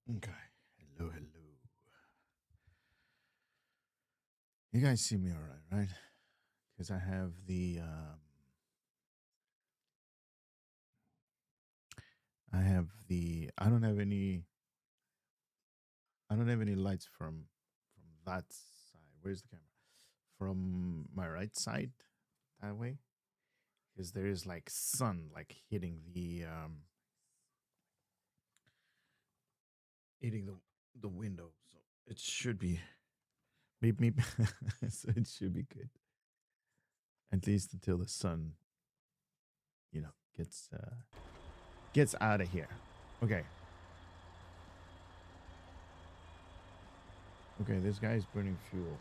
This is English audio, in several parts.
Okay. Hello, hello. You guys see me all right, right? Because I don't have any lights from that side. Where's the camera? From my right side, that way, because there is like sun like hitting the window, so it should be meep meep. So it should be good, at least until the sun, you know, gets out of here. Okay, okay. This guy is burning fuel.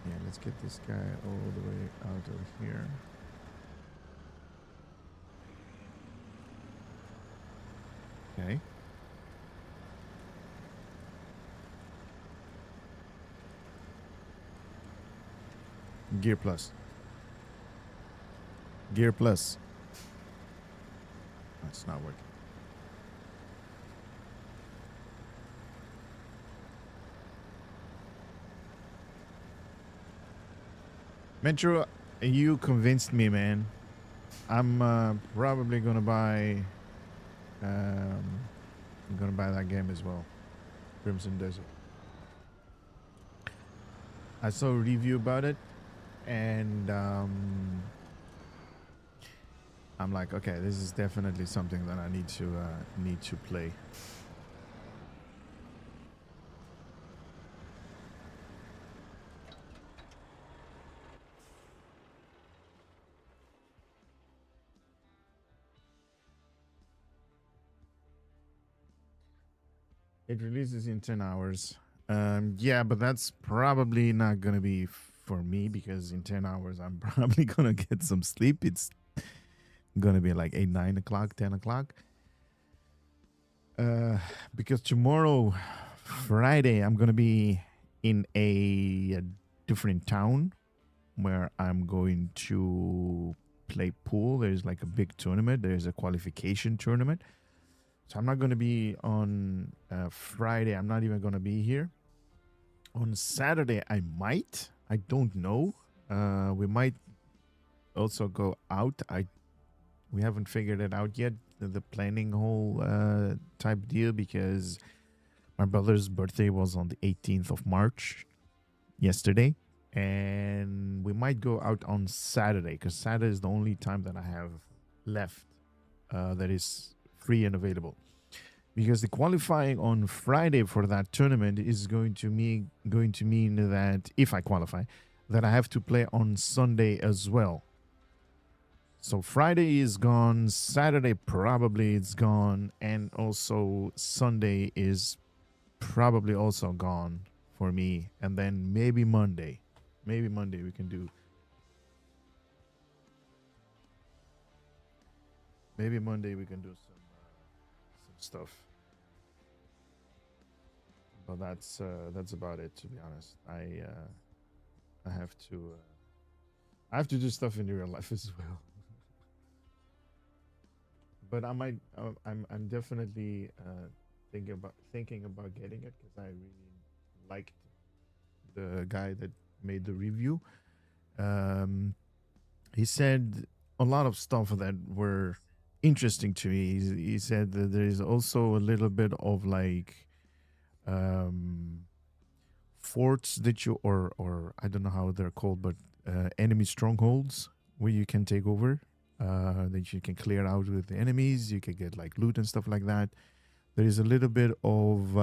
Yeah, let's get this guy all the way out of here. Okay. Gear plus. Gear plus. That's not working. Metro, you convinced me, man. I'm probably gonna buy. I'm gonna buy that game as well. Crimson Desert. I saw a review about it, and I'm like, okay, this is definitely something that I need to play. It releases in 10 hours. Yeah, but that's probably not gonna be for me because in 10 hours I'm probably gonna get some sleep. It's gonna be like 8, 9 o'clock, 10 o'clock. Uh, because tomorrow, Friday, I'm gonna be in a different town where I'm going to play pool. There's like a big tournament. There's a qualification tournament. So I'm not gonna be on Friday. I'm not even gonna be here. On Saturday, I might. I don't know. We might also go out. We haven't figured it out yet. The planning whole type deal because my brother's birthday was on the 18th of March, yesterday, and we might go out on Saturday because Saturday is the only time that I have left that is free and available. Because the qualifying on Friday for that tournament is going to mean that if I qualify, that I have to play on Sunday as well. So Friday is gone, Saturday probably it's gone, and also Sunday is probably also gone for me, and then maybe Monday. Maybe Monday we can do. Maybe Monday we can do some stuff. But that's about it. To be honest, I have to I have to do stuff in real life as well. But I might I'm definitely thinking about getting it because I really liked the guy that made the review. Um, he said a lot of stuff that were interesting to me. He said that there is also a little bit of like um, forts that you or I don't know how they're called, but enemy strongholds where you can take over. That you can clear out with the enemies. You can get like loot and stuff like that. There is a little bit of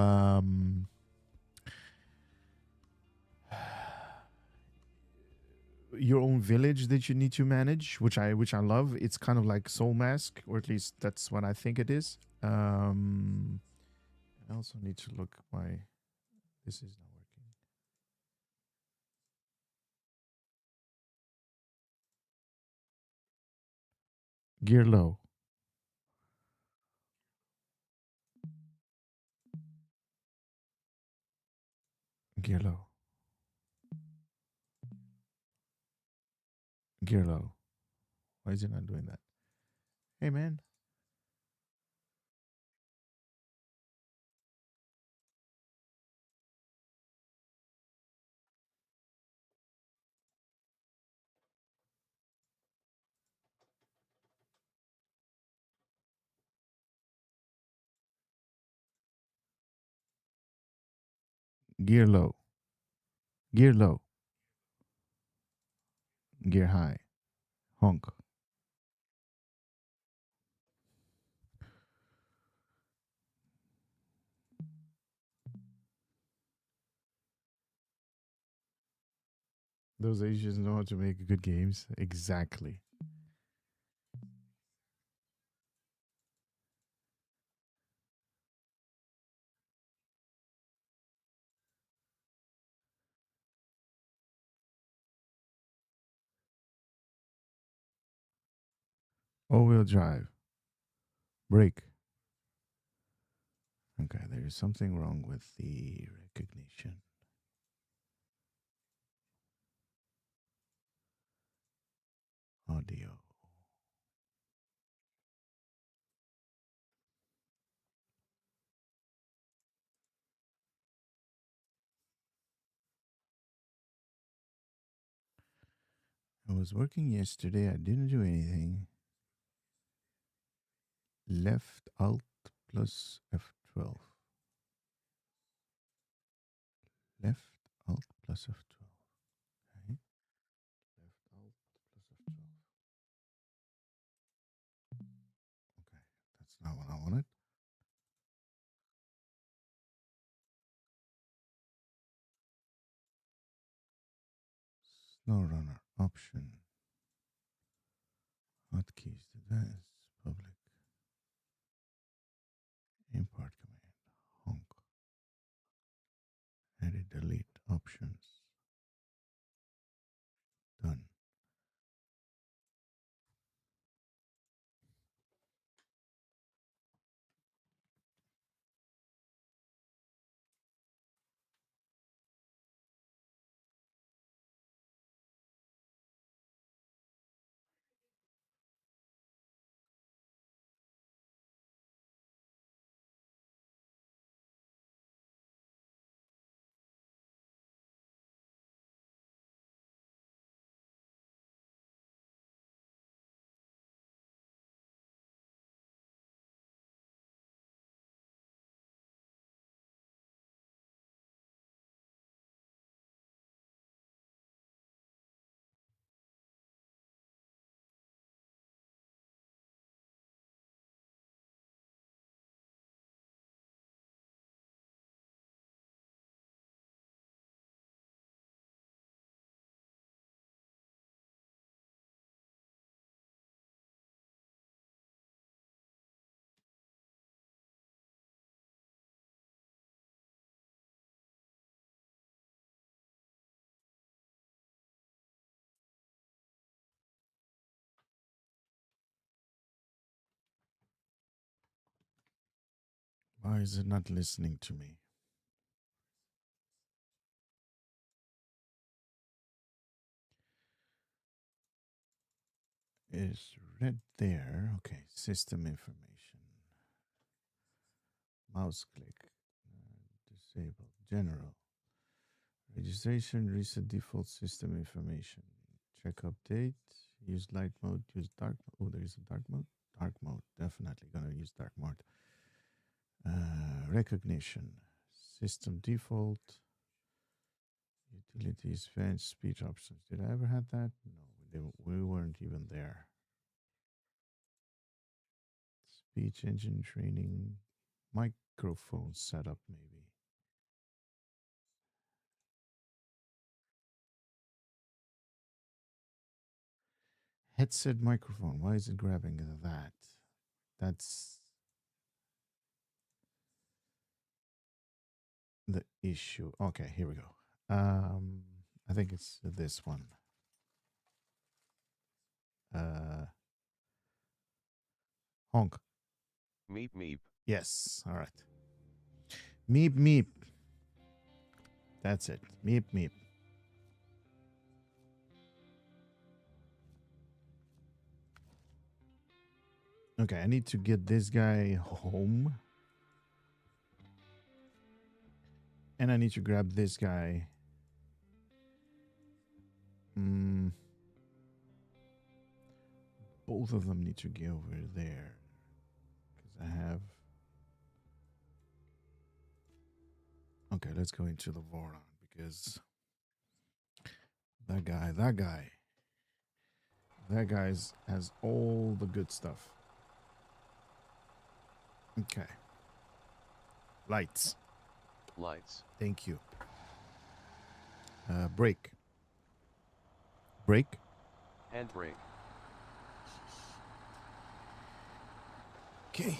your own village that you need to manage, which I love. It's kind of like Soul Mask, or at least that's what I think it is. I also need to look why this is not working. Gear low. Gear low. Gear low. Why is it not doing that? Hey, man. Gear low. Gear low. Gear high. Honk. Those Asians know how to make good games. Exactly. All wheel drive. Brake. Okay, there is something wrong with the recognition. Audio. I was working yesterday. I didn't do anything. Left Alt plus F12. Left Alt plus F12. Okay. Left Alt plus F12. Okay. That's not what I wanted. SnowRunner option. Hotkeys. Advanced. Public. Import command. Honk. Edit delete options. Done. Why is it not listening to me? Is red there? Okay, system information. Mouse click. Disable. General. Registration. Reset default system information. Check update. Use light mode. Use dark. Oh, there is a dark mode. Dark mode. Definitely gonna use dark mode. Recognition. System default. Utilities. Fence. Speech options. Did I ever have that? No, we weren't even there. Speech engine training. Microphone setup, maybe. Headset microphone. Why is it grabbing that? That's the issue. Okay, here we go. I think it's this one. Uh, honk. Meep meep. Yes. All right. Meep meep. That's it. Meep meep. Okay, I need to get this guy home. And I need to grab this guy. Both of them need to get over there. Because I have... Okay, let's go into the Voron. Because... That guy has all the good stuff. Okay. Lights. Thank you. Brake. Brake. Handbrake. Okay.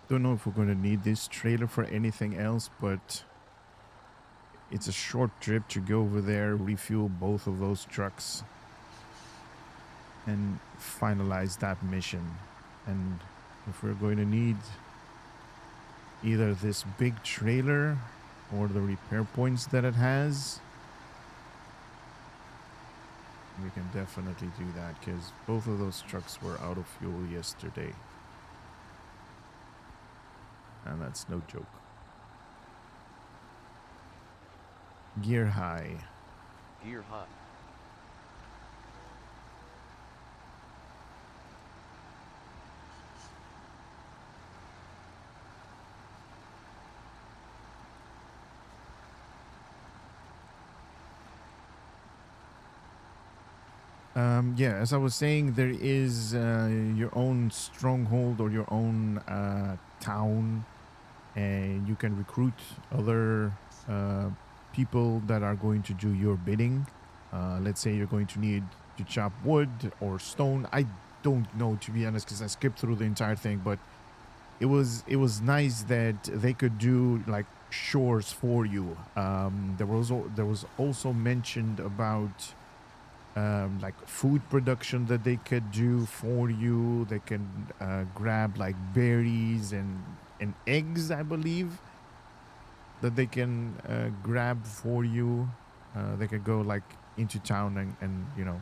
Don't know if we're going to need this trailer for anything else, but it's a short trip to go over there, refuel both of those trucks, and finalize that mission. And if we're going to need either this big trailer or the repair points that it has, we can definitely do that, because both of those trucks were out of fuel yesterday. And that's no joke. Gear high. Gear high. Yeah, as I was saying, there is your own stronghold or your own town, and you can recruit other people that are going to do your bidding. Let's say you're going to need to chop wood or stone. I don't know, to be honest, because I skipped through the entire thing, but it was nice that they could do like chores for you. There was also mentioned about like food production that they could do for you. They can grab like berries and eggs, I believe, that they can grab for you. They could go like into town and you know,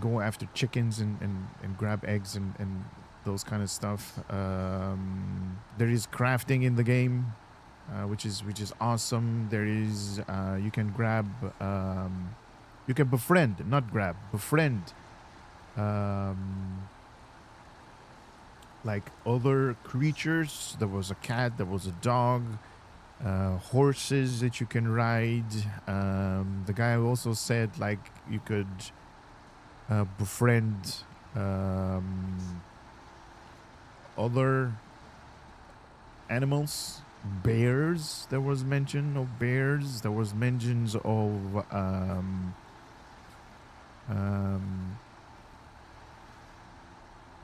go after chickens and grab eggs and those kind of stuff. There is crafting in the game, which is awesome. There is you can grab you can befriend, not grab, befriend like other creatures. There was a cat, there was a dog, horses that you can ride. The guy also said like you could befriend other animals. Bears, there was mention of bears. There was mentions of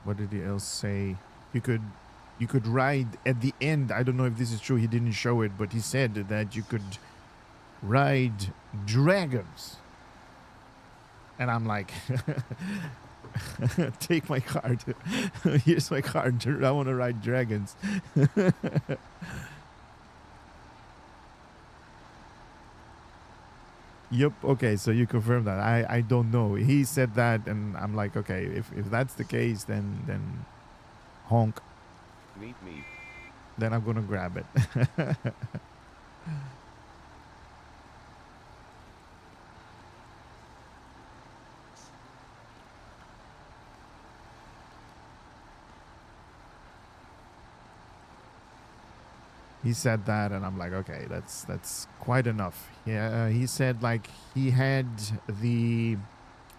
what did he else say? You could ride at the end. I don't know if this is true. He didn't show it, but he said that you could ride dragons. And I'm like, take my card. Here's my card. I want to ride dragons. Yep. Okay. So you confirm that. I don't know. He said that, and I'm like, okay, if that's the case, then honk. Meet me. Then I'm gonna grab it. He said that, and I'm like, okay, that's quite enough. Yeah, he said like he had the,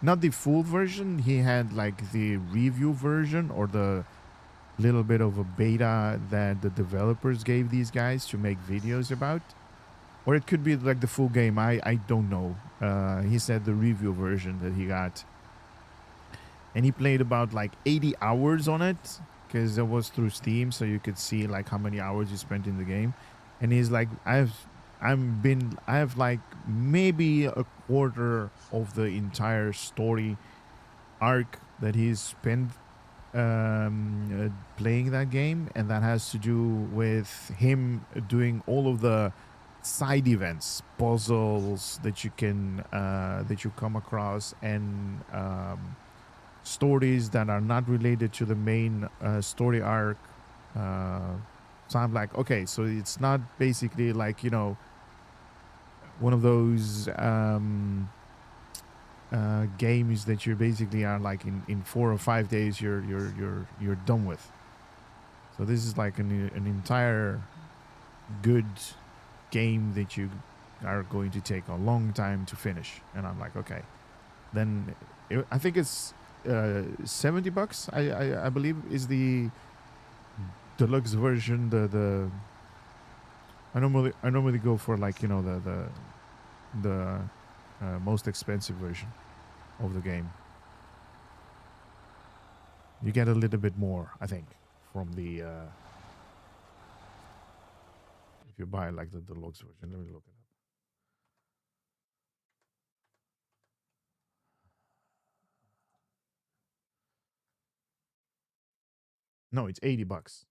not the full version. He had like the review version or the little bit of a beta that the developers gave these guys to make videos about, or it could be like the full game. I don't know. He said the review version that he got, and he played about like 80 hours on it. because it was through Steam, so you could see like how many hours you spent in the game. And he's like, I have like maybe a quarter of the entire story arc that he's spent playing that game, and that has to do with him doing all of the side events, puzzles that you come across, and stories that are not related to the main story arc. So I'm like, okay, so it's not basically like, you know, one of those games that you basically are like in 4 or 5 days you're done with. So this is like an entire good game that you are going to take a long time to finish. And I'm like, okay, then I think it's $70. I believe is the deluxe version. The I normally go for like, you know, the most expensive version of the game. You get a little bit more, I think, from the if you buy like the deluxe version. Let me look it up. No, it's $80.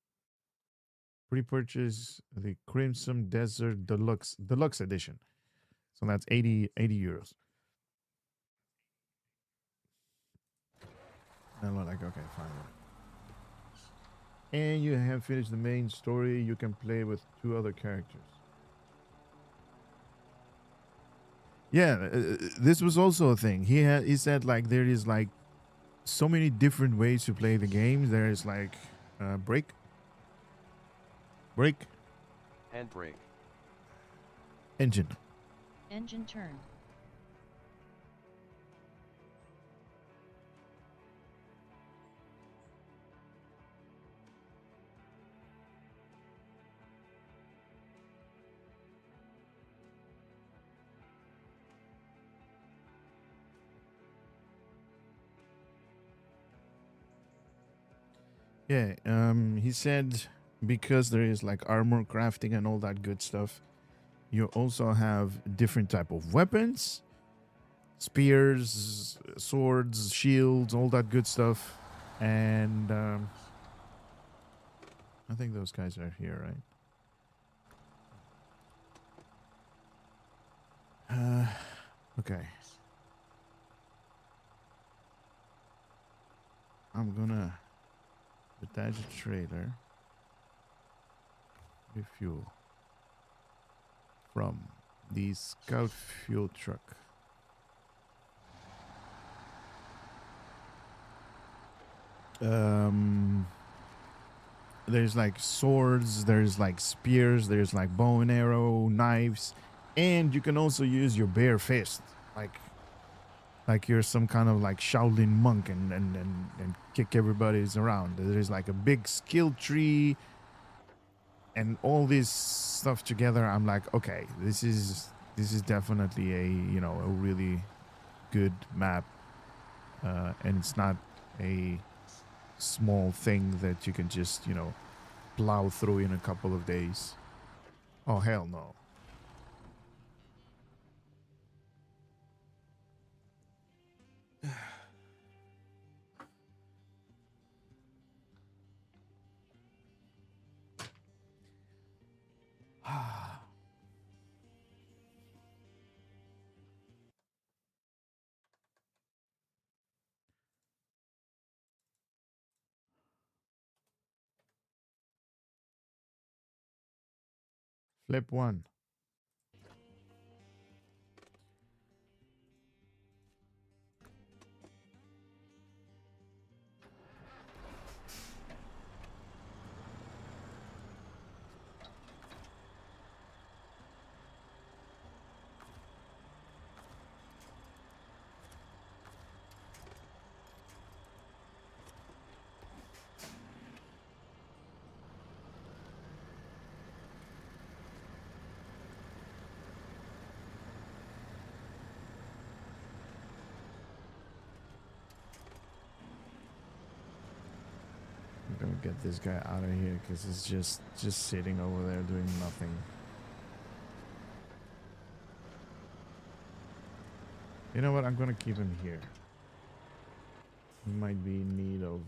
Pre-purchase the Crimson Desert Deluxe Edition. So that's 80 euros. And we're like, okay, fine. And you have finished the main story. You can play with 2 other characters. Yeah, this was also a thing. He said like there is like so many different ways to play the game. There is like break, Handbrake. engine. Engine turn. Yeah, he said because there is like armor crafting and all that good stuff, you also have different type of weapons, spears, swords, shields, all that good stuff. And I think those guys are here, right? Okay. I'm gonna attach a trailer, refuel from the scout fuel truck. There's like swords, there's like spears, there's like bow and arrow, knives, and you can also use your bare fist, like you're some kind of like Shaolin monk and kick everybody's around. There's like a big skill tree and all this stuff together. I'm like, okay, this is definitely a, you know, a really good map, and it's not a small thing that you can just, you know, plow through in a couple of days. Oh hell no. Flip one. gonna get this guy out of here because he's just sitting over there doing nothing. You know what? I'm gonna keep him here. He might be in need of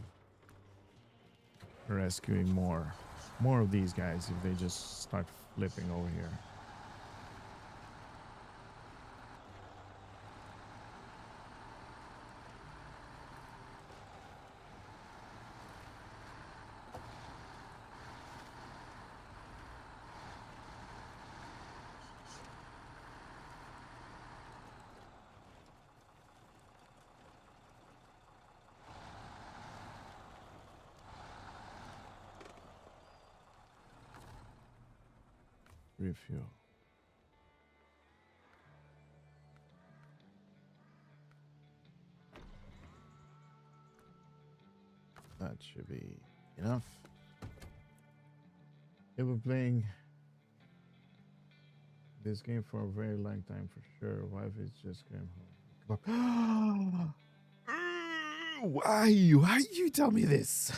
rescuing more of these guys if they just start flipping over here. Refuel. That should be enough. They were playing this game for a very long time for sure. Wife is just came home. Why? Why you tell me this?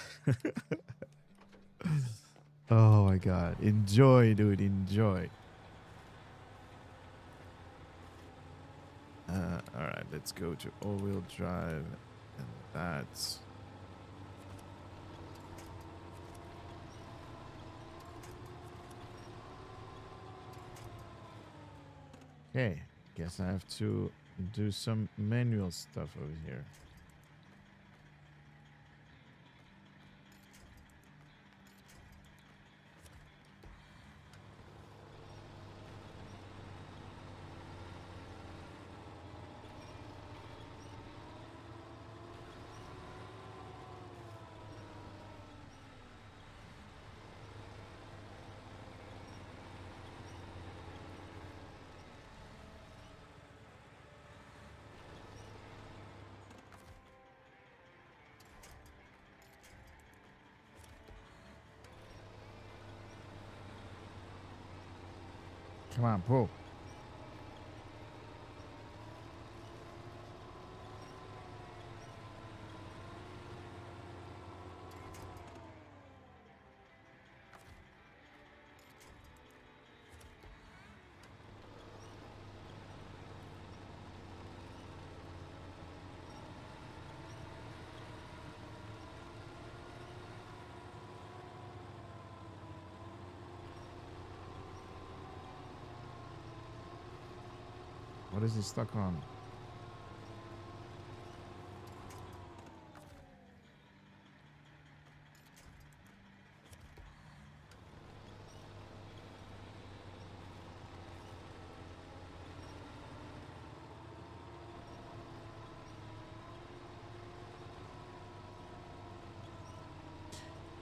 Oh my god. Enjoy, dude. Enjoy. Alright, let's go to all-wheel drive. And that's... Okay. Guess I have to do some manual stuff over here. Come on, pull. What is he stuck on?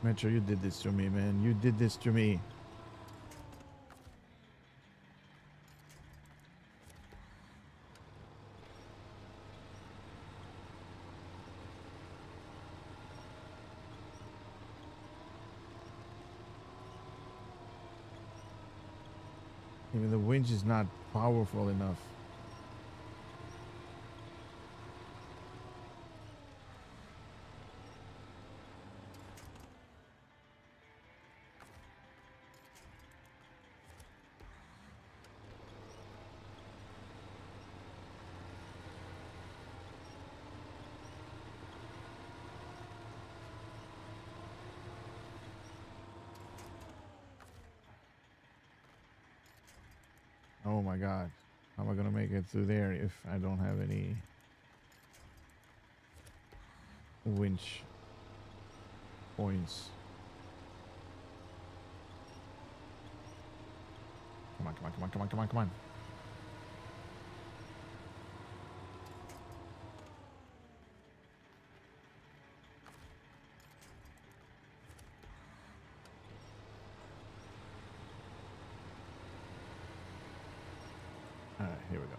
Metro, you did this to me, man. You did this to me. Even the winch is not powerful enough. Oh my god. How am I gonna make it through there if I don't have any winch points? Come on, come on, come on, come on, come on, come on. All right, here we go.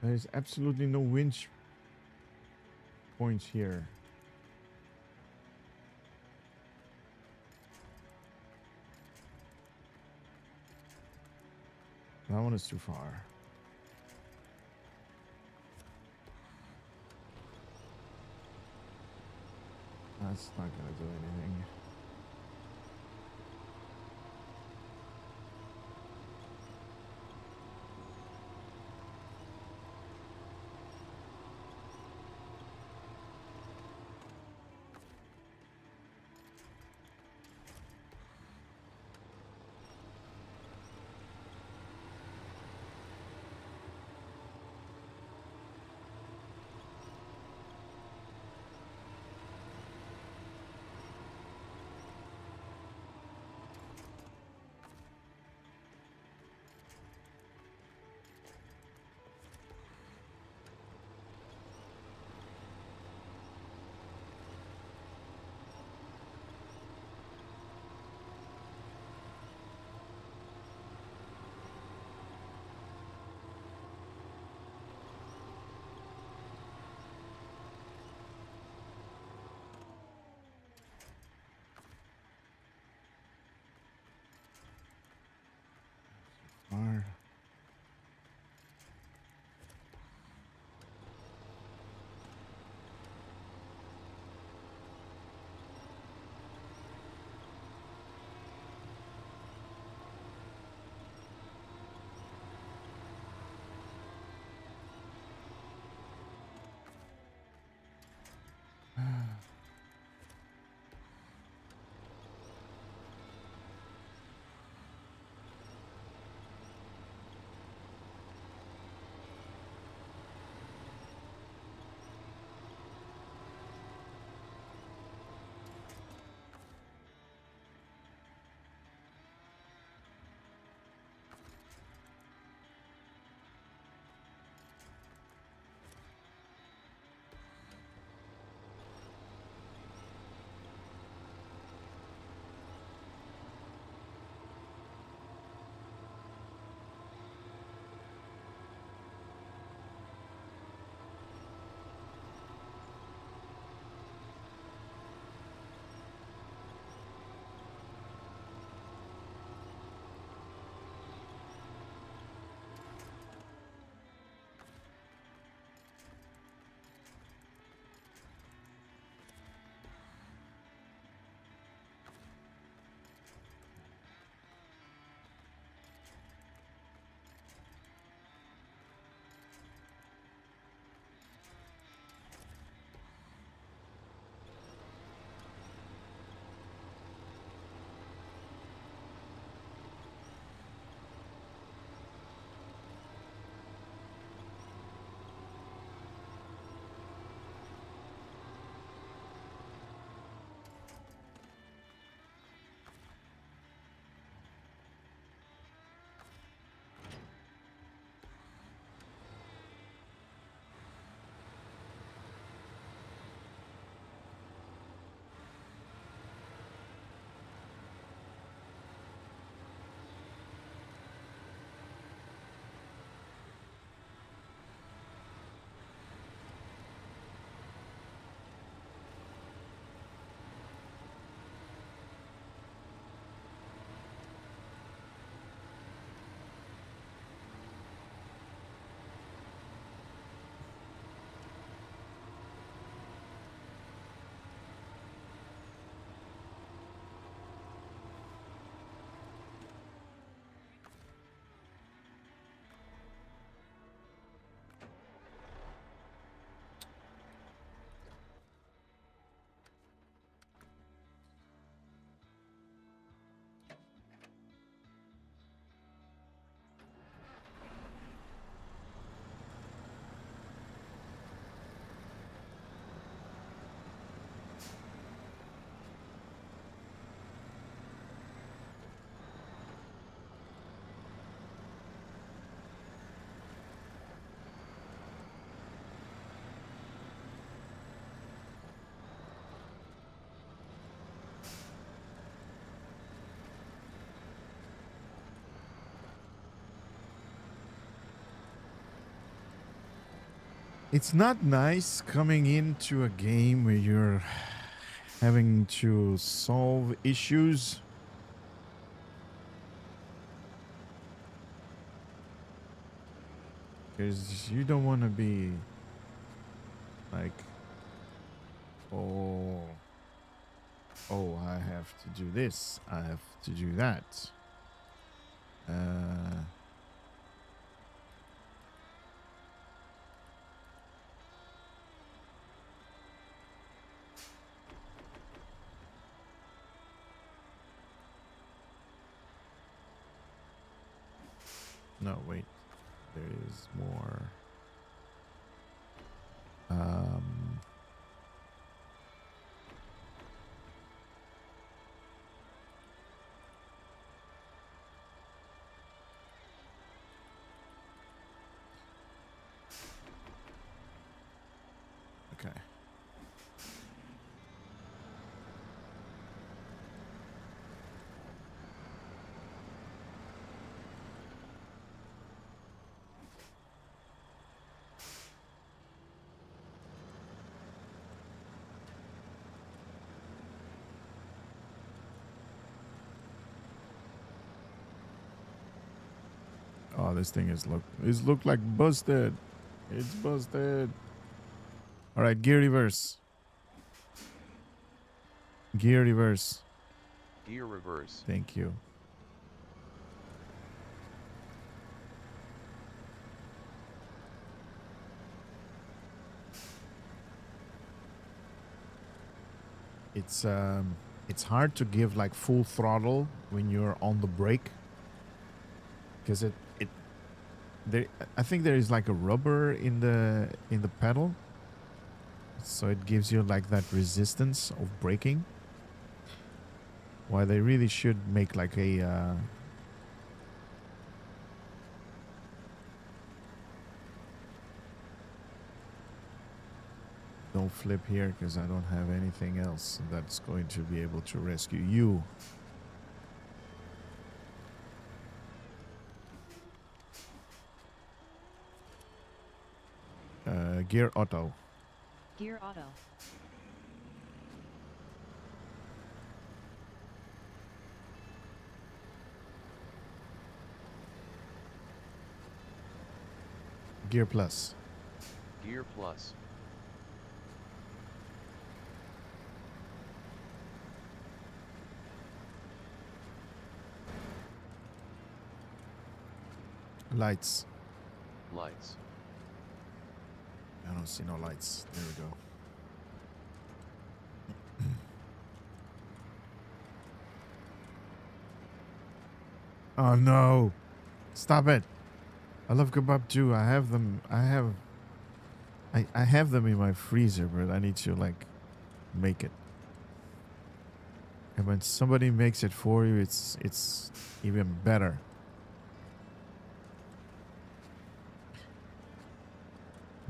There's absolutely no winch points here. That one is too far. That's not gonna do anything. It's not nice coming into a game where you're having to solve issues. Because you don't want to be like, oh, I have to do this. I have to do that. Uh, no, wait. There is more. Um, okay. Oh, this thing is look like busted. It's busted. All right, gear reverse. Gear reverse. Gear reverse. Thank you. It's hard to give like full throttle when you're on the brake because it there I think there is like a rubber in the pedal, so it gives you like that resistance of braking. Why they really should make like a don't flip here because I don't have anything else that's going to be able to rescue you. Gear auto. Gear auto. Gear plus. Gear plus. Lights. Lights. I don't see no lights. There we go. Oh no. Stop it. I love kebab too. I have them. I have them in my freezer, but I need to like make it. And when somebody makes it for you, it's even better.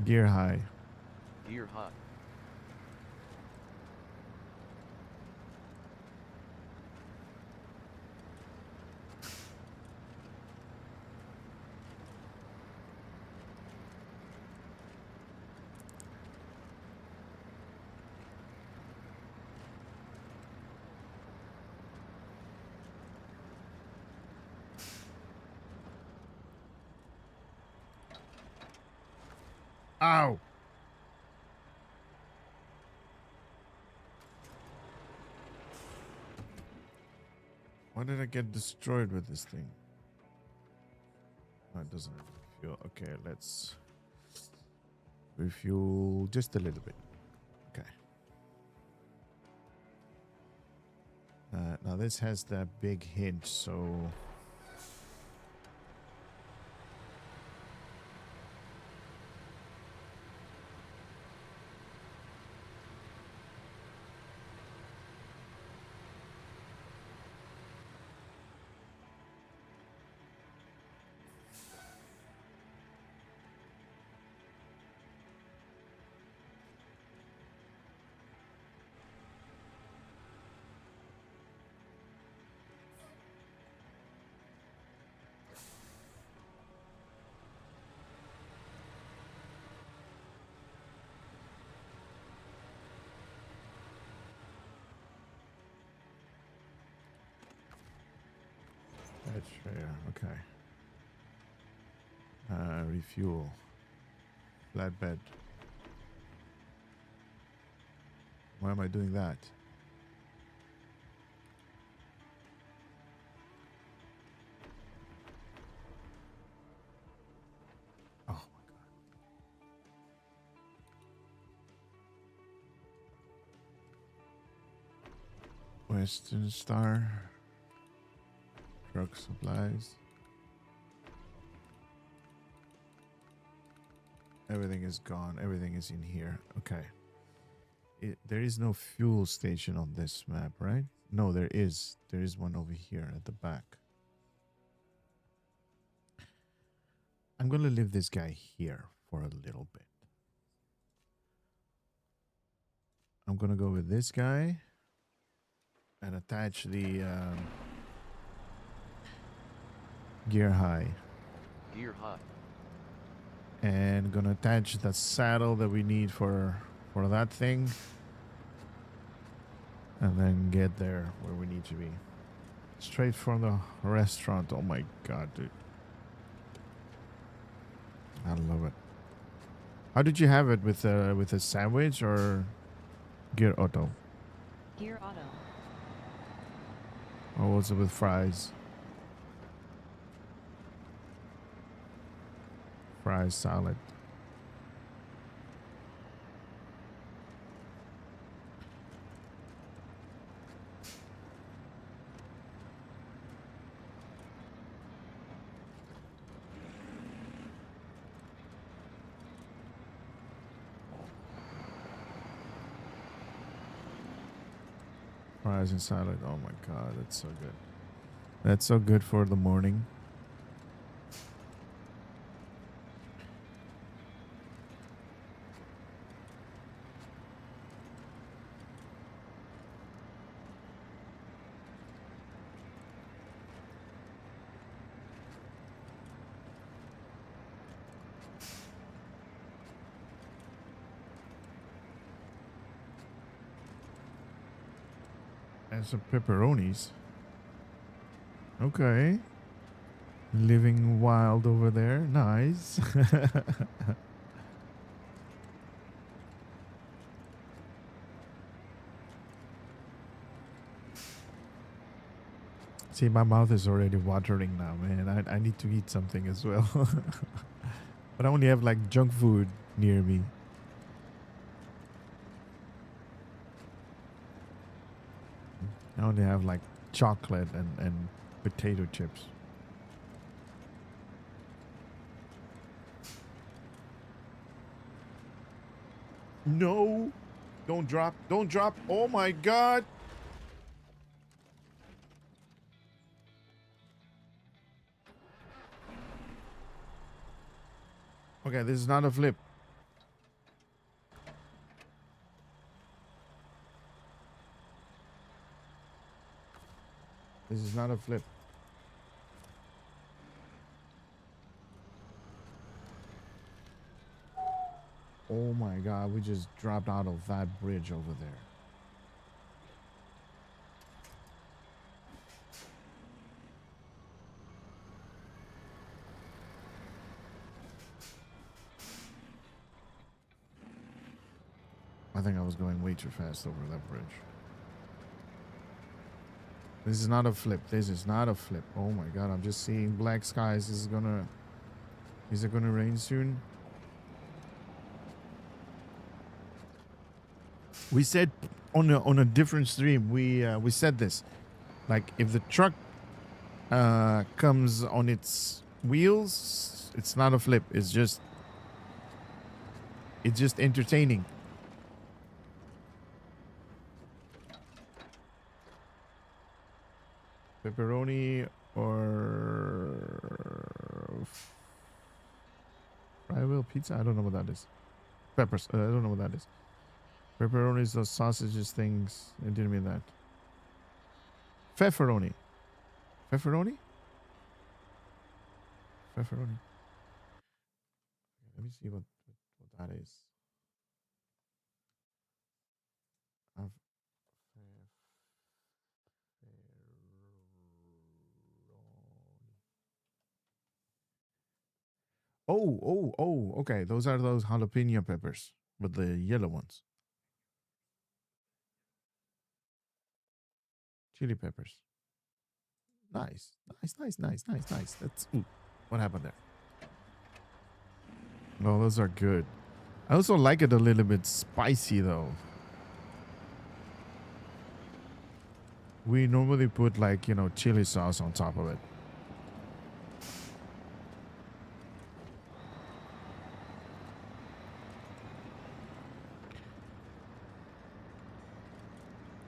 Gear high. Gear high. Ow. Why did I get destroyed with this thing? Oh, it doesn't feel okay. Let's refuel just a little bit. Okay. Now this has that big hinge, so That's fair. Okay. Refuel. Flatbed. Why am I doing that? Oh my god. Western Star. Truck supplies. Everything is gone. Everything is in here. Okay. There is no fuel station on this map, right? No, there is. There is one over here at the back. I'm going to leave this guy here for a little bit. I'm going to go with this guy and attach the gear high. Gear high. And going to attach the saddle that we need for that thing. And then get there where we need to be. Straight from the restaurant. Oh my god, dude. I love it. How did you have it with a sandwich or gear auto? Gear auto. Or was it with fries? Fries, salad. Fries and salad. Oh my god, that's so good. That's so good for the morning. And some pepperonis. Okay. Living wild over there. Nice. See, my mouth is already watering now, man. I need to eat something as well. But I only have like junk food near me. I only have like chocolate and potato chips. No. Don't drop. Don't drop. Oh my god. Okay, this is not a flip. This is not a flip. Oh my god, we just dropped out of that bridge over there. I think I was going way too fast over that bridge. This is not a flip. This is not a flip. Oh my god, I'm just seeing black skies. Is it gonna rain soon? We said on a different stream, we said this. Like if the truck comes on its wheels, it's not a flip. It's just entertaining. Pepperoni or fry wheel pizza? I don't know what that is. Peppers. I don't know what that is. Pepperonis, those sausages things. I didn't mean that. Pepperoni. Pepperoni? Pepperoni. Let me see what that is. Oh. Okay, those are those jalapeno peppers, but the yellow ones, chili peppers. Nice. That's ooh, what happened there? No, those are good. I also like it a little bit spicy though. We normally put like chili sauce on top of it.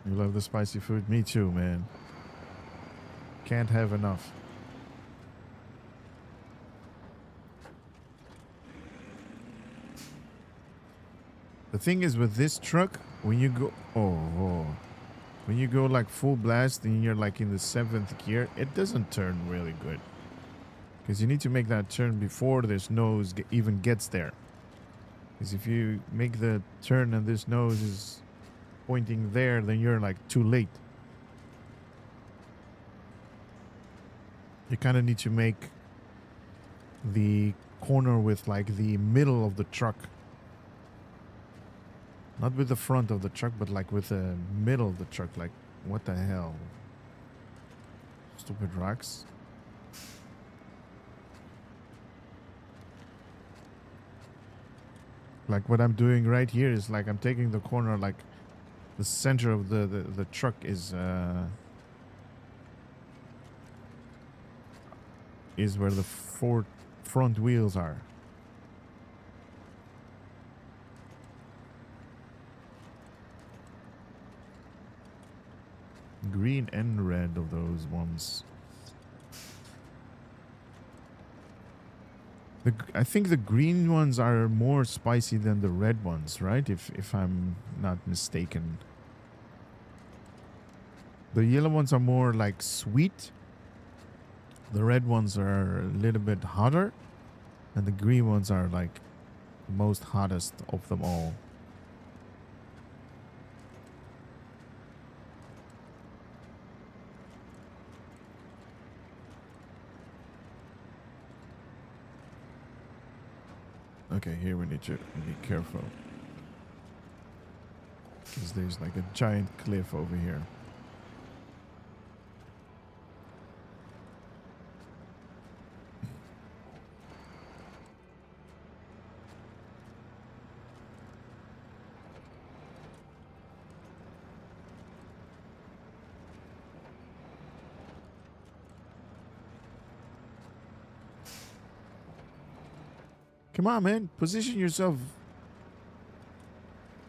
You love the spicy food? Me too, man. Can't have enough. The thing is with this truck, when you go, when you go like full blast and you're like in the 7th gear, it doesn't turn really good. Because you need to make that turn before this nose even gets there. Because if you make the turn and this nose is pointing there, then you're like too late. You kind of need to make the corner with like the middle of the truck. Not with the front of the truck, but like with the middle of the truck. Like, what the hell? Stupid rocks. Like what I'm doing right here is like I'm taking the corner, like the center of the truck is where the four front wheels are. Green and red of those ones. I think the green ones are more spicy than the red ones, right? If I'm not mistaken. The yellow ones are more like sweet. The red ones are a little bit hotter. And the green ones are like the most hottest of them all. Okay, here we need to be careful. Because there's like a giant cliff over here. Come on, man. Position yourself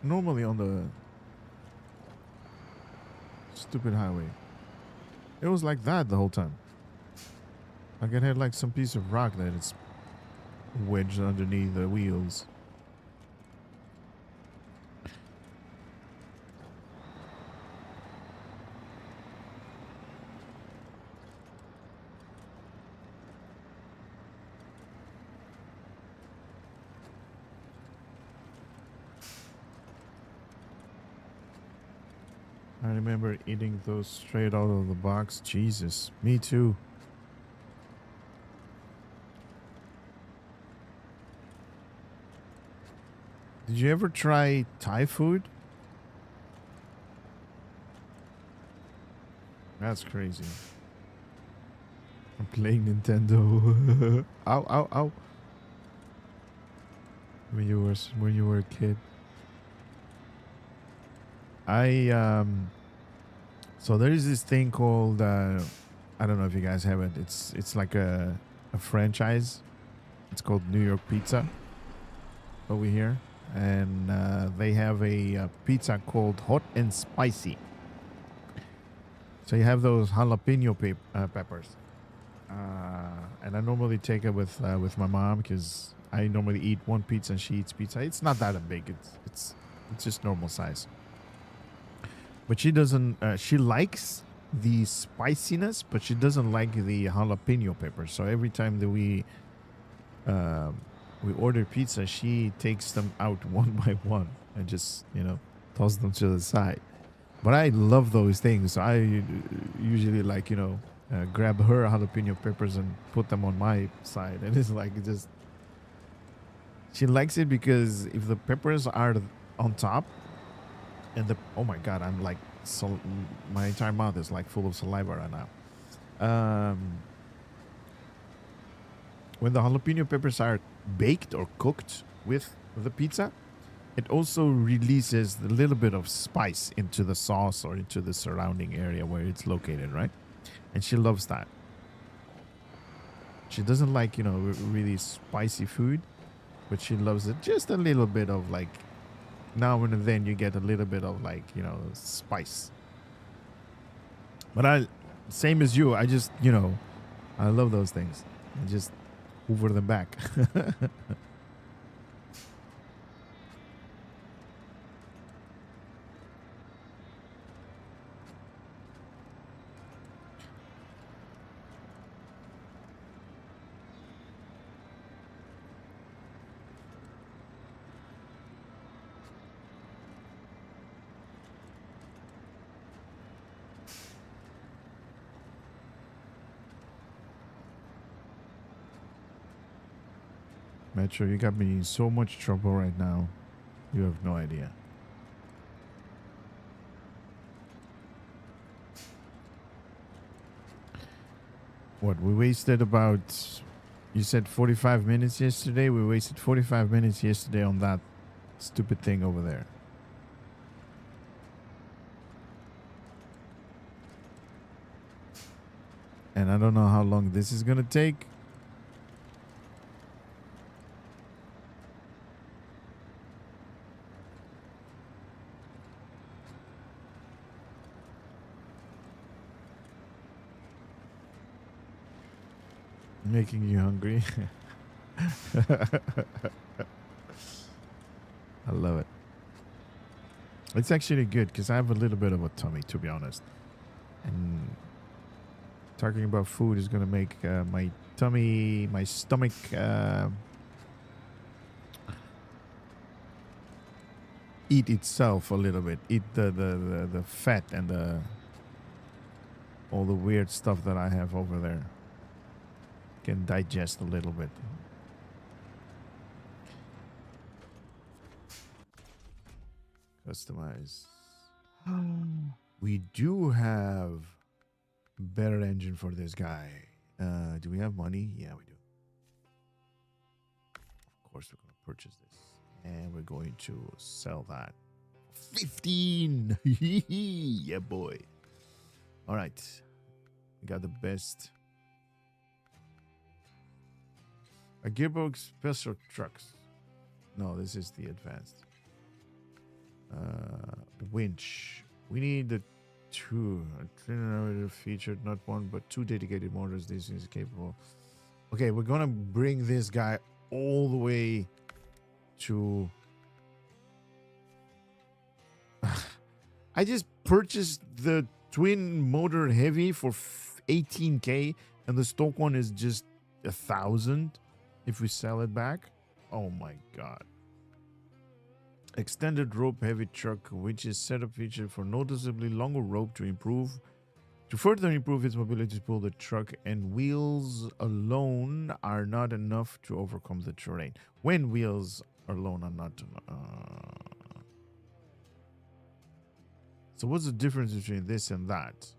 normally on the stupid highway. It was like that the whole time. Like it had like some piece of rock that it's wedged underneath the wheels. I remember eating those straight out of the box. Jesus, me too. Did you ever try Thai food? That's crazy. I'm playing Nintendo. Ow. When you were a kid. So there is this thing called I don't know if you guys have it. It's like a franchise. It's called New York Pizza over here, and they have a pizza called Hot and Spicy. So you have those jalapeno peppers, and I normally take it with my mom because I normally eat one pizza and she eats pizza. It's not that big. It's just normal size. But she doesn't. She likes the spiciness, but she doesn't like the jalapeno pepper. So every time that we order pizza, she takes them out one by one and just toss them to the side. But I love those things. So I usually grab her jalapeno peppers and put them on my side, and it's like just She likes it because if the peppers are on top, and the oh my god, I'm like so my entire mouth is like full of saliva right now. When the jalapeno peppers are baked or cooked with the pizza, it also releases a little bit of spice into the sauce or into the surrounding area where it's located, right? And she loves that. She doesn't like, really spicy food, but she loves it just a little bit of like now and then you get a little bit of like, spice. But same as you, I just, I love those things. I just hoover them back. Metro, you got me in so much trouble right now. You have no idea. What, we wasted about, you said 45 minutes yesterday? We wasted 45 minutes yesterday on that stupid thing over there. And I don't know how long this is going to take. Making you hungry. I love it. It's actually good because I have a little bit of a tummy, to be honest. And talking about food is going to make my stomach eat itself a little bit. Eat the fat and all the weird stuff that I have over there. Can digest a little bit. Customize. We do have better engine for this guy. Do we have money? Yeah, we do. Of course, we're going to purchase this. And we're going to sell that. 15! Yeah, boy. All right. We got the best. A gearbox special trucks. No, this is the advanced. Winch. We need the two. Featured not one but two dedicated motors. This is capable. Okay, we're gonna bring this guy all the way to. I just purchased the twin motor heavy for 18K, and the stock one is just 1,000. If we sell it back, oh my god. Extended rope heavy truck, which is setup featured for noticeably longer rope to further improve its mobility to pull the truck, and wheels alone are not enough to overcome the terrain. When wheels alone are not so what's the difference between this and that?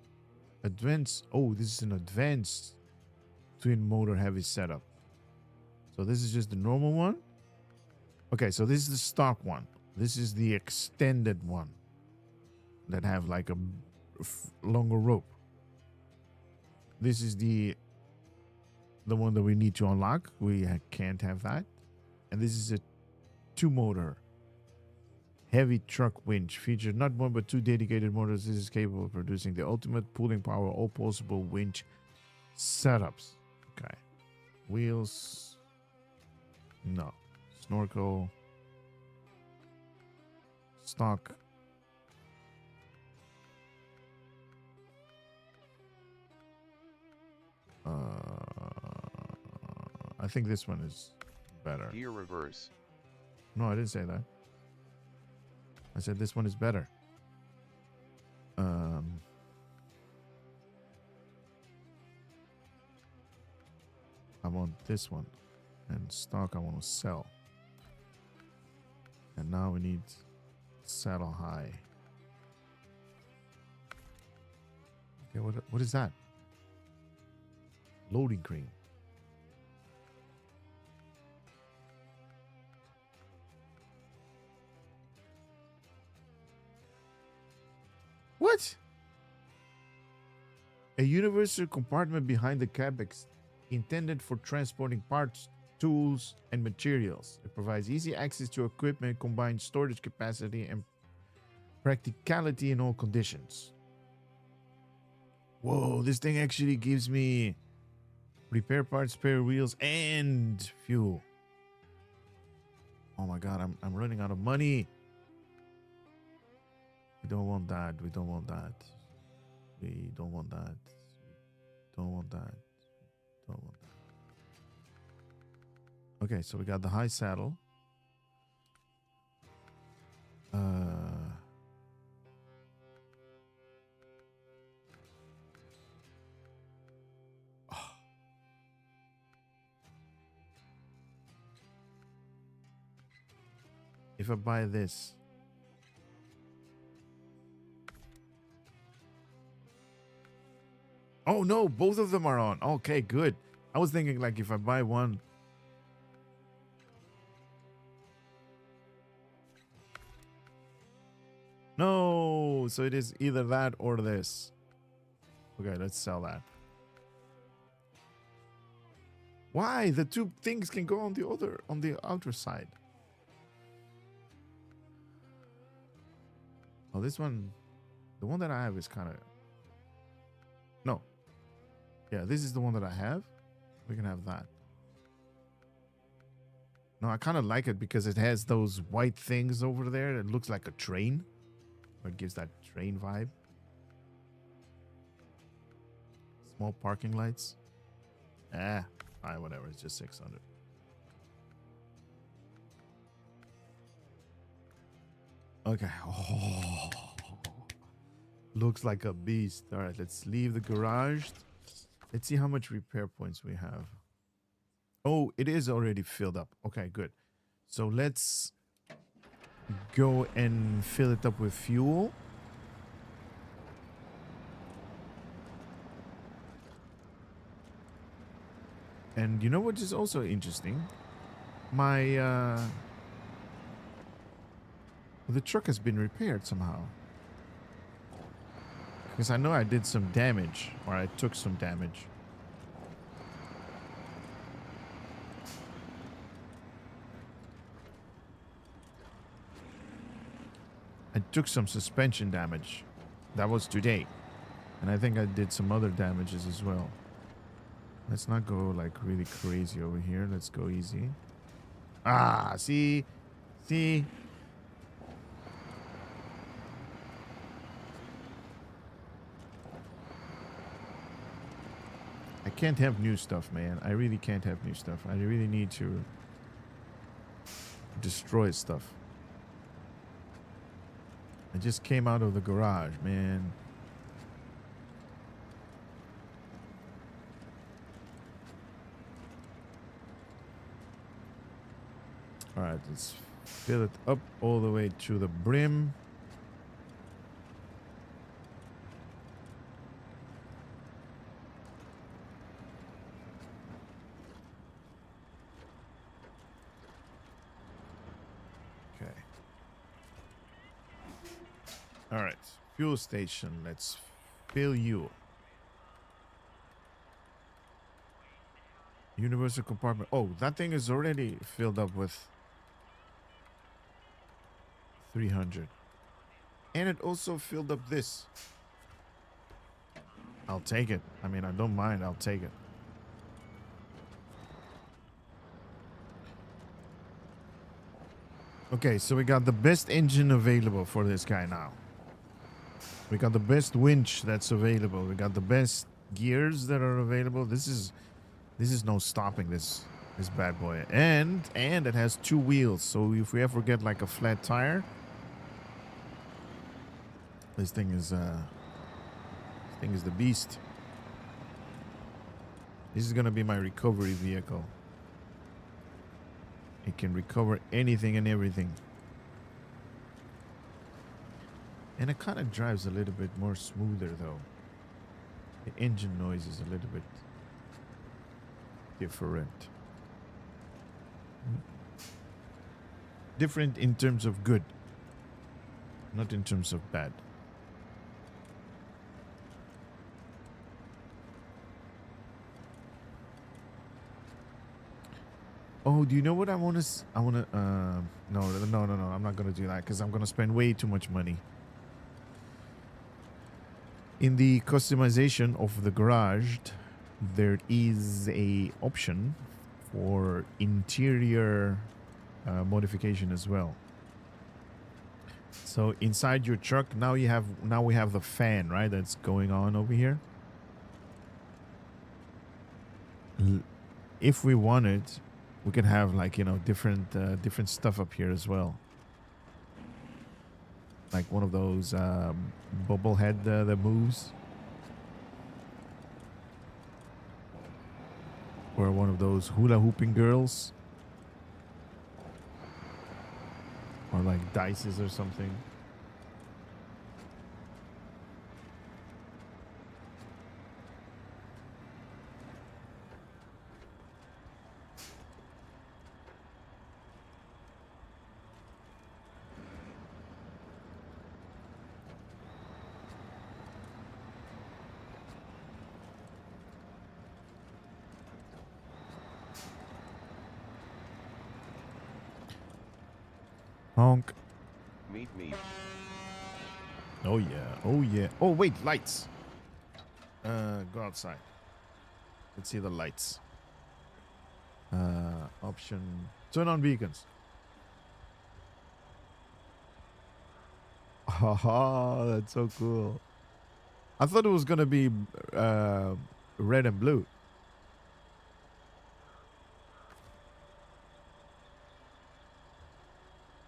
Advanced, oh, this is an advanced twin motor heavy setup. So this is just the normal one. Okay, so this is the stock one. This is the extended one that have like a longer rope. This is the one that we need to unlock. We can't have that. And this is a two motor heavy truck winch featured not one but two dedicated motors. This is capable of producing the ultimate pulling power all possible winch setups. Okay. Wheels. No. Snorkel. Stock. I think this one is better. Gear reverse. No, I didn't say that. I said this one is better. I want this one. And stock I want to sell. And now we need saddle high. Okay, what is that? Loading crane. What? A universal compartment behind the cab intended for transporting parts, tools, and materials. It provides easy access to equipment, combines storage capacity and practicality in all conditions. Whoa, this thing actually gives me repair parts, spare wheels, and fuel. Oh my god, I'm running out of money. We don't want that. We don't want that. We don't want that. Don't want that. Don't want that. Okay, so we got the high saddle. If I buy this, oh no, both of them are on. Okay, good. I was thinking like if I buy one. No, so it is either that or this. Okay, let's sell that. Why? The two things can go on the outer side. Oh, this one, the one that I have is kind of, no. Yeah, this is the one that I have. We can have that. No, I kind of like it because it has those white things over there. It looks like a train. Or it gives that train vibe. Small parking lights. Fine, whatever. It's just 600. Okay. Oh, looks like a beast. All right, let's leave the garage. Let's see how much repair points we have. Oh, it is already filled up. Okay, good. So let's go and fill it up with fuel. And you know what is also interesting? My the truck has been repaired somehow. Because I know I did some damage, or I took some damage. I took some suspension damage. That was today. And I think I did some other damages as well. Let's not go like really crazy over here. Let's go easy. Ah, see? See? I can't have new stuff, man. I really can't have new stuff. I really need to destroy stuff. I just came out of the garage, man. All right, let's fill it up all the way to the brim. Okay. All right, fuel station. Let's fill you. Universal compartment. Oh, that thing is already filled up with 300. And it also filled up this. I'll take it. I mean, I don't mind. I'll take it. Okay, so we got the best engine available for this guy now. We got the best winch that's available. We got the best gears that are available. This is no stopping this bad boy. And it has 2 wheels. So if we ever get like a flat tire, this thing is the beast. This is gonna be my recovery vehicle. It can recover anything and everything. And it kind of drives a little bit more smoother though. The engine noise is a little bit different. Different in terms of good, not in terms of bad. Oh, do you know what I want to? I want to. No, no, no, no. I'm not gonna do that because I'm gonna spend way too much money. In the customization of the garage, there is a option for interior modification as well. So inside your truck now we have the fan, right? That's going on over here. If we wanted, we could have like, you know, different stuff up here as well. Like one of those bubble head that moves. Or one of those hula hooping girls. Or like dices or something. Honk. Meet me. Oh yeah. Oh yeah. Oh wait, lights. Go outside. Let's see the lights. Option. Turn on beacons. Haha, that's so cool. I thought it was gonna be red and blue.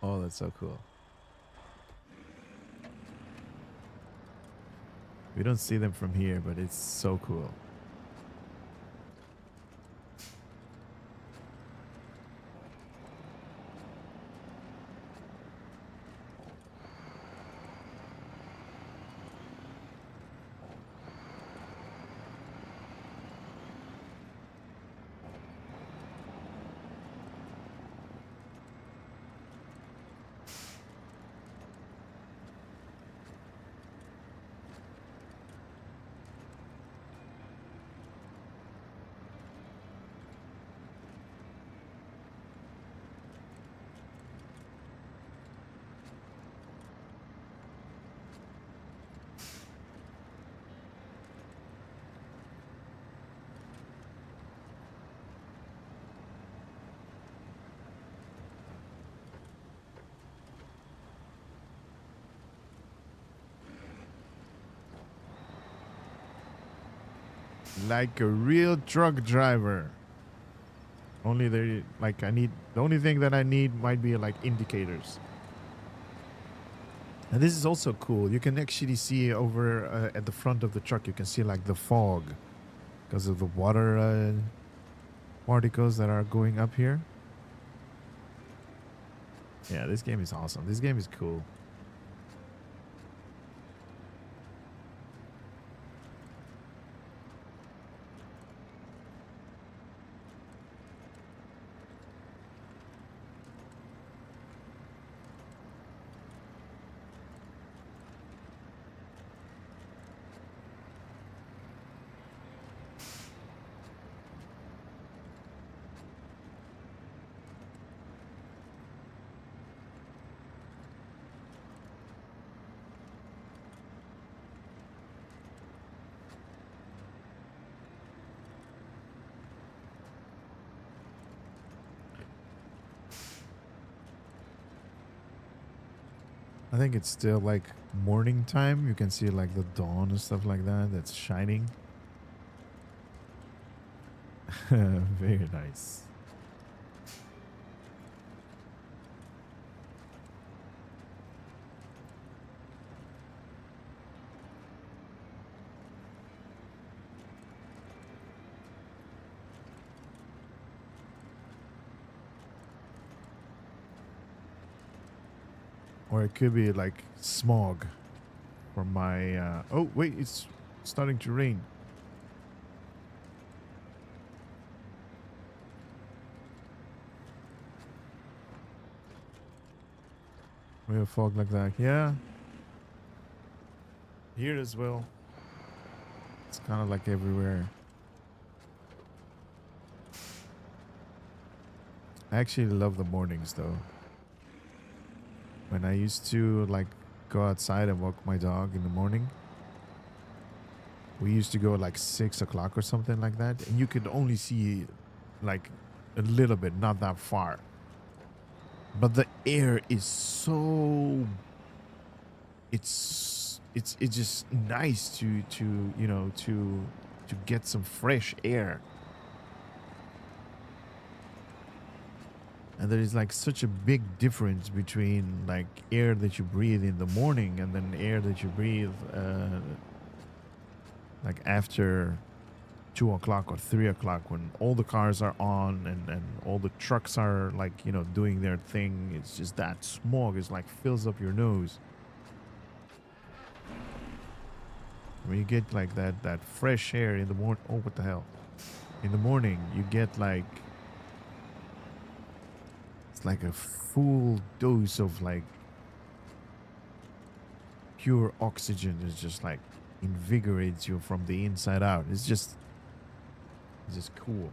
Oh, that's so cool. We don't see them from here, but it's so cool. Like a real truck driver. Only they like I need the only thing that I need might be like indicators. And this is also cool. You can actually see over at the front of the truck. You can see like the fog because of the water particles that are going up here. Yeah, this game is awesome. This game is cool. I think it's still like morning time. You can see like the dawn and stuff like that. That's shining. Very nice. Or it could be like smog. for my. Oh wait, it's starting to rain. We have fog like that. Yeah. Here as well. It's kind of like everywhere. I actually love the mornings though. When I used to like go outside and walk my dog in the morning, we used to go at like 6 o'clock or something like that, and you could only see like a little bit, not that far. But the air is so it's just nice to you know to get some fresh air. And there is like such a big difference between like air that you breathe in the morning and then air that you breathe like after 2 o'clock or 3 o'clock when all the cars are on and all the trucks are like, you know, doing their thing. It's just that smog is like fills up your nose. When you get like that fresh air in the morning, oh, what the hell? In the morning, you get like, it's like a full dose of like pure oxygen. It's just like invigorates you from the inside out. It's just cool.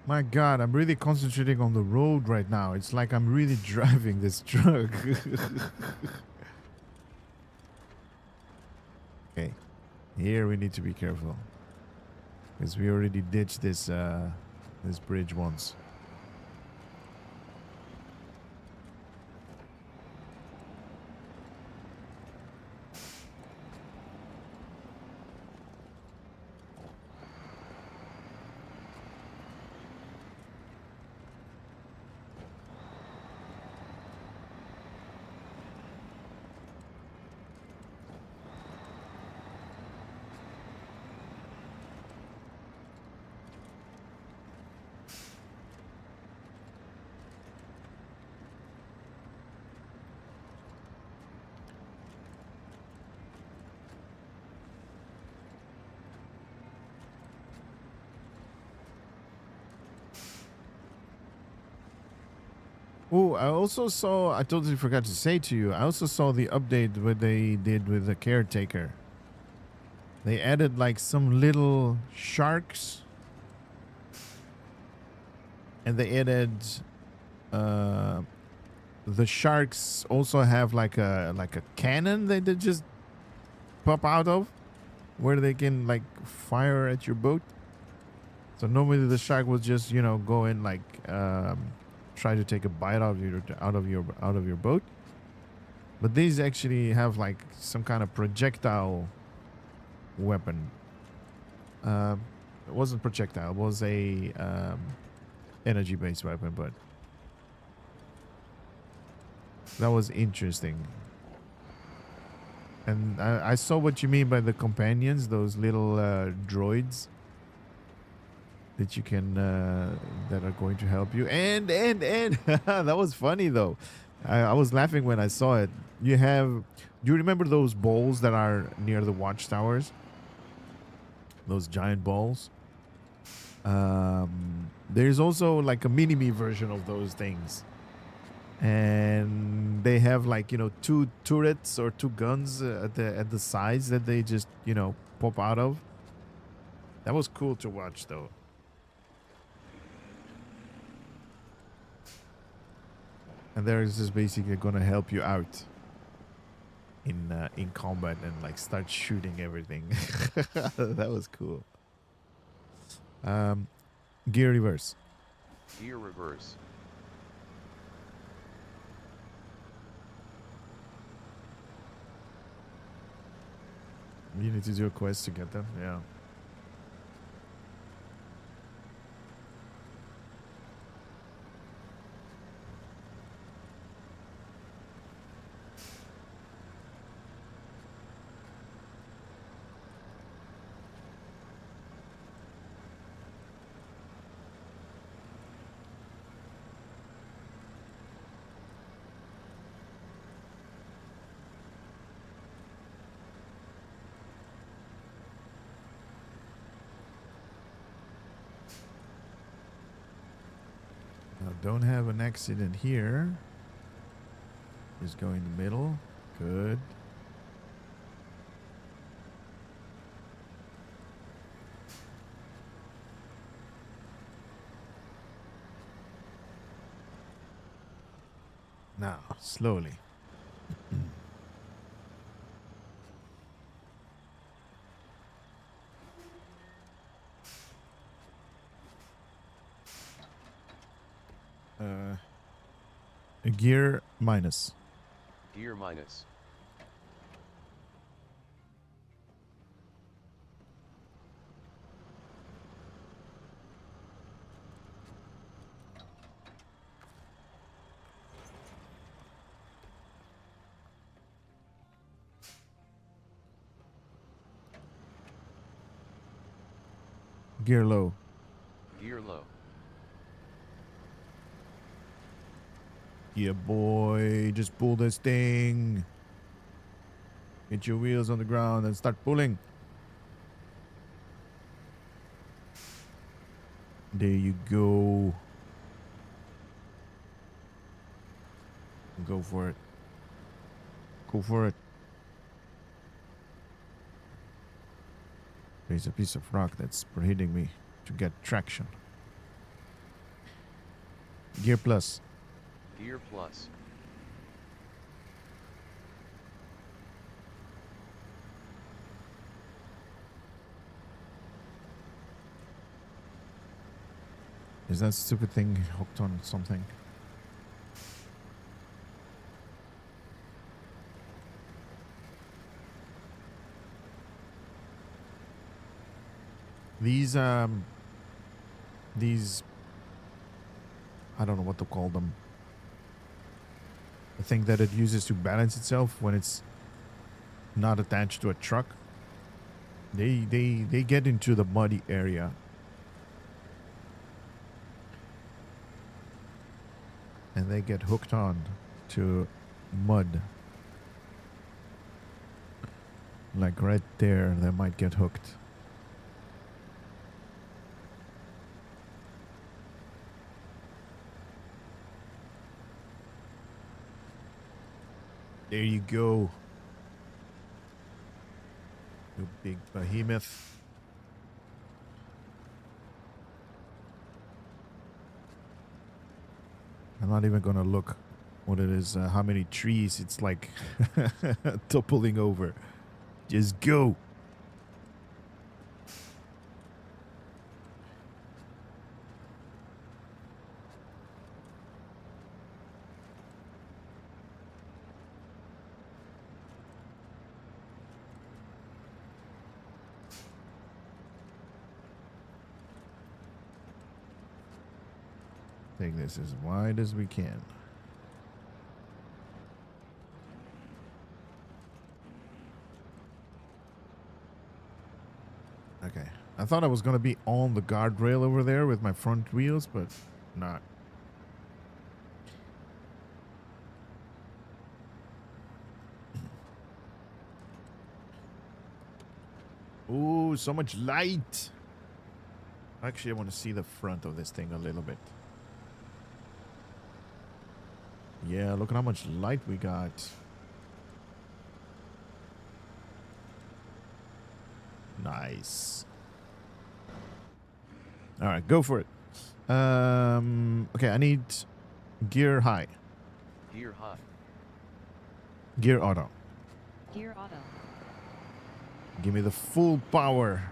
My God, I'm really concentrating on the road right now. It's like I'm really driving this truck. Okay, here we need to be careful because we already ditched this bridge once. Oh, I also saw, I totally forgot to say to you, I also saw the update what they did with the caretaker. They added like some little sharks and they added uh the sharks also have like a cannon that they just pop out of where they can like fire at your boat. So normally the shark will just, you know, go in like try to take a bite out of your boat. But these actually have like some kind of projectile weapon. It wasn't projectile. It was a energy-based weapon, but that was interesting. And I saw what you mean by the companions, those little droids that you can that are going to help you. And that was funny though. I was laughing when I saw it. You have, do you remember those balls that are near the watchtowers? Those giant balls. There's also like a mini-me version of those things, and they have like, you know, two turrets or two guns at the sides that they just, you know, pop out of. That was cool to watch though. And they're just basically gonna help you out in combat and like start shooting everything. That was cool. Gear reverse. Gear reverse. You need to do a quest to get them. Yeah. Now, don't have an accident here. Just go in the middle. Good. Now, slowly. Gear minus. Gear minus. Gear low. Gear low. Yeah, boy. Just pull this thing. Get your wheels on the ground and start pulling. There you go. Go for it. Go for it. There's a piece of rock that's prohibiting me to get traction. Gear plus. Gear plus. Is that stupid thing hooked on something? These I don't know what to call them. The thing that it uses to balance itself when it's not attached to a truck. They get into the muddy area. And they get hooked on to mud. Like right there, they might get hooked. There you go. You big behemoth. I'm not even gonna look what it is, how many trees it's like toppling over. Just go. Take this as wide as we can. Okay. I thought I was going to be on the guardrail over there with my front wheels, but not. Ooh, so much light. Actually, I want to see the front of this thing a little bit. Yeah, look at how much light we got. Nice. All right, go for it. Okay, I need gear high. Gear high. Gear auto. Gear auto. Give me the full power.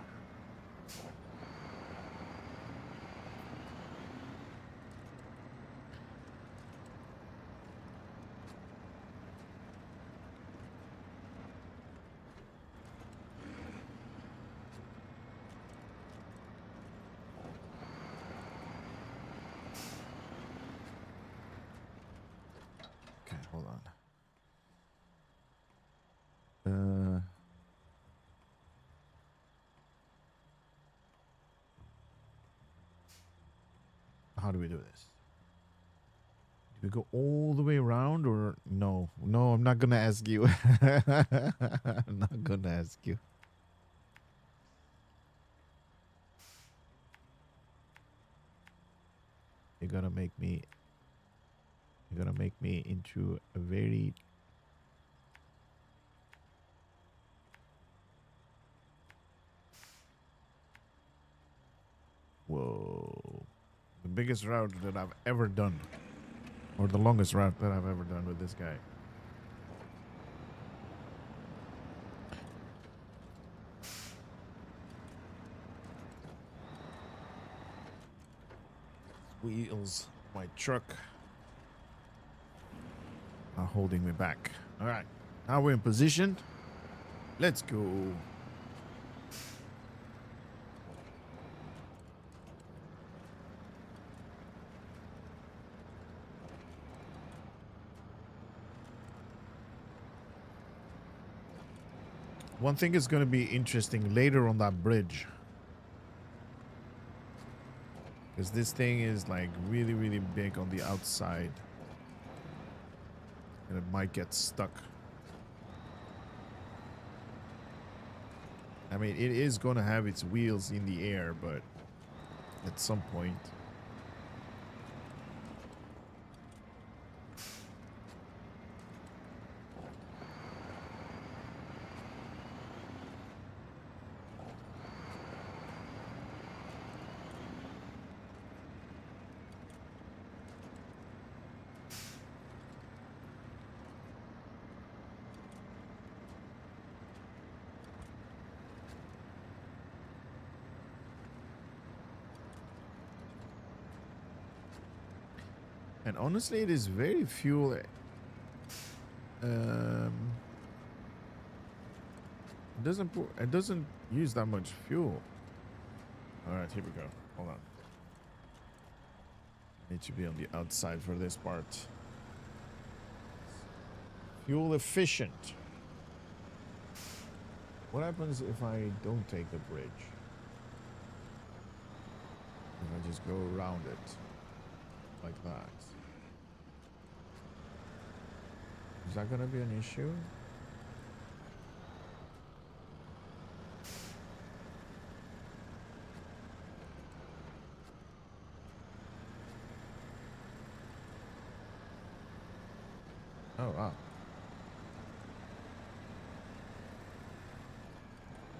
Okay, hold on. How do we do this? Do we go all the way around or no? No, I'm not gonna ask you. I'm not gonna ask you. You're gonna make me into a very whoa. The biggest route that I've ever done. Or the longest route that I've ever done with this guy. Wheels, my truck are holding me back. All right, now we're in position. Let's go. One thing is going to be interesting later on that bridge. Because this thing is like really, really big on the outside. And it might get stuck. I mean, it is going to have its wheels in the air, but at some point. And honestly, it is very fuel. It doesn't use that much fuel. All right, here we go. Hold on. Need to be on the outside for this part. Fuel efficient. What happens if I don't take the bridge? If I just go around it like that? Is that going to be an issue? Oh, wow.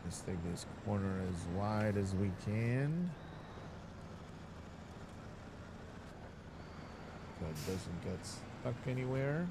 Let's take this corner as wide as we can. So it doesn't get stuck anywhere.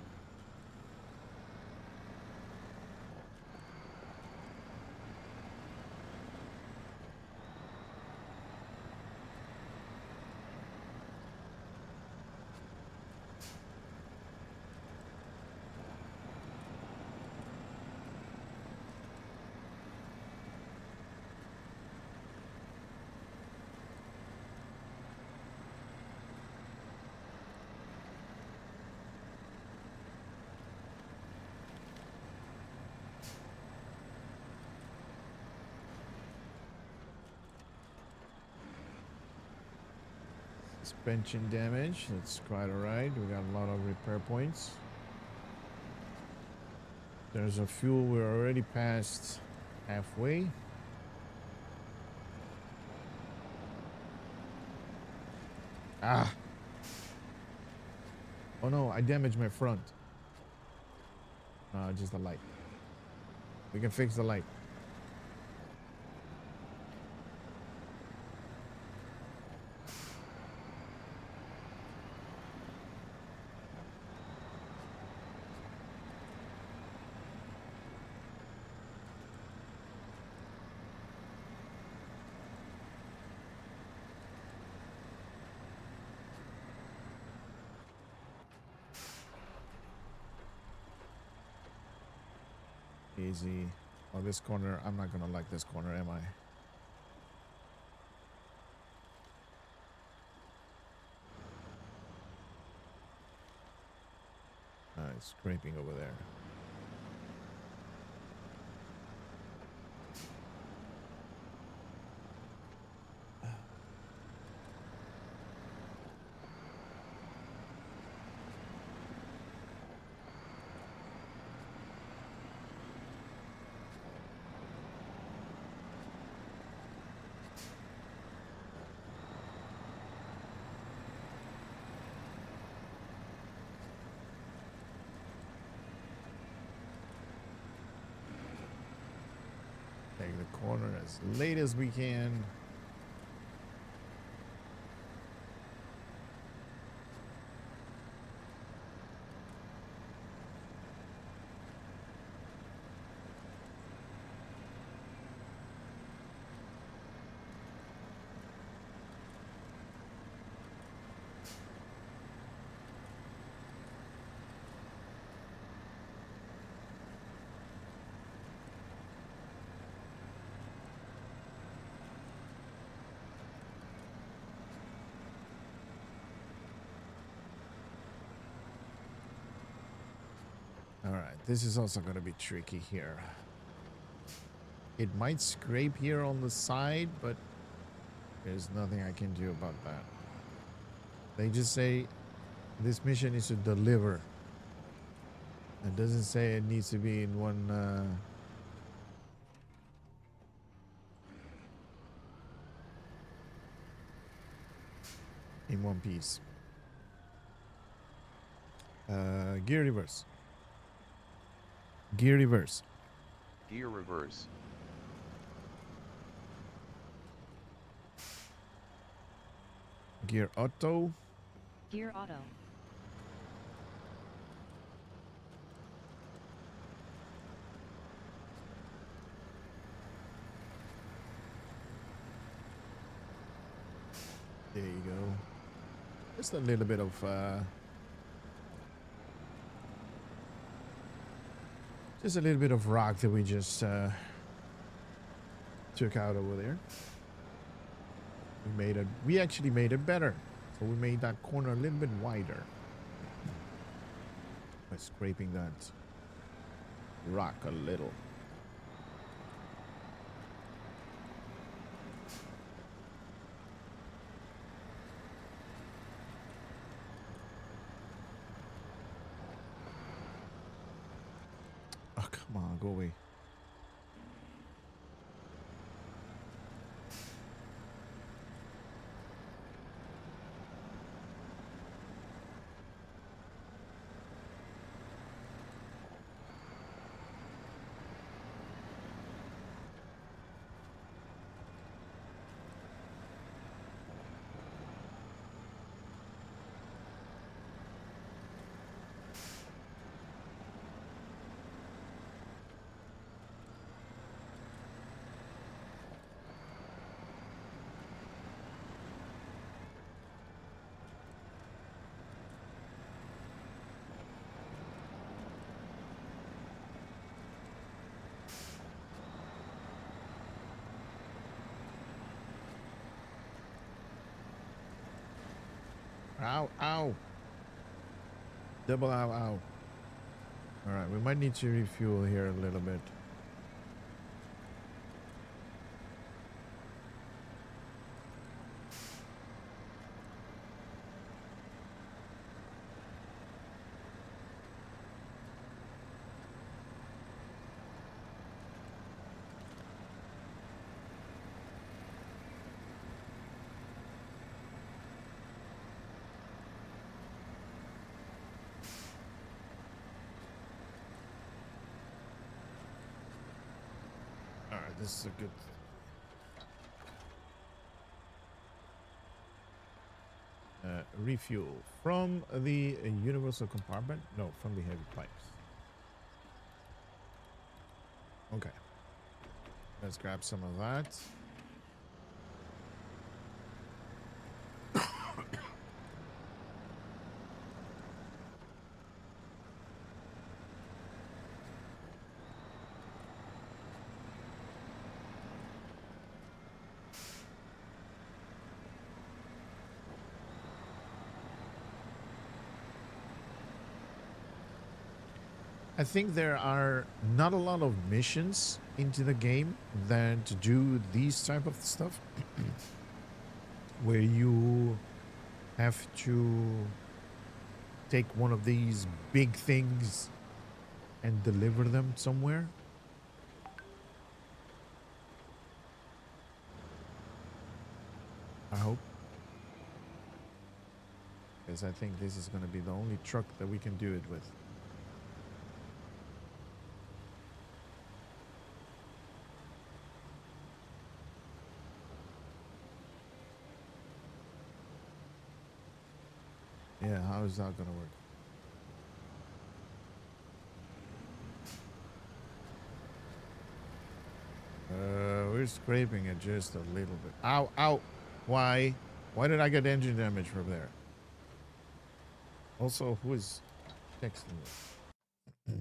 Suspension damage. That's quite alright. We got a lot of repair points. There's a fuel. We're already past halfway. Ah. Oh no, I damaged my front. Just the light. We can fix the light. Easy. Oh, this corner. I'm not gonna like this corner, am I? It's scraping over there. Take the corner as late as we can. All right, this is also going to be tricky here. It might scrape here on the side, but there's nothing I can do about that. They just say this mission is to deliver. It doesn't say it needs to be in one piece. Gear reverse. Gear reverse. Gear reverse. Gear auto. Gear auto. There you go. Just a little bit of rock that we just took out over there. We actually made it better. So we made that corner a little bit wider by scraping that rock a little. Oh, come on, go away. Ow, ow. Double ow, ow. All right, we might need to refuel here a little bit. this is a good. Refuel from the universal compartment. No, from the heavy pipes. Okay. Let's grab some of that. I think there are not a lot of missions into the game than to do these type of stuff where you have to take one of these big things and deliver them somewhere. I hope. Because I think this is going to be the only truck that we can do it with. Yeah, how is that gonna work? We're scraping it just a little bit. Ow, ow. Why? Why did I get engine damage from there? Also, who is texting me?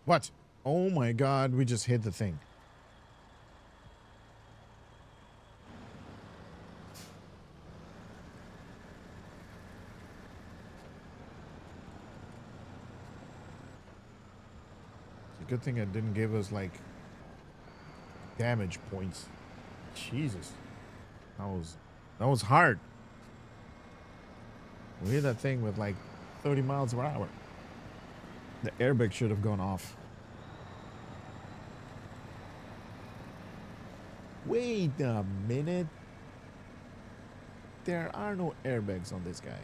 What? Oh my god, we just hit the thing. It's a good thing it didn't give us like damage points. Jesus. That was hard. We hit that thing with like 30 miles per hour. The airbag should have gone off. Wait a minute. There are no airbags on this guy.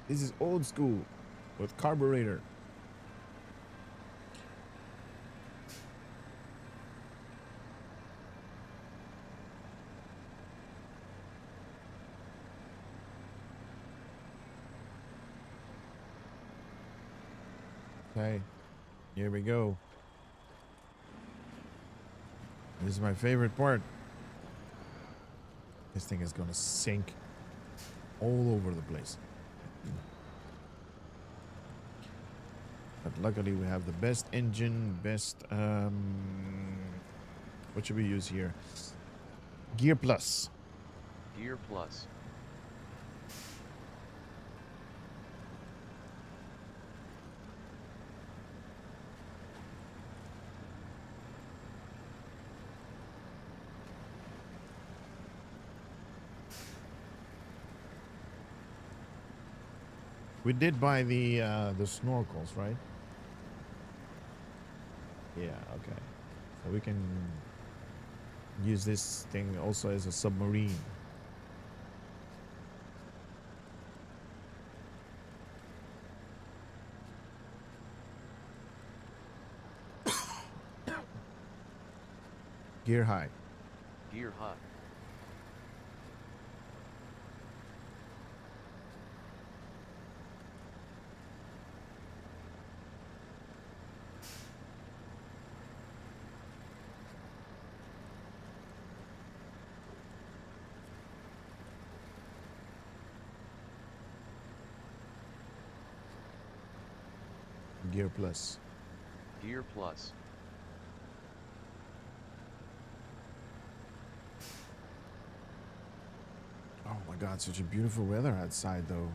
This is old school with carburetor. Okay, here we go. This is my favorite part. This thing is gonna sink all over the place. But luckily we have the best engine, best what should we use here? Gear Plus. Gear Plus. We did buy the snorkels, right? Yeah, okay. So we can use this thing also as a submarine. Gear high. Gear high. Gear Plus. Gear Plus. Oh my God, such a beautiful weather outside, though.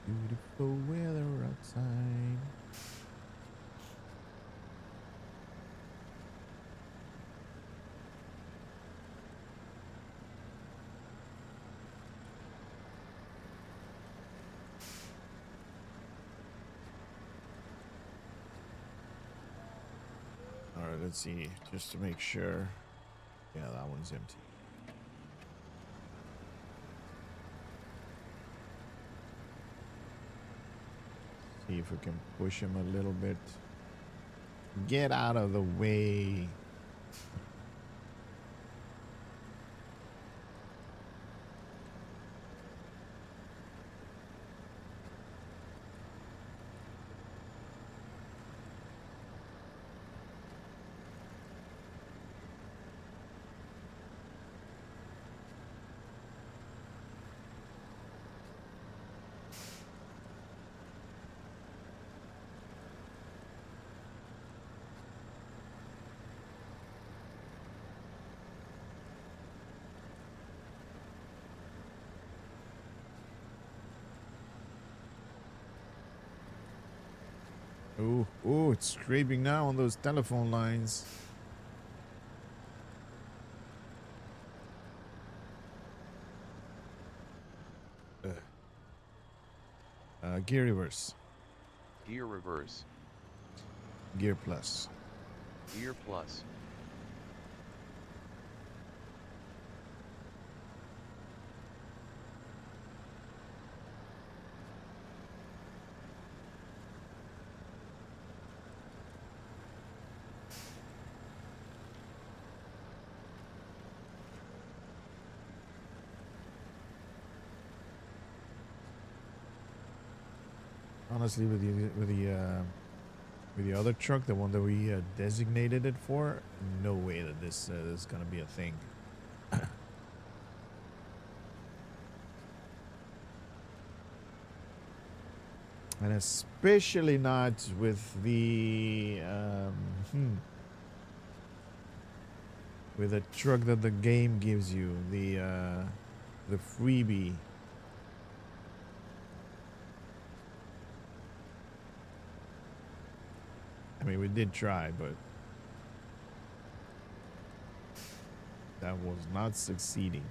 Beautiful weather outside. All right, let's see, just to make sure. Yeah, that one's empty. See if we can push him a little bit. Get out of the way. Oh, oh, it's scraping now on those telephone lines. Gear reverse. Gear reverse. Gear plus. Gear plus. Honestly, with the other truck, the one that we designated it for, no way that this is gonna be a thing. And especially not with the with a truck that the game gives you, the freebie. I mean, we did try, but that was not succeeding.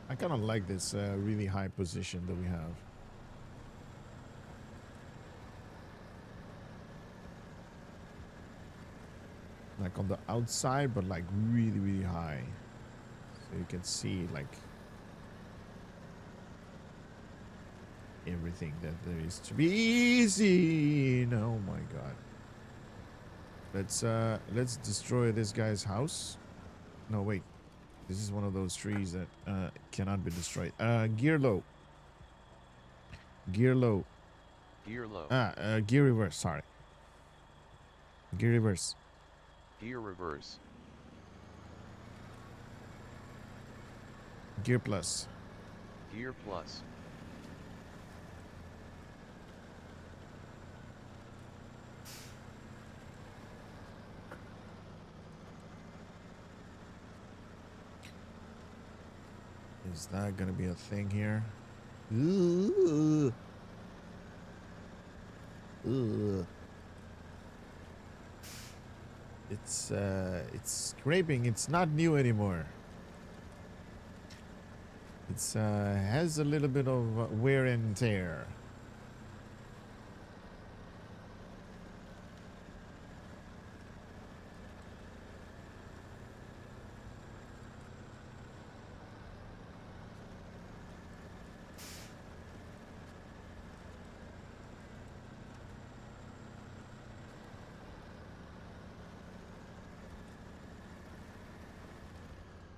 I kind of like this really high position that we have. Like on the outside, but like really, really high. So you can see like everything that there is to be easy. Oh my god. Let's destroy this guy's house. No, wait. This is one of those trees that cannot be destroyed. Gear low. Gear low. Gear low. Gear reverse, sorry. Gear reverse. Gear reverse. Gear plus. Gear plus. Is that gonna be a thing here? Ooh. Ooh. It's scraping. It's not new anymore. It's has a little bit of wear and tear.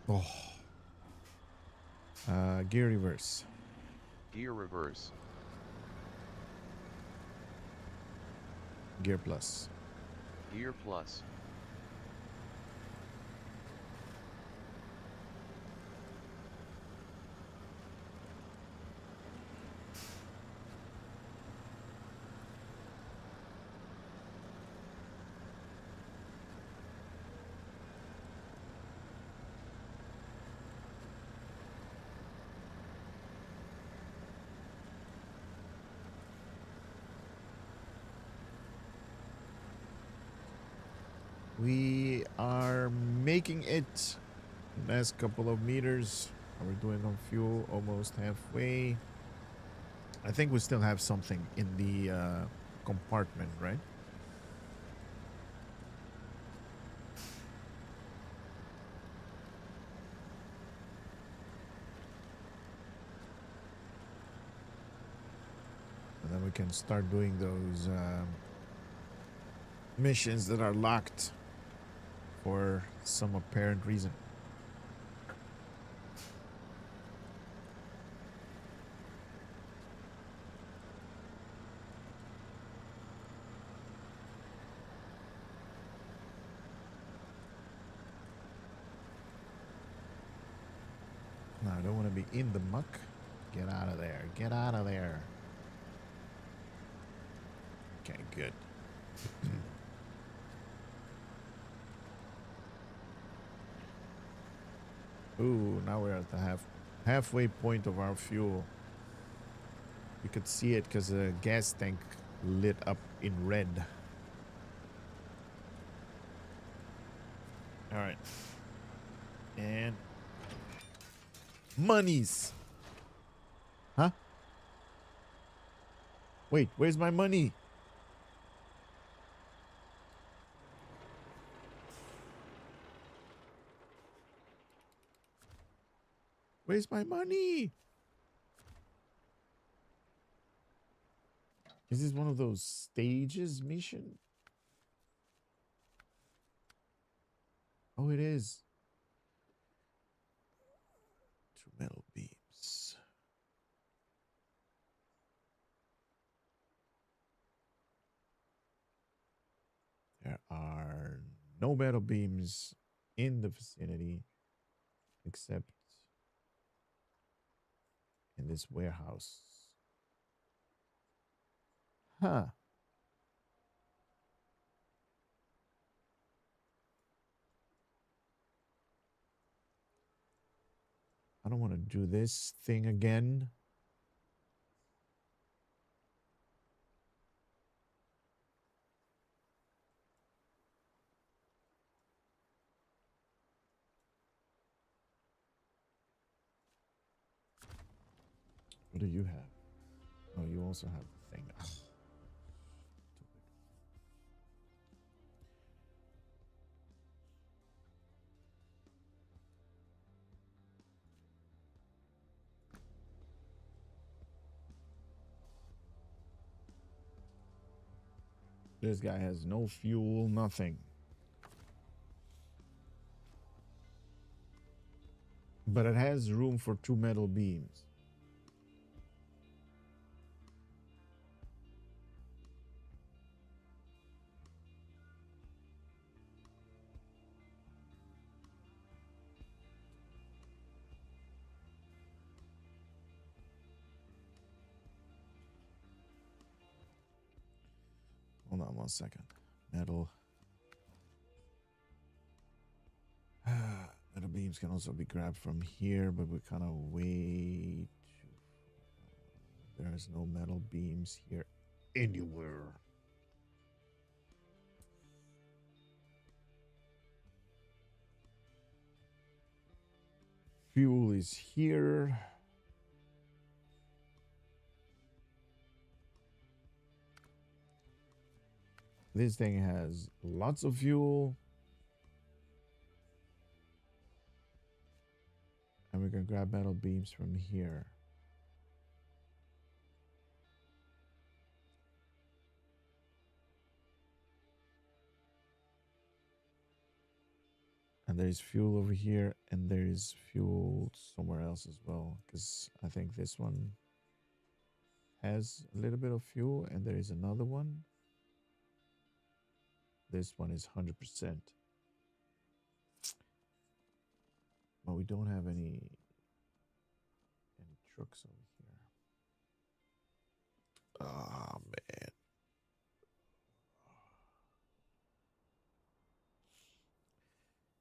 Oh. Gear reverse. Gear reverse. Gear plus. Gear plus. We are making it. Last couple of meters. We're doing on fuel, almost halfway. I think we still have something in the compartment, right? And then we can start doing those missions that are locked for some apparent reason. No, I don't want to be in the muck. Get out of there. Get out of there. Okay, good. Ooh, now we're at the halfway point of our fuel. You could see it because the gas tank lit up in red. All right. And monies. Huh? Wait, where's my money? Where's my money? Is this one of those stages mission? Oh, it is. 2 metal beams. There are no metal beams in the vicinity except in this warehouse. Huh. I don't want to do this thing again. What do you have? Oh, you also have the thing. Ugh. This guy has no fuel, nothing. But it has room for 2 metal beams. Hold on 1 second. Metal. Metal beams can also be grabbed from here, but we're kind of way too. There's no metal beams here anywhere. Fuel is here. This thing has lots of fuel. And we can grab metal beams from here. And there is fuel over here, and there is fuel somewhere else as well. Because I think this one has a little bit of fuel, and there is another one. This one is 100%. But we don't have any trucks over here. Oh man.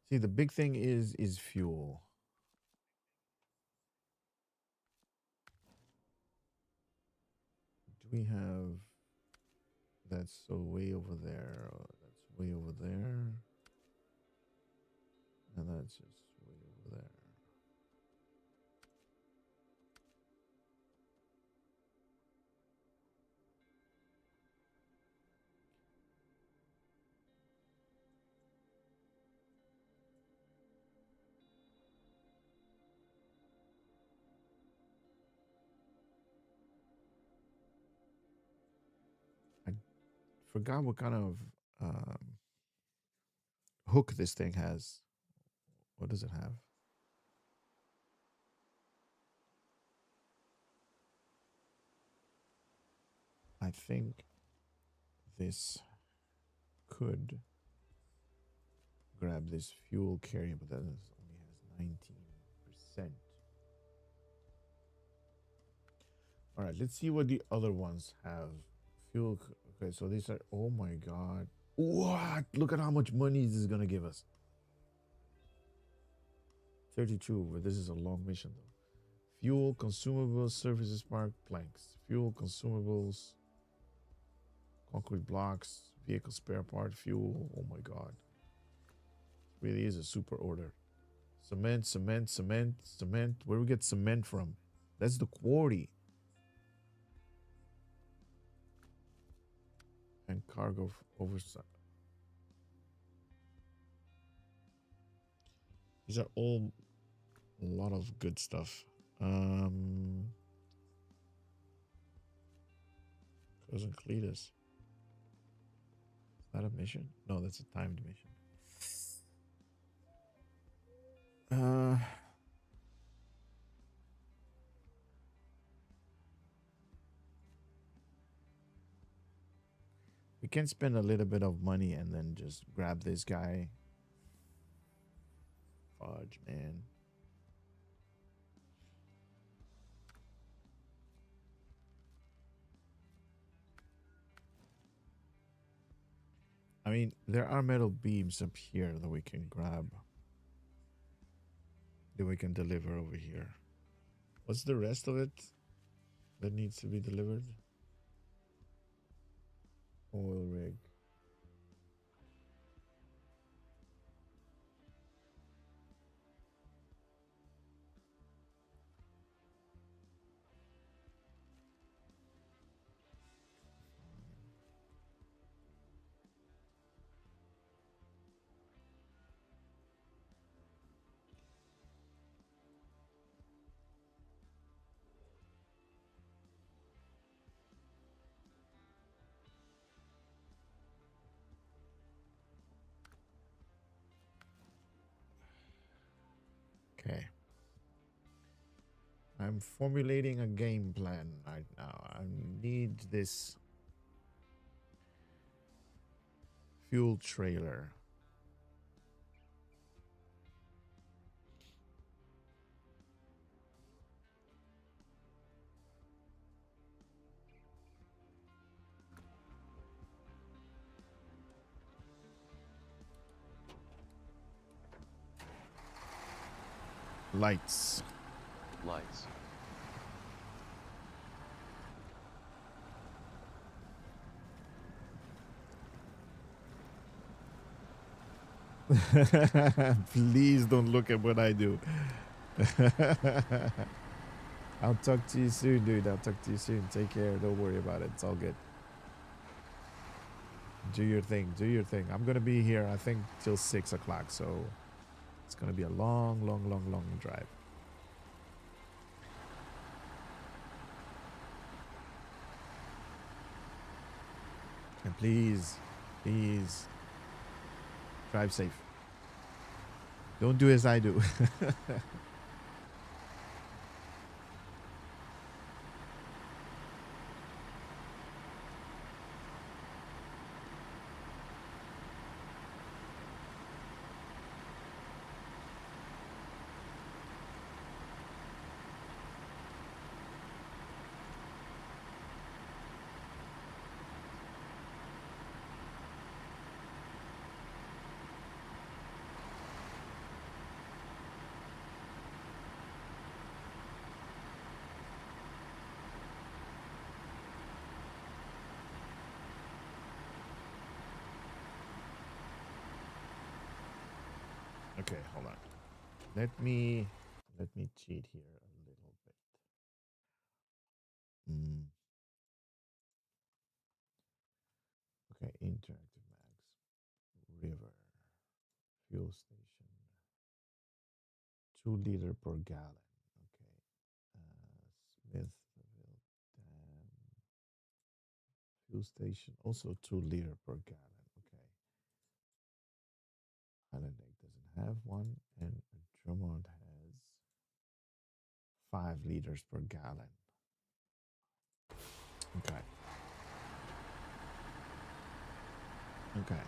See, the big thing is fuel. Do we have that's so way over there? That's way over there. And that's just way over there. I forgot what kind of hook this thing has. What does it have? I think this could grab this fuel carrier, but that only has 19%. All right, let's see what the other ones have. Fuel. Okay, so these are. Oh my god! What? Look at how much money this is gonna give us. 32, but this is a long mission though. Fuel, consumables, surfaces, spark, planks. Fuel, consumables, concrete blocks, vehicle spare part, fuel. Oh my god. It really is a super order. Cement, cement, cement, cement. Where do we get cement from? That's the quarry. And cargo oversight. These are all a lot of good stuff. Cousin Cletus. Is that a mission? No, that's a timed mission. We can spend a little bit of money and then just grab this guy. Fudge, man. I mean, there are metal beams up here that we can grab. That we can deliver over here. What's the rest of it that needs to be delivered? Oil rig. I'm formulating a game plan right now. I need this fuel trailer. Lights. Lights. Please don't look at what I do. I'll talk to you soon, dude. I'll talk to you soon. Take care. Don't worry about it. It's all good. Do your thing. Do your thing. I'm going to be here, I think, till 6 o'clock. So it's going to be a long, long, long, long drive. And please, please, drive safe. Don't do as I do. Okay, hold on. Let me cheat here a little bit. Okay, interactive mags, river, fuel station, 2 liter per gallon. Okay, Smithville Dam, fuel station, also 2 liter per gallon. Okay, Island Lake doesn't have one, and Drummond has 5 liters per gallon. Okay. Okay.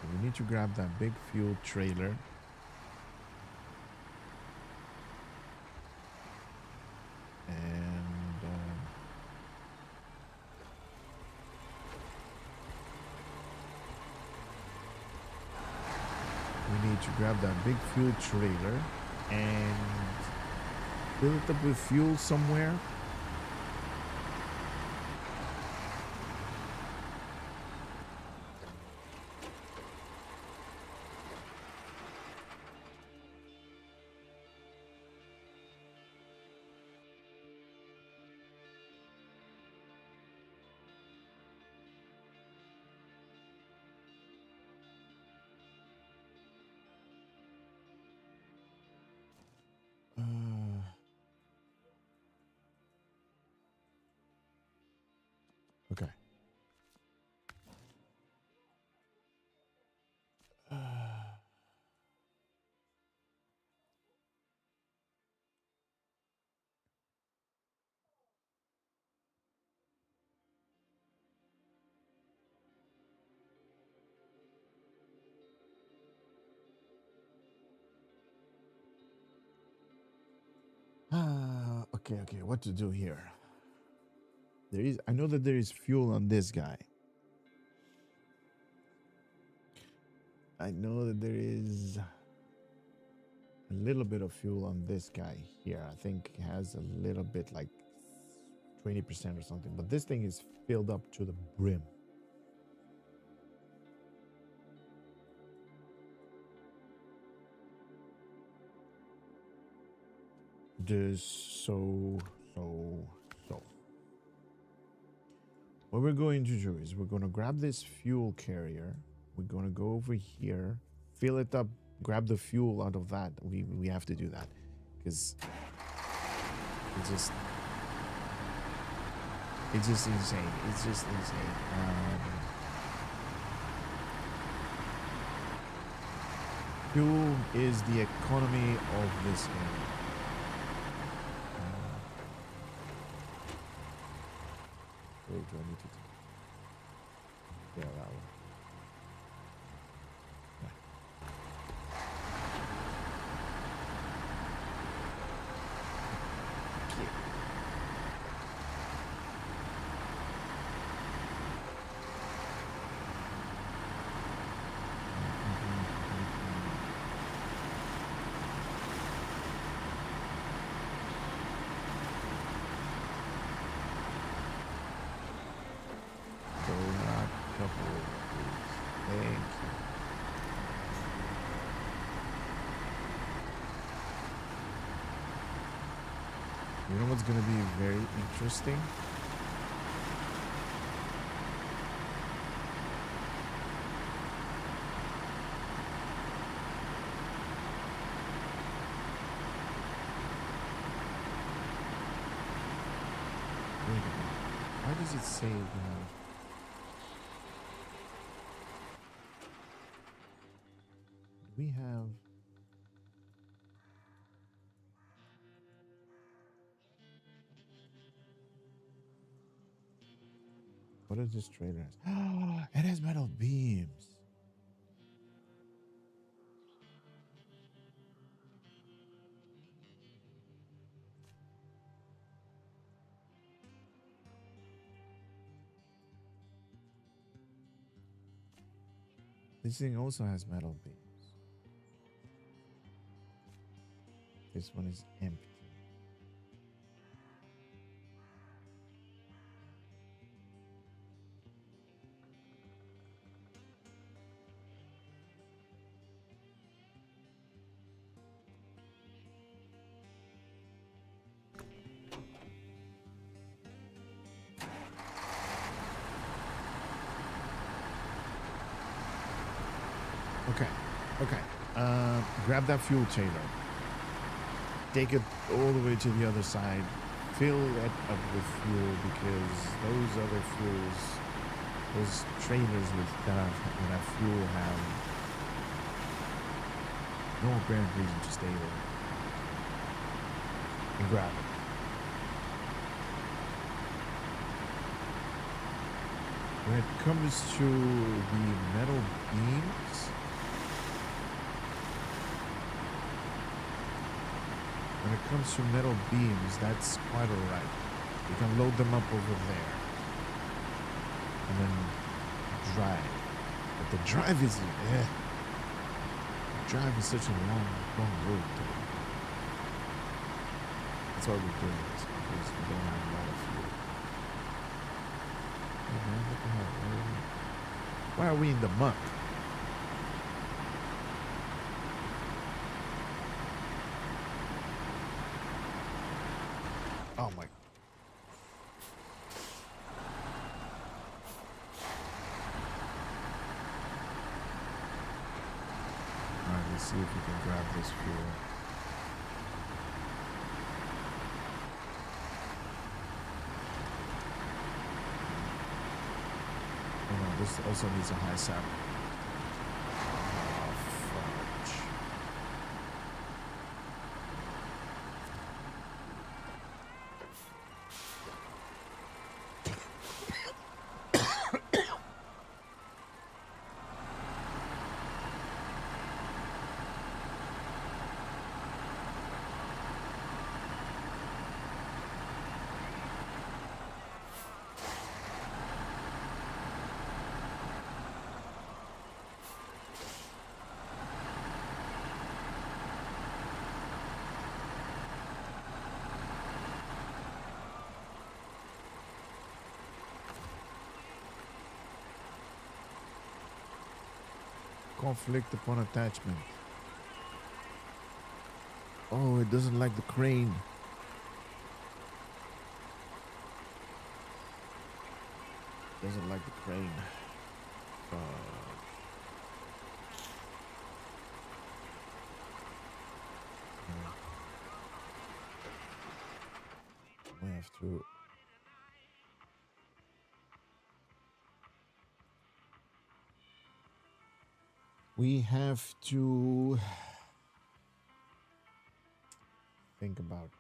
So we need to grab that big fuel trailer. And we need to grab that big fuel trailer and fill it up with fuel somewhere. Okay. Okay, what to do here? I know that there is fuel on this guy. I know that there is a little bit of fuel on this guy here. I think it has a little bit, like 20% or something, but this thing is filled up to the brim. So. What we're going to do is we're going to grab this fuel carrier. We're going to go over here, fill it up, grab the fuel out of that. We have to do that because it's just insane. It's just insane. Fuel is the economy of this game. do I need to do? Yeah, that one. Donut couple, please. Thank you. You know what's gonna be very interesting? Wait a minute. Why does it say we have what does this trailer has? It has metal beams. This thing also has metal beams. This one is empty. Okay, okay. Grab that fuel trailer. Take it all the way to the other side. Fill it up with fuel because those other fuels, those trailers with that fuel have no apparent reason to stay there. And grab it. When it comes to the metal beams, that's quite alright. You can load them up over there and then drive. But the drive is the drive is such a long road. That's why we're doing this, because we don't have a lot of fuel. Hey man, what the hell? Why are we in the muck? Oh my. Alright, let's see if we can grab this fuel. Oh no, this also needs a high sap. Oh, fudge. Conflict upon attachment. Oh, it doesn't like the crane. Doesn't like the crane. We have to. We have to think about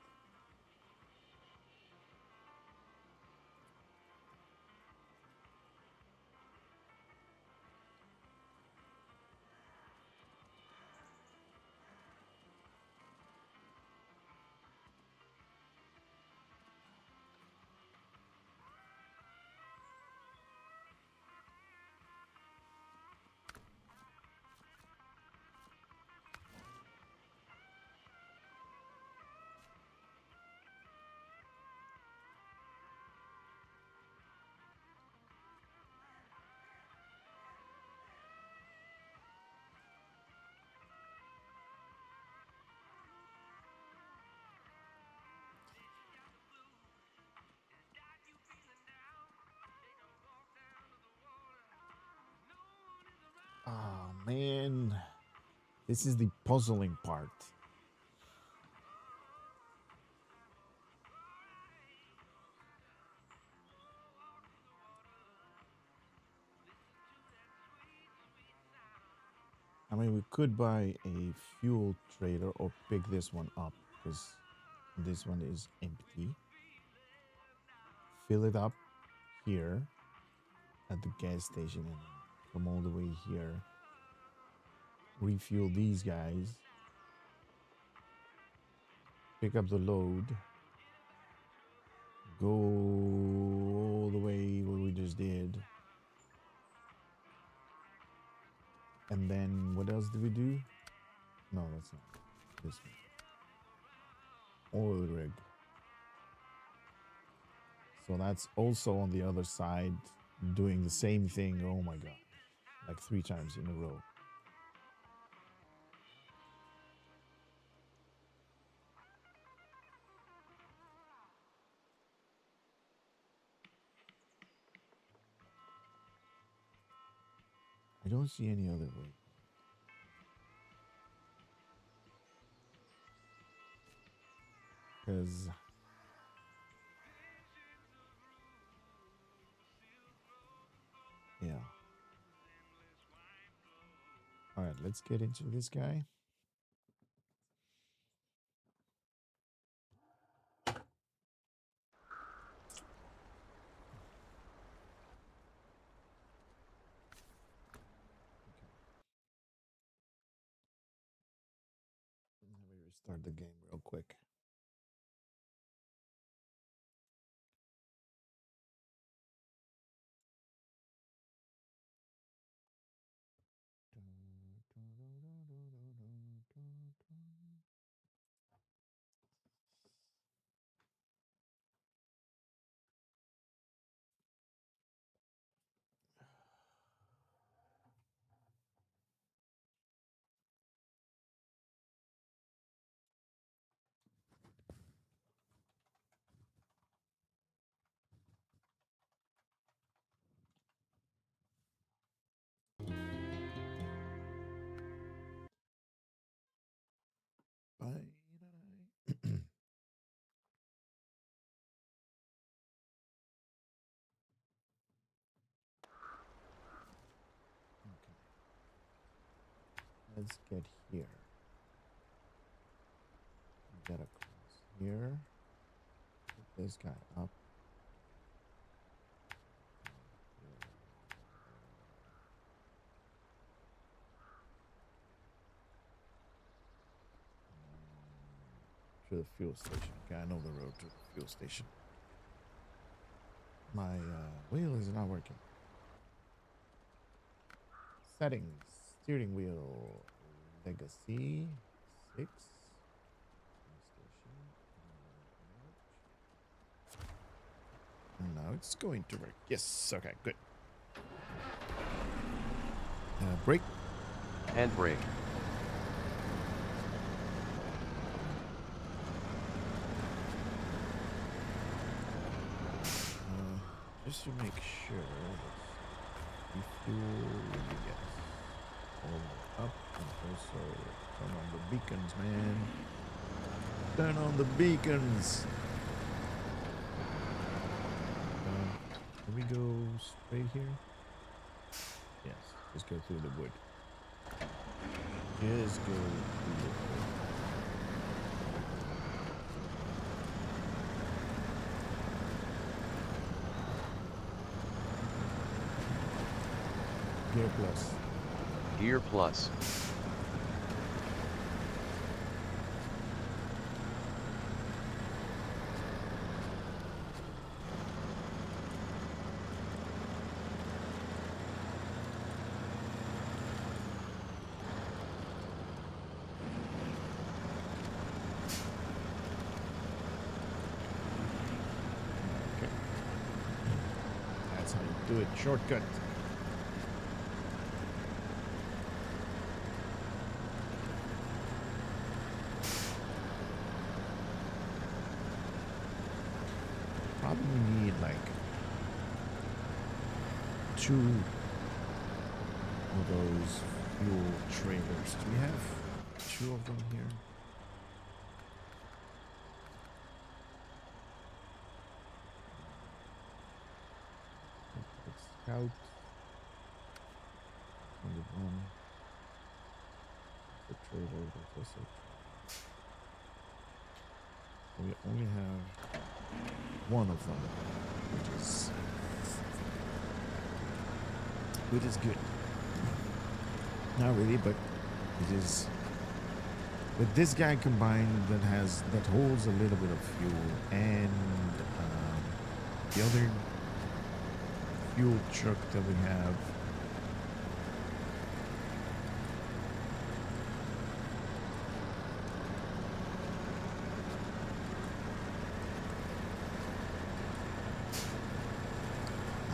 man. This is the puzzling part. I mean, we could buy a fuel trailer or pick this one up because this one is empty. Fill it up here at the gas station and come all the way here. Refuel these guys. Pick up the load. Go all the way where we just did. And then what else did we do? No, that's not this one. Oil rig. So that's also on the other side doing the same thing. Oh my god. Like 3 times in a row. I don't see any other way. Because yeah. All right, let's get into this guy. Let me restart the game real quick. Okay. Let's get here. Get across here. Put this guy up. To the fuel station. Okay, I know the road to the fuel station. My wheel is not working. Settings. Steering wheel. Legacy. 6. Now it's going to work. Yes. Okay, good. Brake. Handbrake. Just to make sure that refuel, yes, all up, and also turn on the beacons, man. Turn on the beacons. Can we go straight here? Yes, just go through the wood. Just go through the wood. Gear plus. Gear plus. Okay. That's how you do it. Shortcut. Probably need like 2 of those fuel trailers. Do we have two of them here? Scout. 101. The trailer. That's also. We only have one of them, which is good. Not really, but it is. With this guy combined, that holds a little bit of fuel, and the other fuel truck that we have.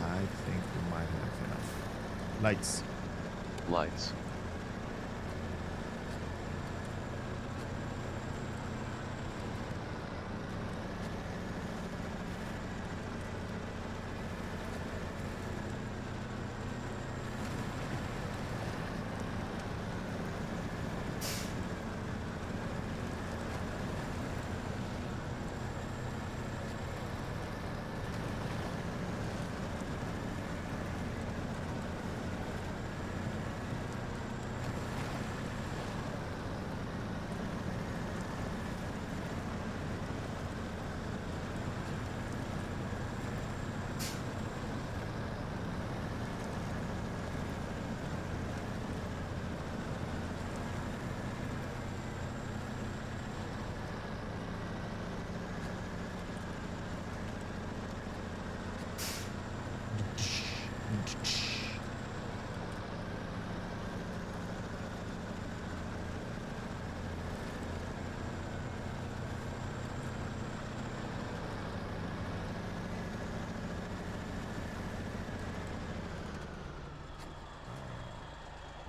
I think we might have enough. Lights. Lights.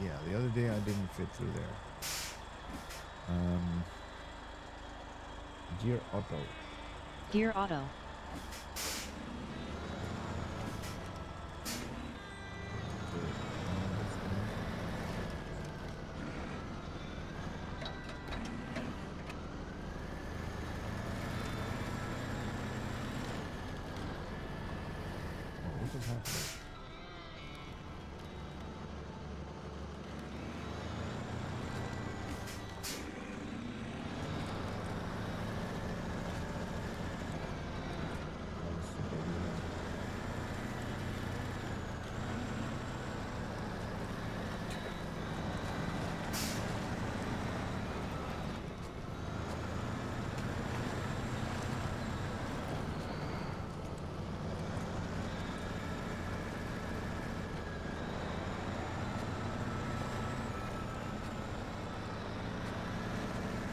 Yeah, the other day I didn't fit through there. Gear auto. Gear auto. What is happening?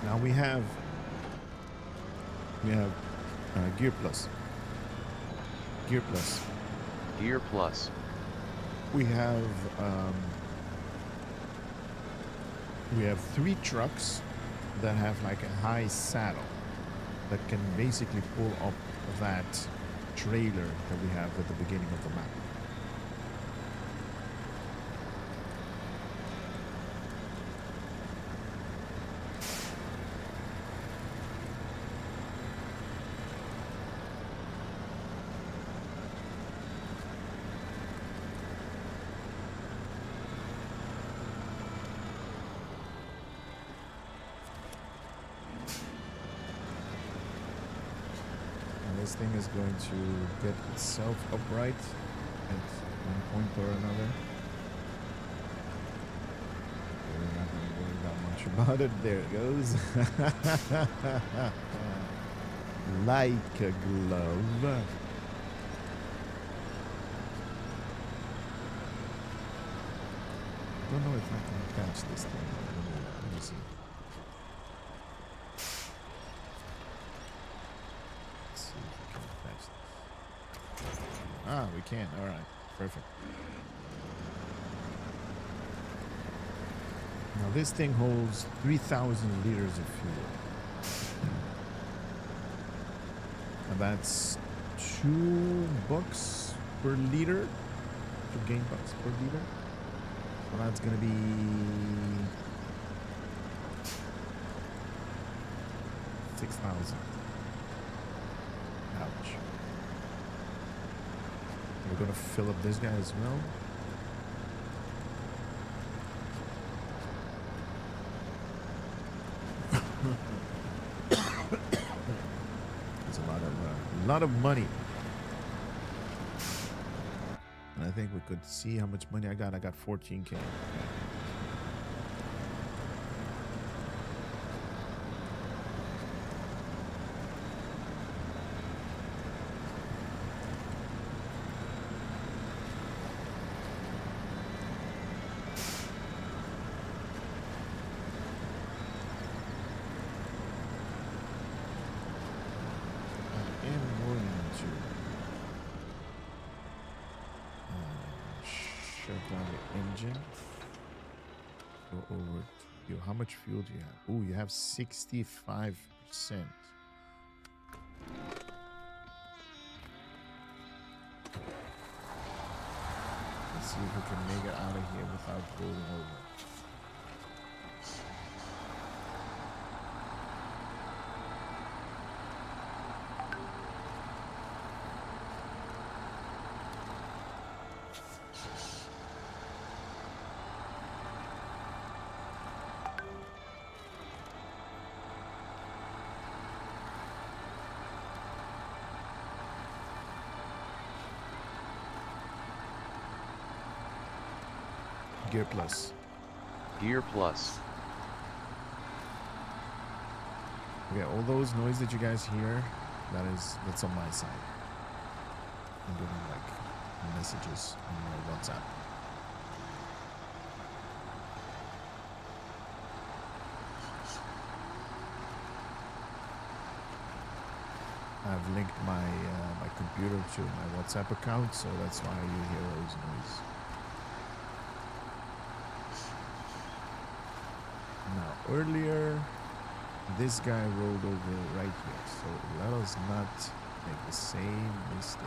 Now we have gear plus. Gear plus. Gear plus. We have 3 trucks that have like a high saddle that can basically pull up that trailer that we have at the beginning of the map. This thing is going to get itself upright at one point or another. We're not going to worry that much about it. There it goes. Like a glove. I don't know if I can catch this thing. Let me see. Ah, we can. All right. Perfect. Now this thing holds 3,000 liters of fuel. And that's $2 per liter. $2 per liter. So that's gonna be 6,000. Ouch. We're gonna fill up this guy as well. It's a lot of money. And I think we could see how much money I got. I got 14K. Engine. Go over to you. How much fuel do you have? Oh, you have 65%. Let's see if we can make it out of here without going over. Gear plus. Gear plus. Okay, all those noise that you guys hear, that's on my side. I'm getting like messages on my WhatsApp. I've linked my my computer to my WhatsApp account, so that's why you hear all those noise. Now, earlier, this guy rolled over right here, so let us not make the same mistake.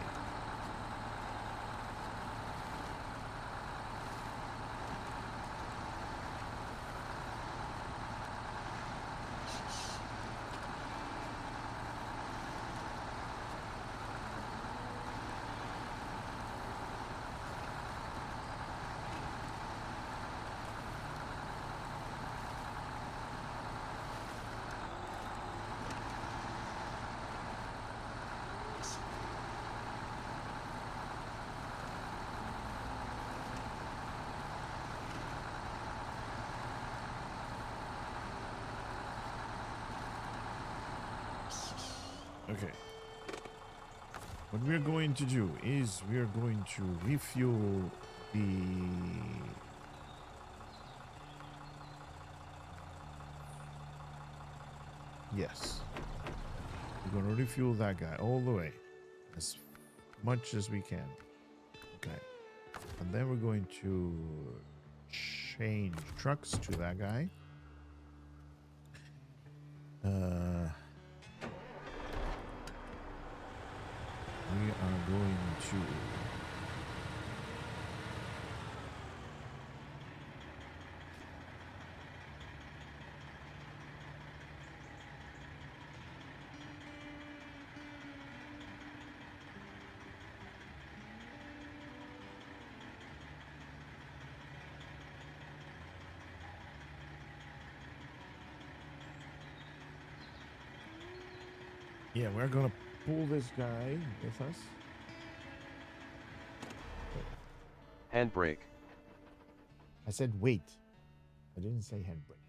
Okay. What we're going to do is we're going to refuel the... Yes. We're going to refuel that guy all the way. As much as we can. Okay. And then we're going to change trucks to that guy. We are going to... Yeah, we're going to pull this guy with us. Handbrake. I said wait. I didn't say handbrake.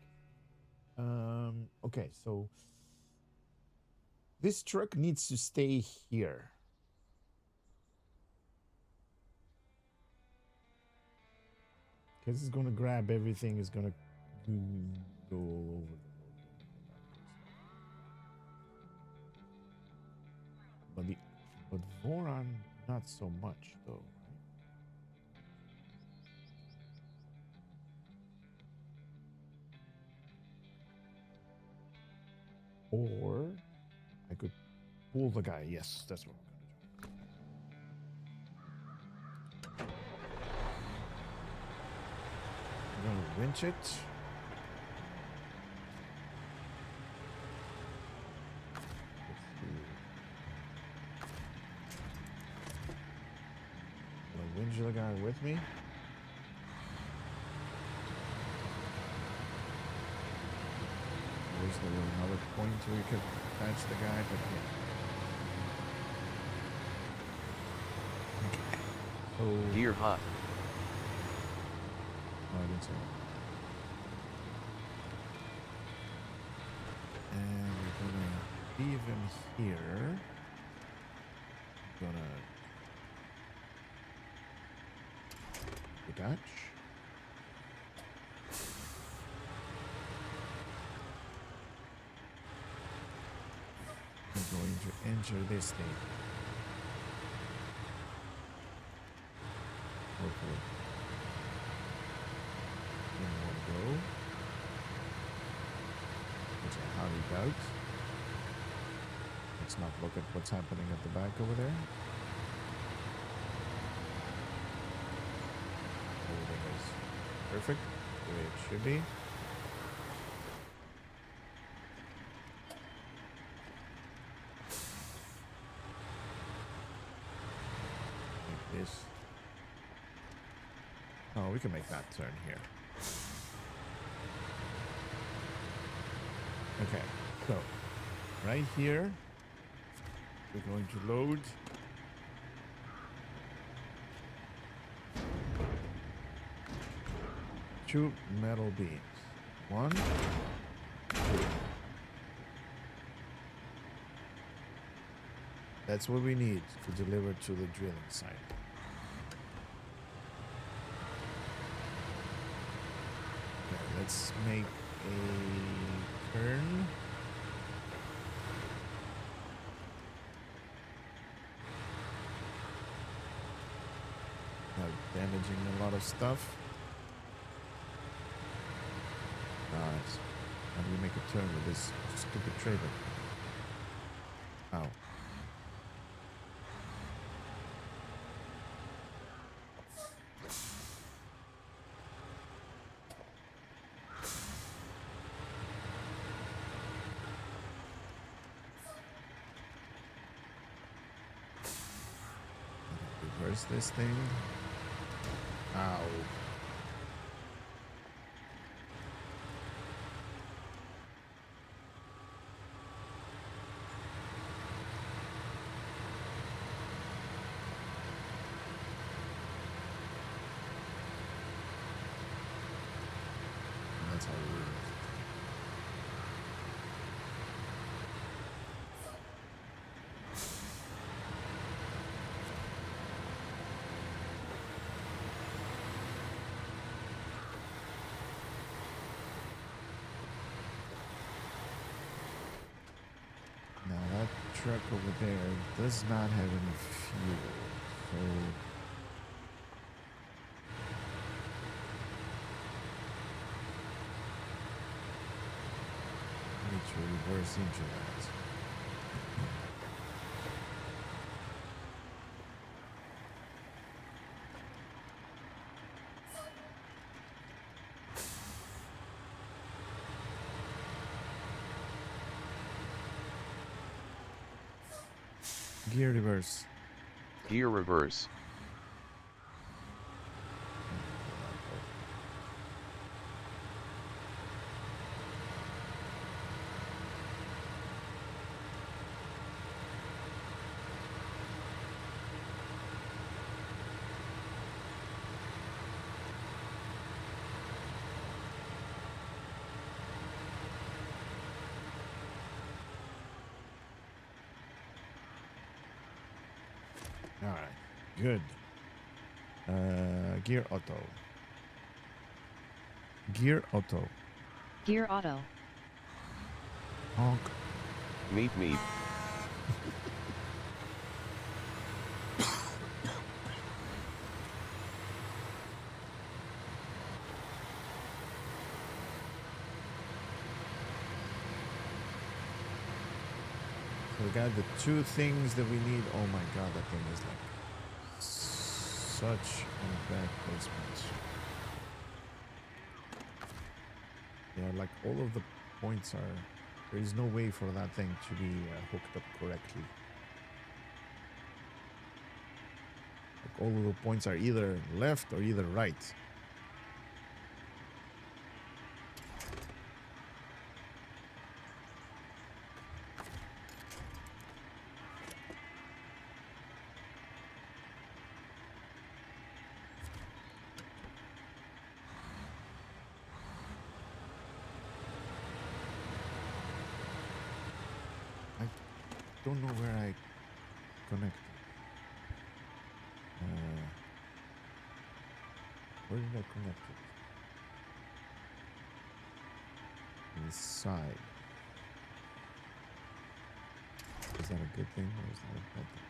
Okay, so this truck needs to stay here. Because it's going to grab everything. It's going to go all over the road. But Voron, not so much, though. Or I could pull the guy. Yes, that's what we're going to do. gonna winch it. The winch the guy with me. There's another point where you could catch the guy, but yeah. Oh. Gear hot. Oh, I didn't say that. And we're gonna leave him here. Gonna detach. I'm going to enter this thing. Hopefully. In one go. Which I highly doubt. Let's not look at what's happening at the back over there. Everything is perfect, the way it should be. Like this. Oh, we can make that turn here. Okay, so right here, we're going to load two metal beams. One, two. That's what we need to deliver to the drilling site. Okay, let's make a turn. Not damaging a lot of stuff. Nice. How do you make a turn with this stupid trailer? Ow. Reverse this thing. Ow. That's how we do it. Now that truck over there does not have any fuel, so I need to reverse into that. Gear reverse. Gear reverse. All right, good. Gear auto. Gear auto. Gear auto. Honk. Meet. So we got the two things that we need. Oh my god, that thing is like such a bad placement. Yeah, like all of the points are. There is no way for that thing to be hooked up correctly. Like all of the points are either left or either right. I don't know where I connect. Where did I connect it? Inside. Is that a good thing or is that a bad thing?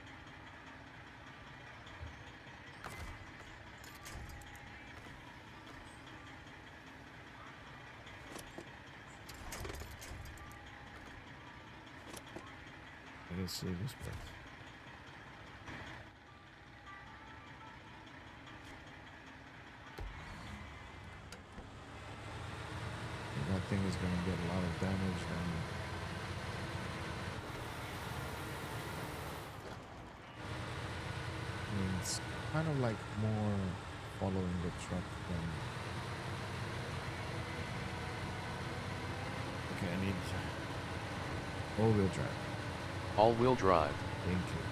Let's see this place. That thing is going to get a lot of damage and I mean, it's kind of like more following the truck than. Okay, I need all-wheel drive. All-wheel drive. Thank you.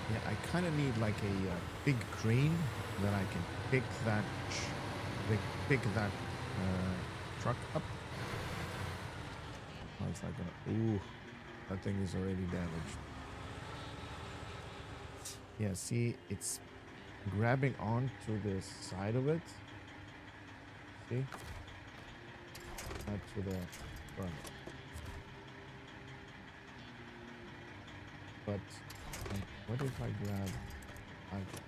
Yeah, I kind of need like a big crane that I can pick that truck up. Oh, it's not gonna. Ooh, that thing is already damaged. Yeah, see, it's grabbing onto the side of it. See, not to the front. But what if I grab like that?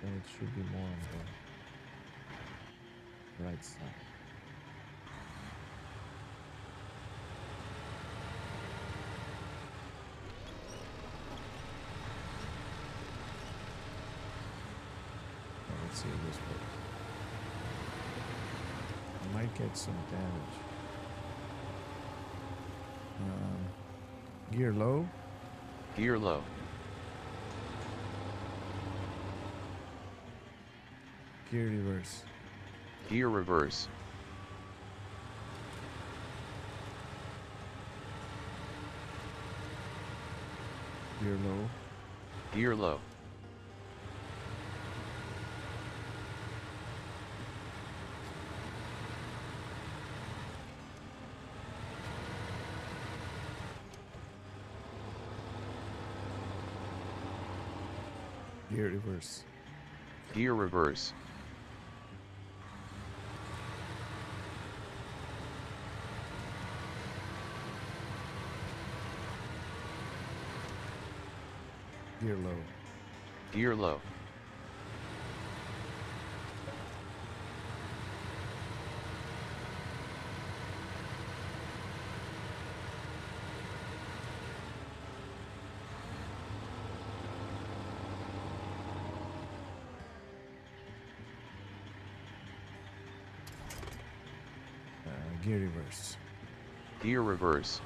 Then it should be more on the right side. Now, let's see this way. I might get some damage. Gear low. Gear low. Gear reverse. Gear reverse. Gear low. Gear low. Gear reverse. Gear reverse. Gear low. Gear low. Gear reverse. Gear reverse.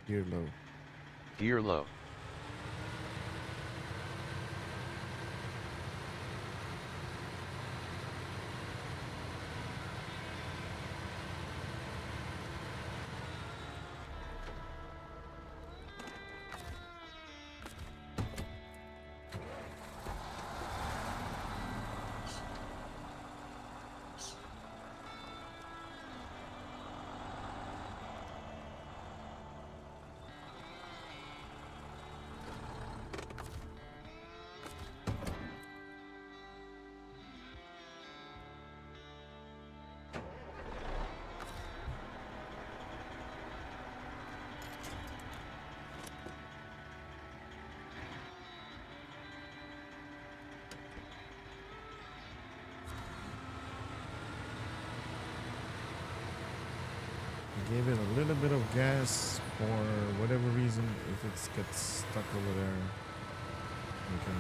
Gear low. Gear low. Gave it a little bit of gas for whatever reason. If it gets stuck over there, we can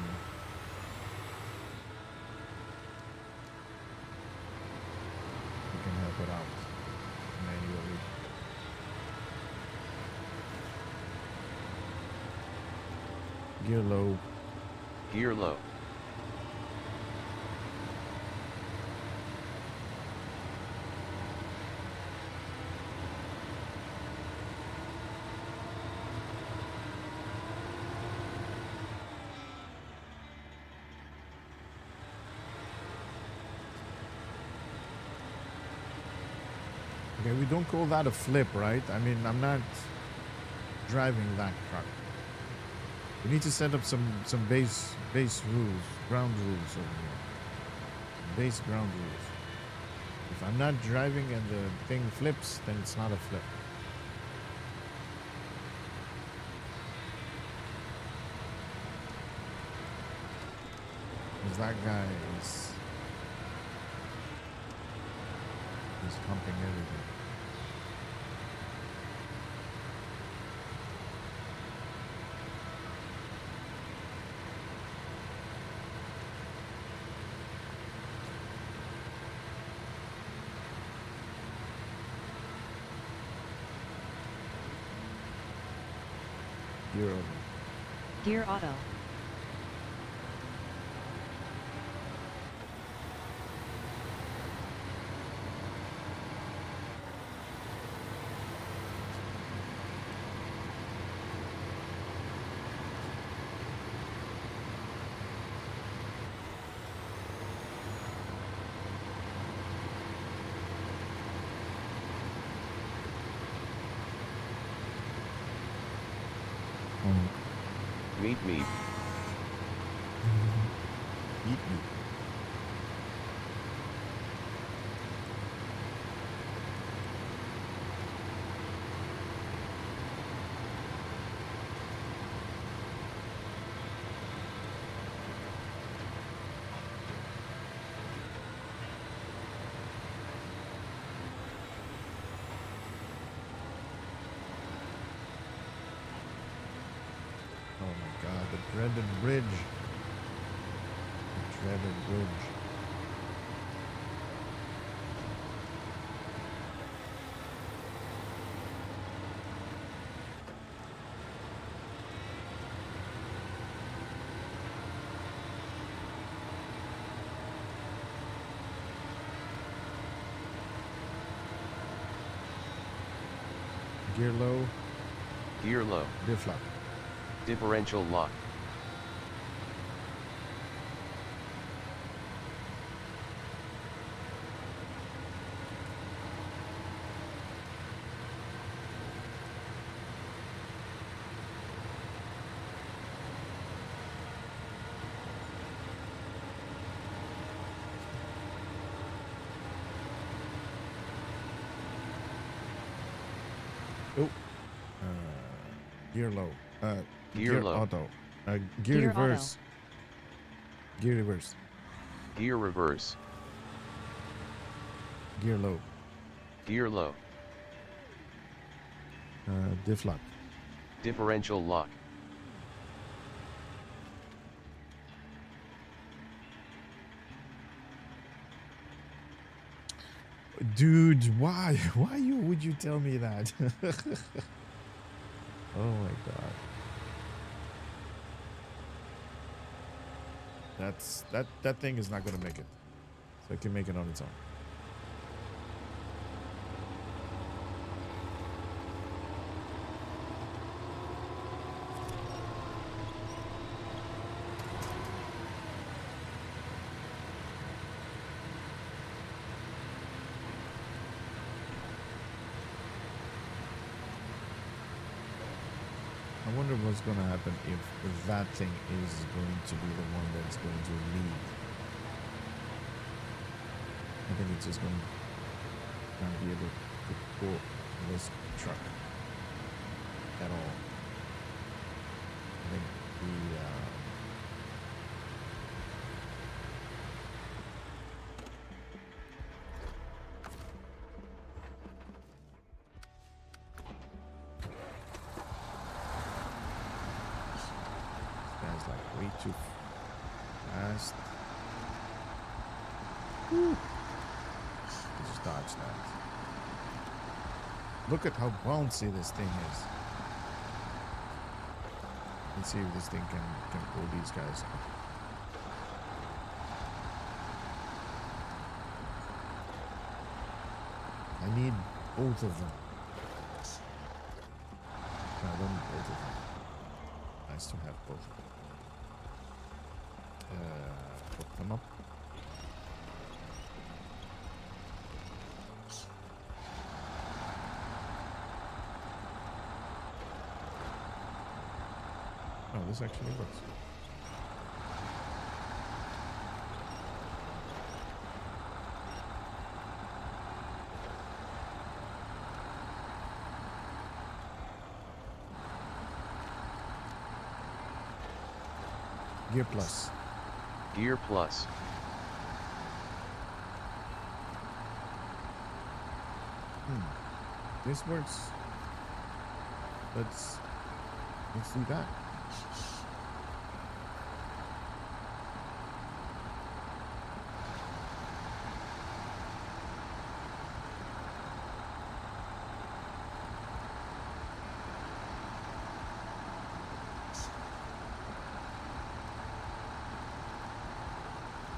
help it out manually. Gear low. Gear low. Okay, we don't call that a flip, right? I mean, I'm not driving that truck. We need to set up some base rules, ground rules over here. Base ground rules. If I'm not driving and the thing flips, then it's not a flip. Because that guy is pumping everything. Gear over. Gear auto. Meet me. Eat me. Oh my god, the dreaded bridge. The dreaded bridge. Gear low, Gear low. diff lock. Differential lock. Oh, gear low. Gear low. Auto. Gear Gear reverse. Gear reverse. Gear reverse. Gear low. Gear low. Diff lock. Differential lock. Dude, why? Why would you tell me that? Oh my god. That thing is not gonna make it. So it can make it on its own. I wonder what's going to happen if that thing is going to be the one that's going to lead. I think it's just going to not be able to pull this truck at all. I think guy's like way too fast. Woo. Just dodge that. Look at how bouncy this thing is. Let's see if this thing can pull these guys up. I need both of them. No, I don't need both of them. Nice to have both of them. Put them up. Oh, this actually works. Gear plus. Gear plus. This works. Let's do that.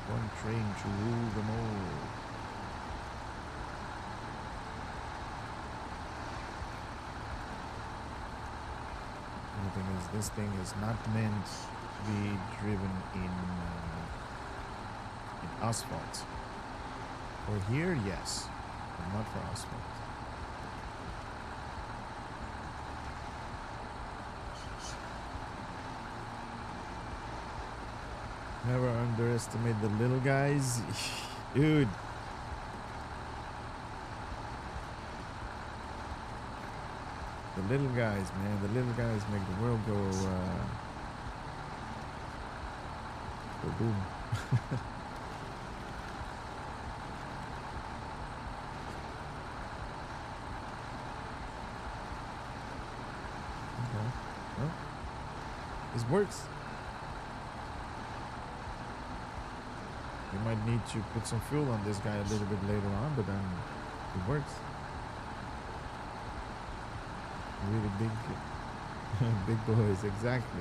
One train to rule them all. The thing is, this thing is not meant to be driven in asphalt. For here, yes, but not for asphalt. Never underestimate the little guys. Dude. The little guys, man. The little guys make the world go boom. Okay. Well, this works. You might need to put some fuel on this guy a little bit later on, but then it works. Really big, big boys. Exactly.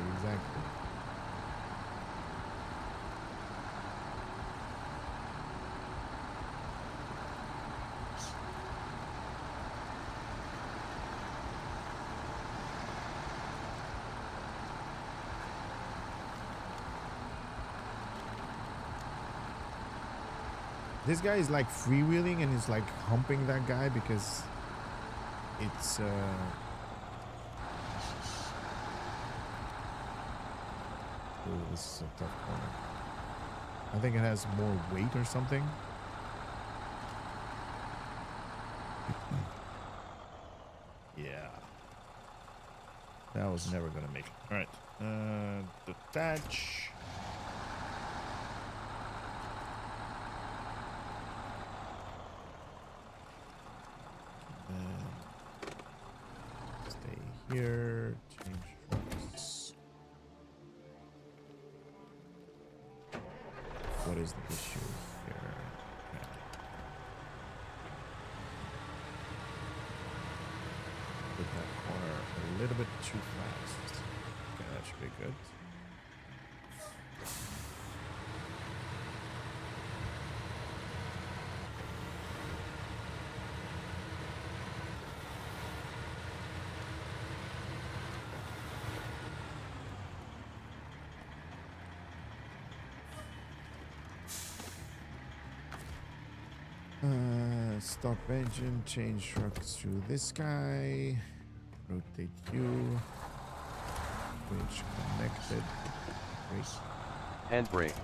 This guy is like freewheeling and is like humping that guy because it's oh, this is a tough corner. I think it has more weight or something. Yeah. That was never gonna make it. Alright. Detach. Stay here. Change trucks. What is the issue here? Okay. Put that corner a little bit too fast. Okay, that should be good. Stop engine, change trucks to this guy, rotate you, which connected, brake. Handbrake.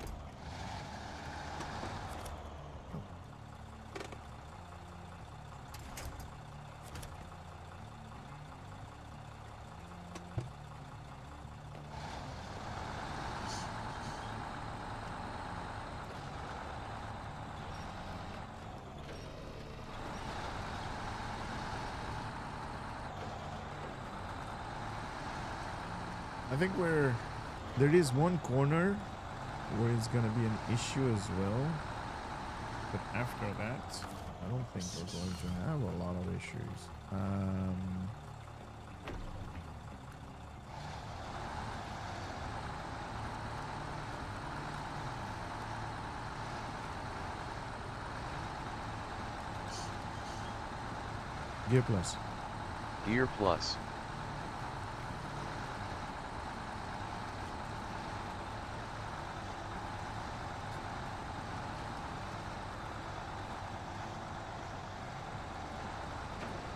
I think we're There is one corner where it's gonna be an issue as well, but after that, I don't think we're going to have a lot of issues. Gear plus. Gear plus.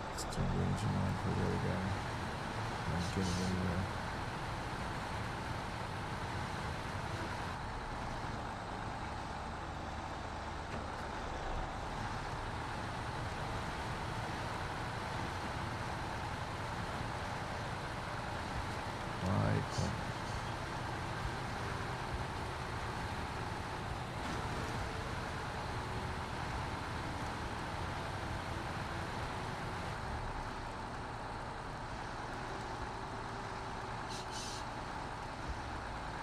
Let's turn the engine on for there we go. Let's get it anywhere. Right.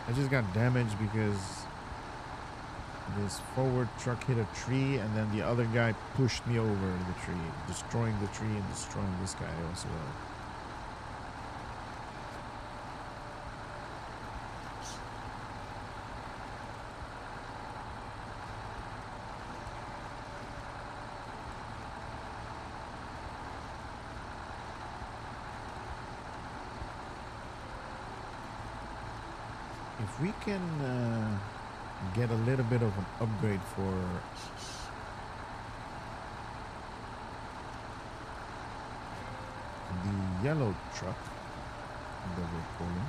I just got damaged because this forward truck hit a tree and then the other guy pushed me over the tree, destroying the tree and destroying this guy as well. If we can get a little bit of an upgrade for the yellow truck that we're pulling.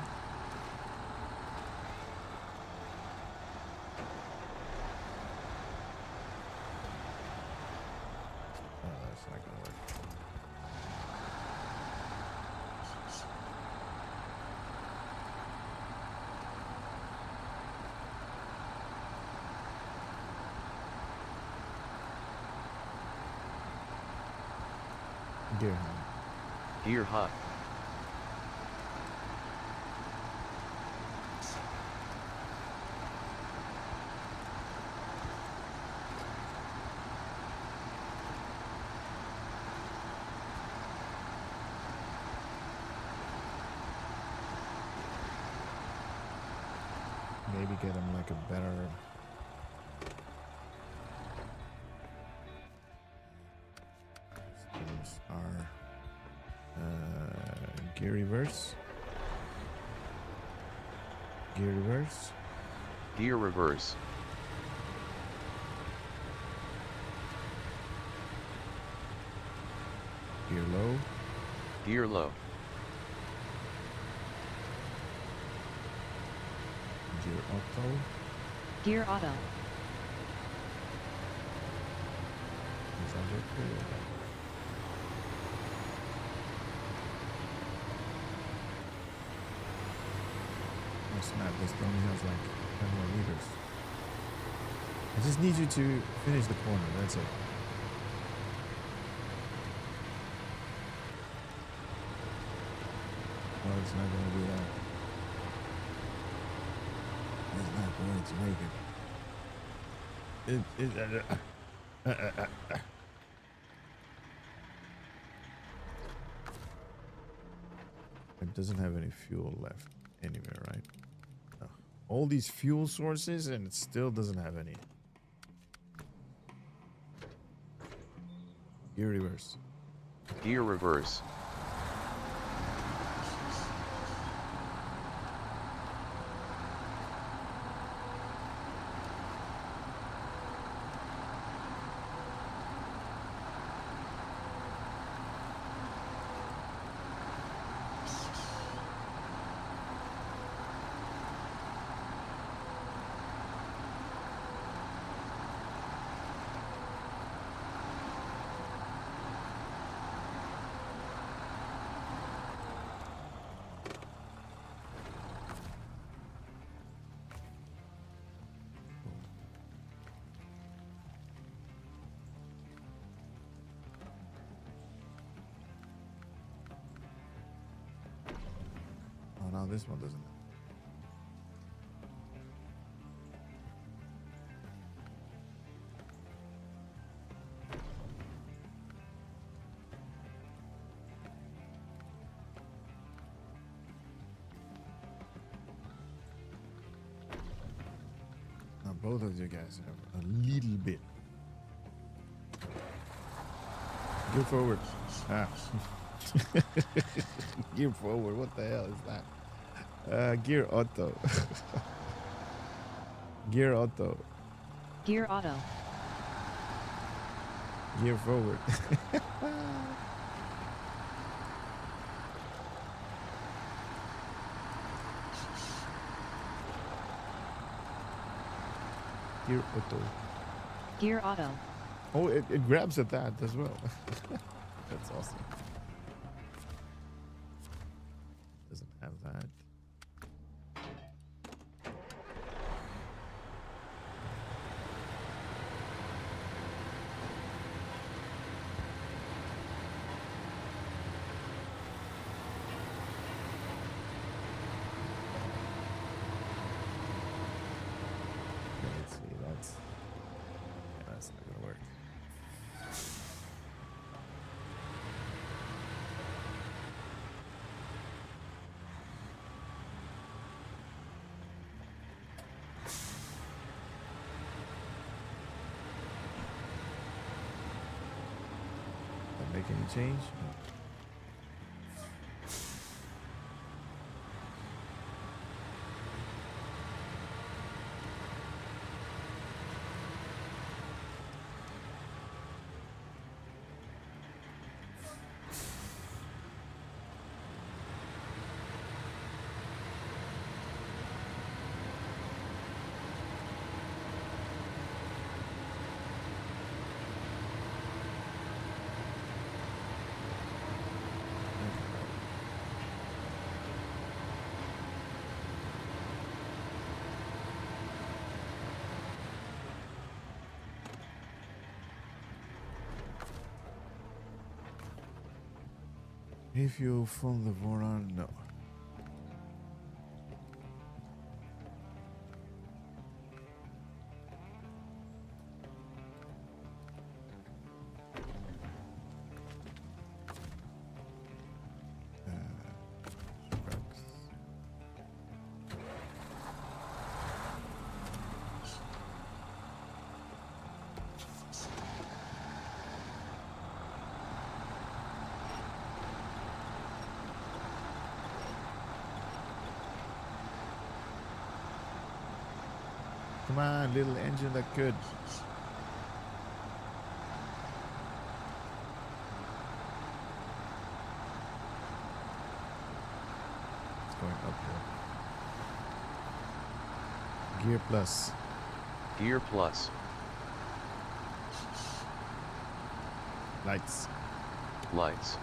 Oh, that's not gonna work. Gear high. Gear hot. Maybe get him like a better. These are gear reverse. Gear reverse. Gear reverse. Gear low. Gear low. Gear auto. Gear auto. Is that it? Oh snap, this only has like 10 more meters. I just need you to finish the corner, that's it. No, it's not gonna do that. It's not going to make it. It doesn't have any fuel left anywhere, right? No. All these fuel sources and it still doesn't have any. Gear reverse. Gear reverse. Oh no, this one doesn't. Both of you guys have a little bit. Gear forward. Ah. Gear forward. What the hell is that? Gear auto. Gear auto. Gear auto. Gear forward. Gear auto. Gear auto. Oh, it grabs at that as well. That's awesome. Doesn't have that. Okay, let's see. That's not gonna work. Not make any change? No. If you phone the Voron, no. Trucks. Come on, little engine that could. It's going uphill. Gear plus. Gear plus. Lights. Lights.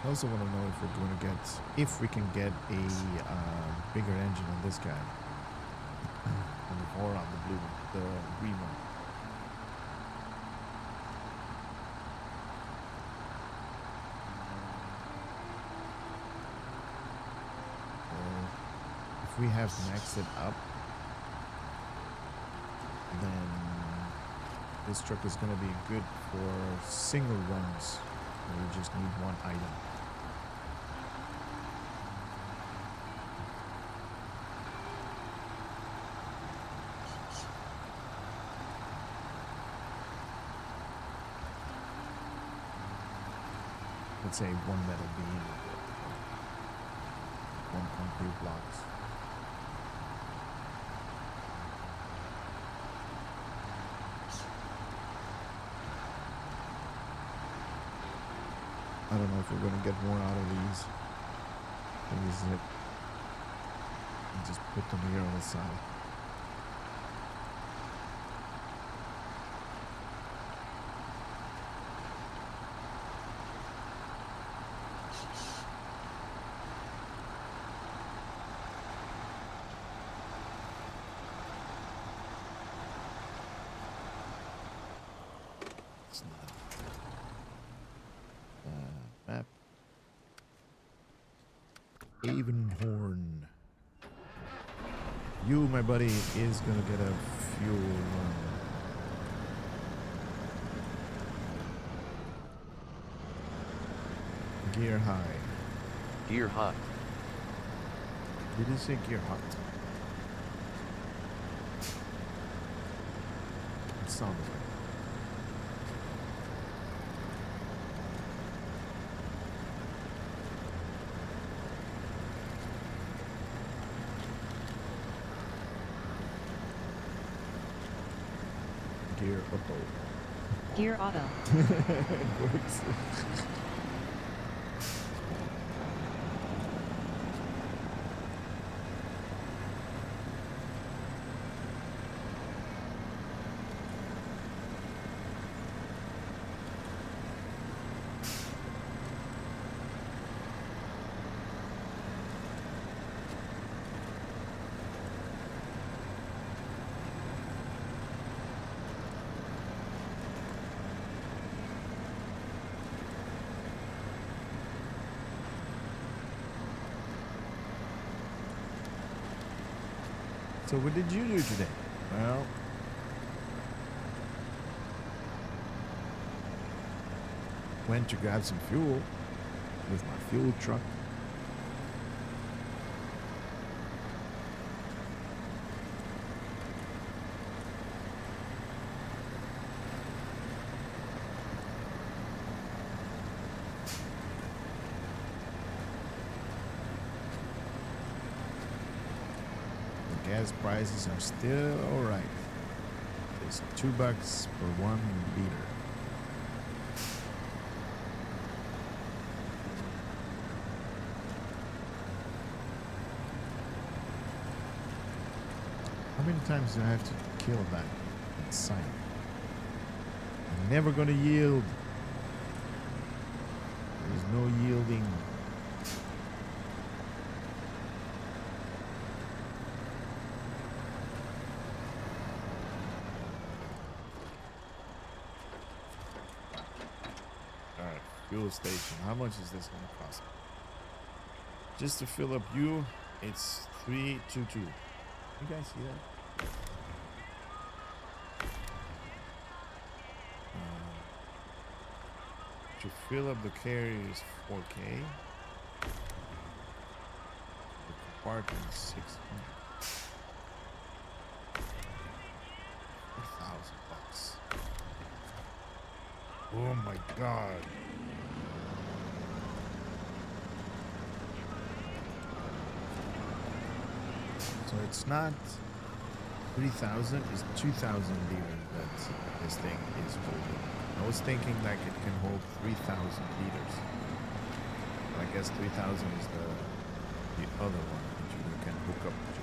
I also want to know if we're going to get, if we can get a bigger engine on this guy, or on the green one. If we have maxed it up, then this truck is going to be good for single runs where we just need one item. Let's say one metal beam, one concrete blocks. I don't know if we're gonna get more out of these. Maybe zip. And just put them here on the side. It's not. Map. Avonhorn. You, my buddy, is gonna get a fuel run. Gear high. Gear hot. Did it say gear hot? It sounded like. Gear auto. Gear auto. It works. So what did you do today? Well, went to grab some fuel with my fuel truck. Gas prices are still alright. It's $2 per 1 liter. How many times do I have to kill that sign? I'm never gonna yield. There's no yielding. Fuel station. How much is this gonna cost me? Just to fill up you, it's $3.22. You guys see that? To fill up the carrier is $4K. The compartment is $600. $4,000. Oh my God. So it's not 3,000, it's 2,000 liters that this thing is holding. I was thinking like it can hold 3,000 liters. But I guess 3,000 is the other one that you can hook up to.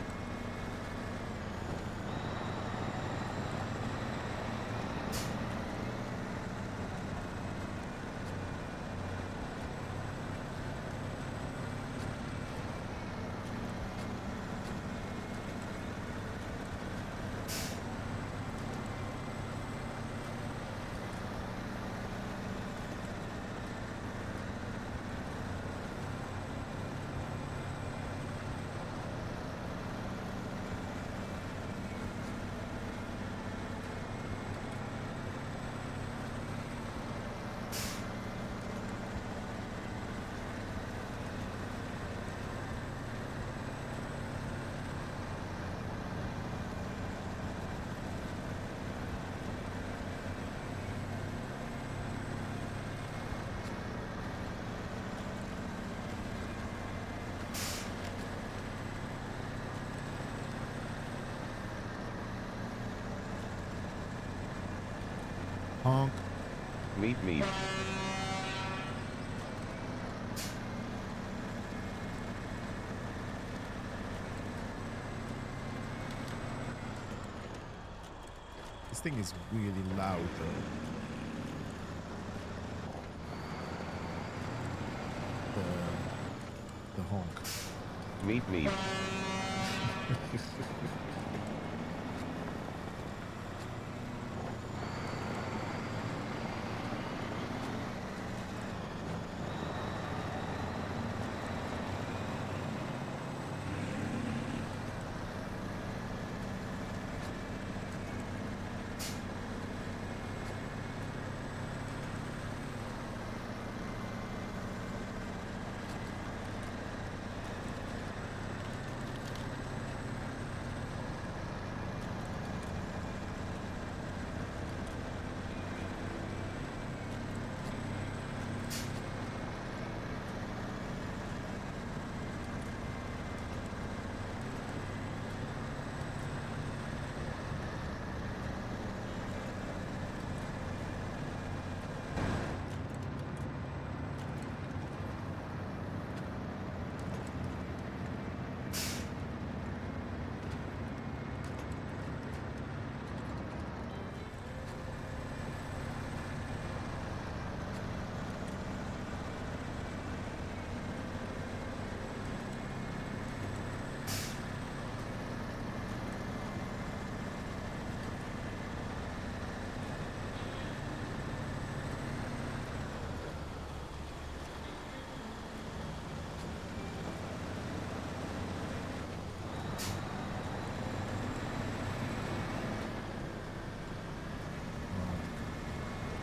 Meet me. This thing is really loud though. The honk. Meet me.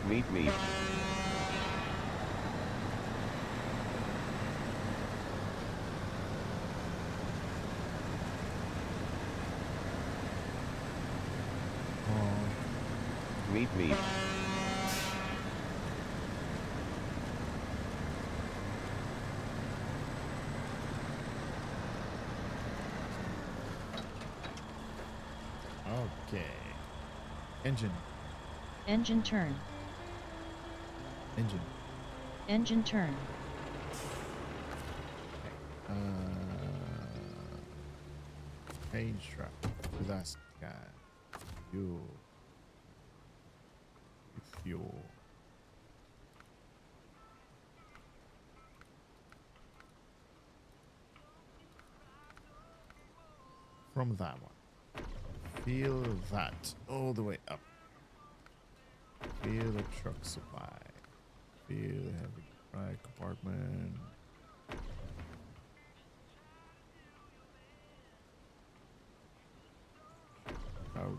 Meet me. Meet me. Okay. Engine. Engine turn. Engine. Engine turn. Change truck. With us, guy. Fuel. Fuel. From that one. Feel that all the way up. Feel the truck supply. Feel the heavy right compartment. Out.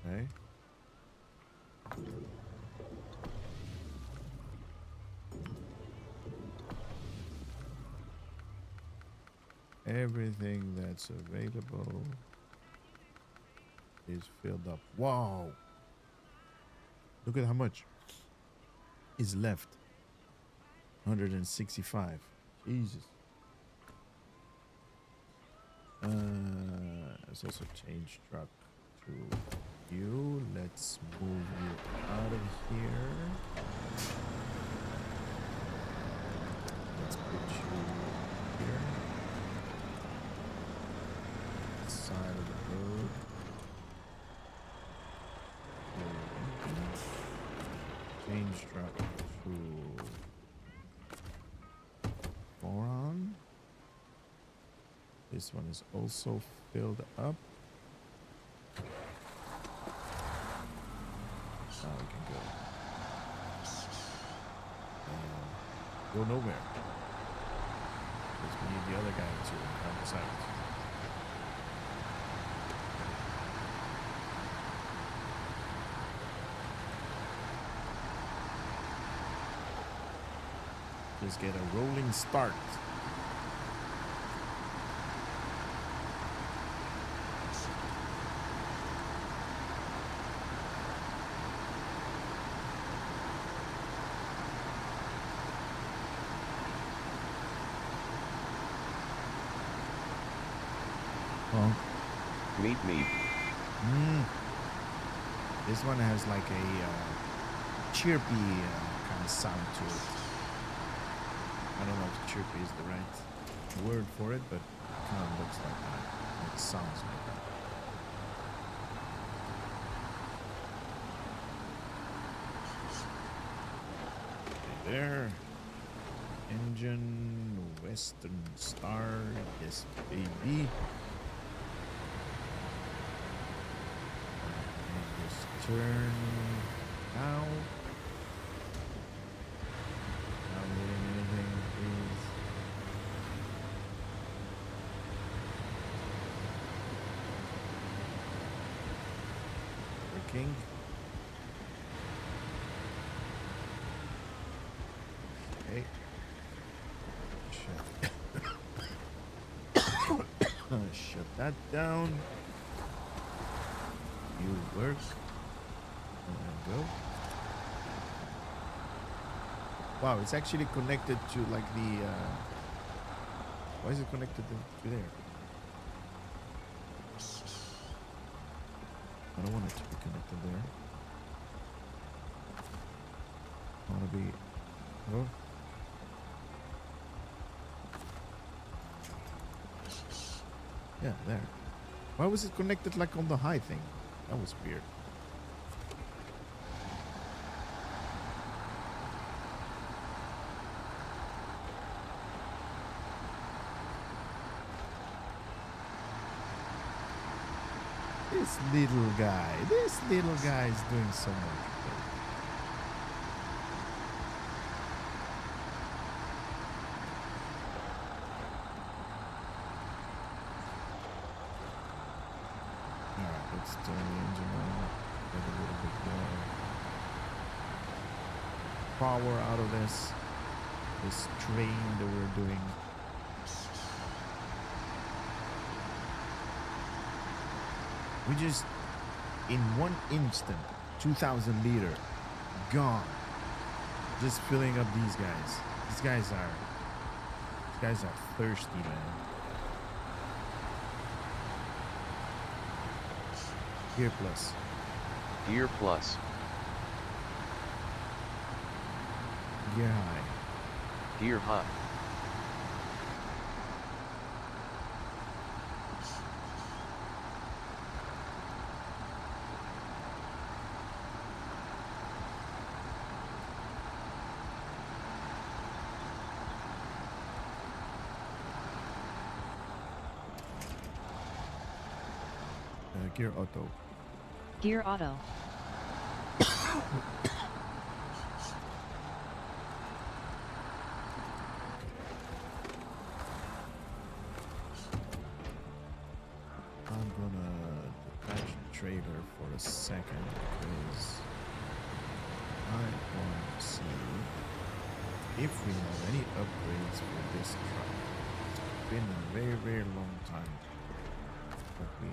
Okay. Everything that's available is filled up. Wow. Look at how much is left. 165. Jesus. Let's also change truck to you. Let's move you out of here. Let's put you here. Side of the road. Change truck to moron. This one is also filled up. Now we can go. Go nowhere. Because we need the other guy to help us out. Just get a rolling start. Meet me. Mm, this one has like a chirpy kind of sound to it. I don't know if chirpy is the right word for it, but it kind of looks like that. It sounds like that. Okay, there. Engine, Western Star, yes, baby. And just turn now. Not hitting anything, please. Working. Okay. Shut that down. You work. And go. Wow, it's actually connected to like the. Why is it connected to there? I don't want it to be connected there. I want to be. Oh. Yeah, there. Why was it connected like on the high thing? That was weird. This little guy is doing so much. Alright, let's turn the engine on. Get a little bit more power out of this train that we're doing. We just, in one instant, 2,000 liter, gone. Just filling up these guys. These guys are thirsty, man. Gear plus. Gear plus. Gear high. Gear high. Gear auto. Gear auto. I'm gonna detach the trailer for a second because I want to see if we have any upgrades for this truck. It's been a very, very long time that we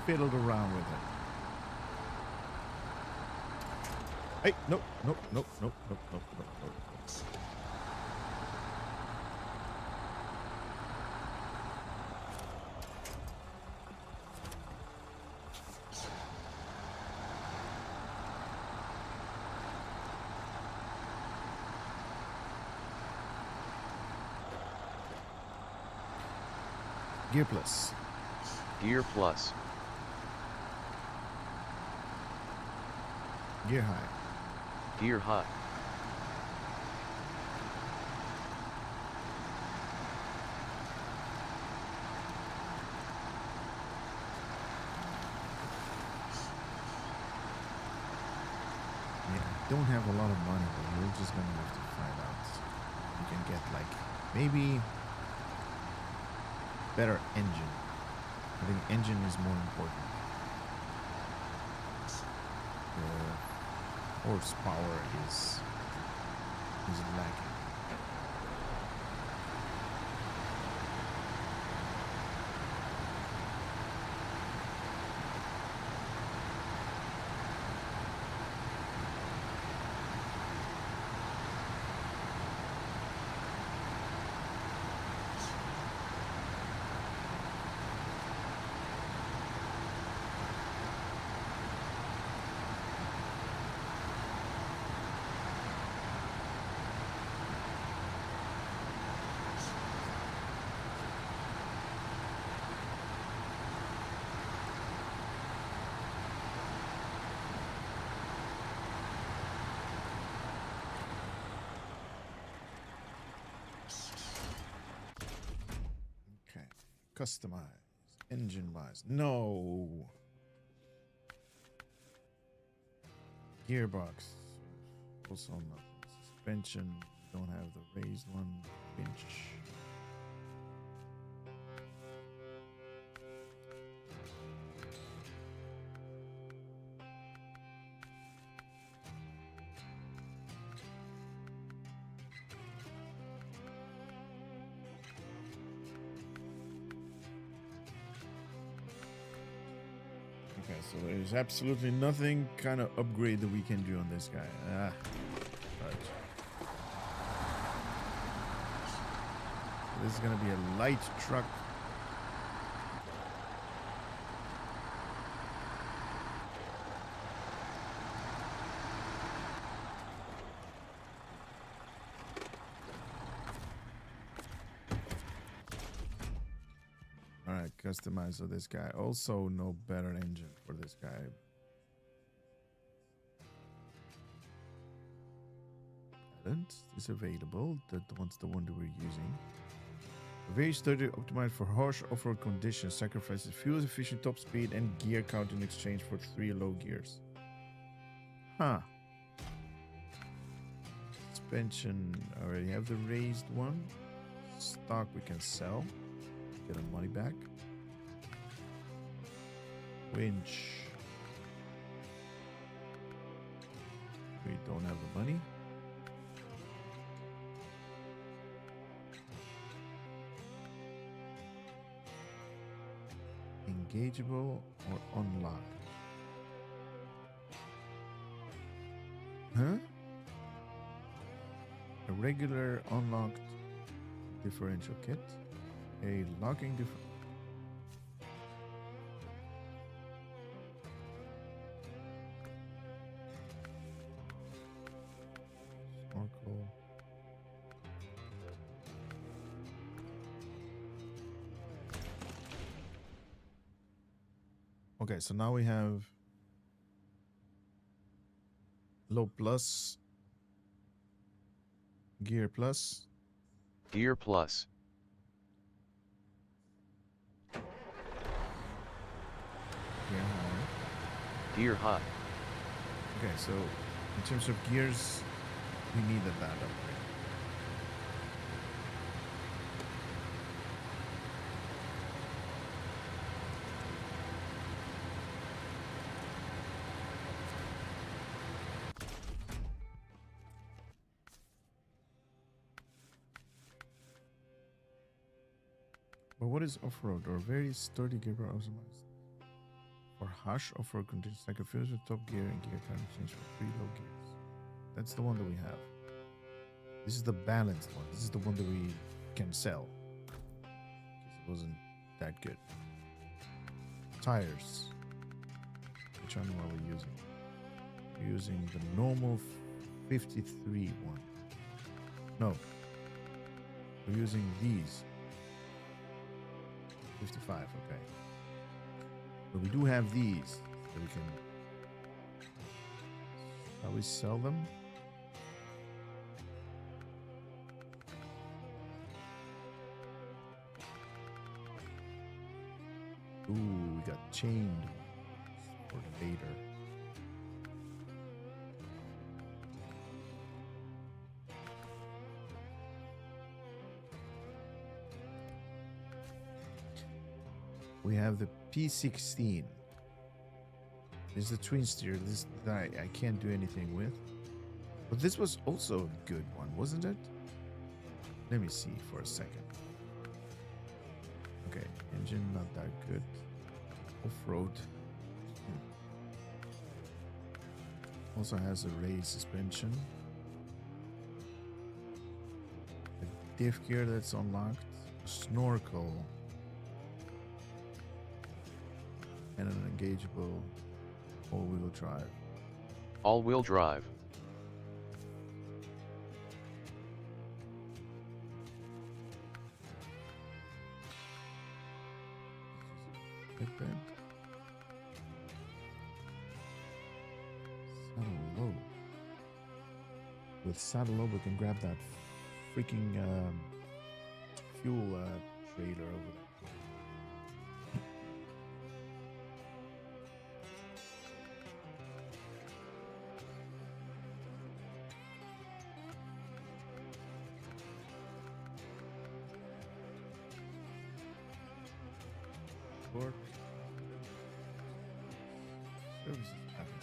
fiddled around with it. Hey, nope. Gear plus. Gear plus. Gear high. Gear high. Yeah, don't have a lot of money, but we're just gonna have to find out. You can get like maybe better engine. I think engine is more important. The horsepower is lacking. Customize. Engine wise. No. Gearbox. Also nothing. Suspension. Don't have the raised one. Winch. Okay, so there's absolutely nothing kind of upgrade that we can do on this guy. Right. This is gonna be a light truck. All right, customize for this guy. Also, no better engine for this guy. Balance is available. That one's the one that we're using. Very sturdy, optimized for harsh off-road conditions. Sacrifices fuel efficient top speed and gear count in exchange for 3 low gears. Huh. Suspension. I already have the raised one. Stock we can sell. Get our money back. Winch. We don't have the money. Engageable or unlock? Huh? A regular unlocked differential kit. A locking snorkel. Okay, so now we have low plus, gear plus, Gear plus. gear high. Gear high. Okay, so in terms of gears, we needed that upgrade. But what is off-road or very sturdy gear optimized? For harsh off-road conditions, like a fuse with top gear and gear time change for 3 low gears. That's the one that we have. This is the balanced one. This is the one that we can sell. Because it wasn't that good. Tires. Which one are we using? We're using the normal 53 one. No. We're using these. 55, okay. But we do have these that we can. Shall we sell them? Ooh, we got chained for later. We have the P16. This is the twin steer. This that I can't do anything with. But this was also a good one, wasn't it? Let me see for a second. Okay, engine not that good. Off-road. Also has a raised suspension. A diff gear that's unlocked. A snorkel. And an engageable all-wheel drive. All-wheel drive. Like that. Saddle low. With saddle low, we can grab that freaking fuel trailer over there. Work. Services happen.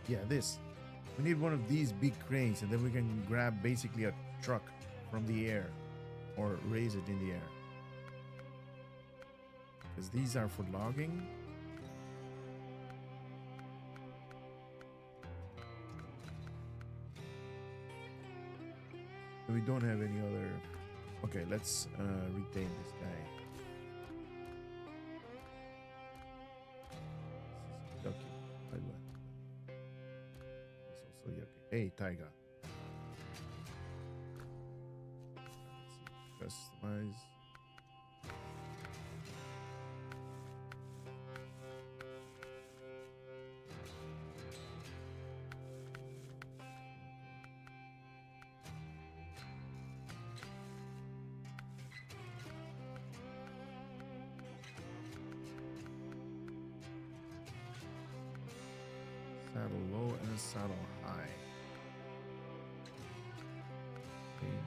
Yeah, this. We need one of these big cranes, and then we can grab basically a truck from the air or raise it in the air. Because these are for logging. We don't have any other. Okay, let's retain this guy. This is Yucky, by the way. It's also Yucky. Hey, Taiga. Let's see. Customize. Saddle low and a saddle high. Okay.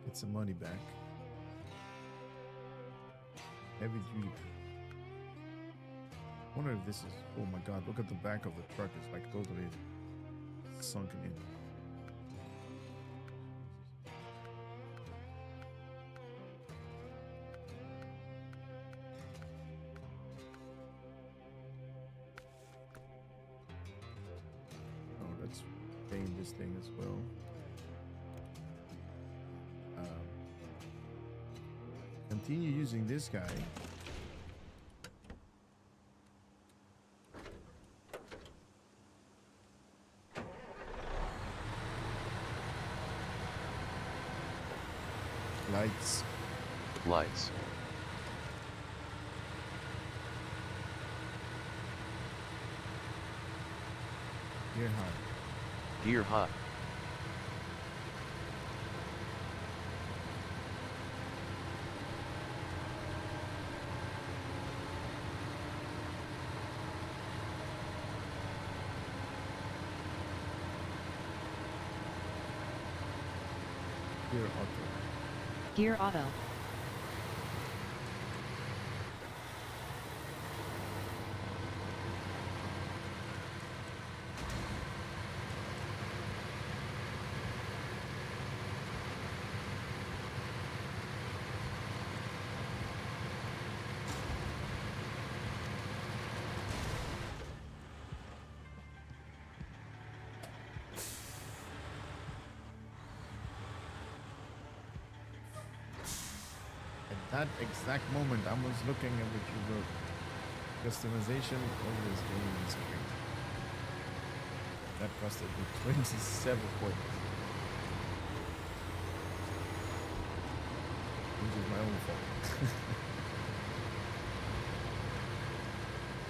Get some money back. Heavy duty. I wonder if this is. Oh my god, look at the back of the truck. It's like totally sunken in. Let's paint this thing as well. Continue using this guy. Lights. Lights. Gear high. Gear high. Gear auto. Gear auto. That exact moment, I was looking at what you wrote. Customization of this game is great. That costed me 27 points. Which is my own fault.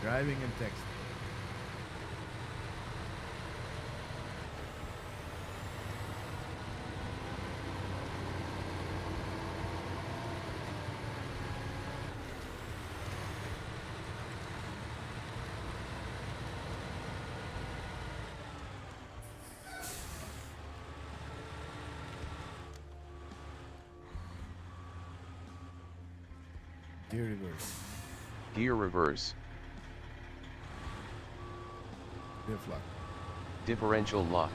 Driving and text. Gear reverse. Gear reverse. Diff lock. Differential lock.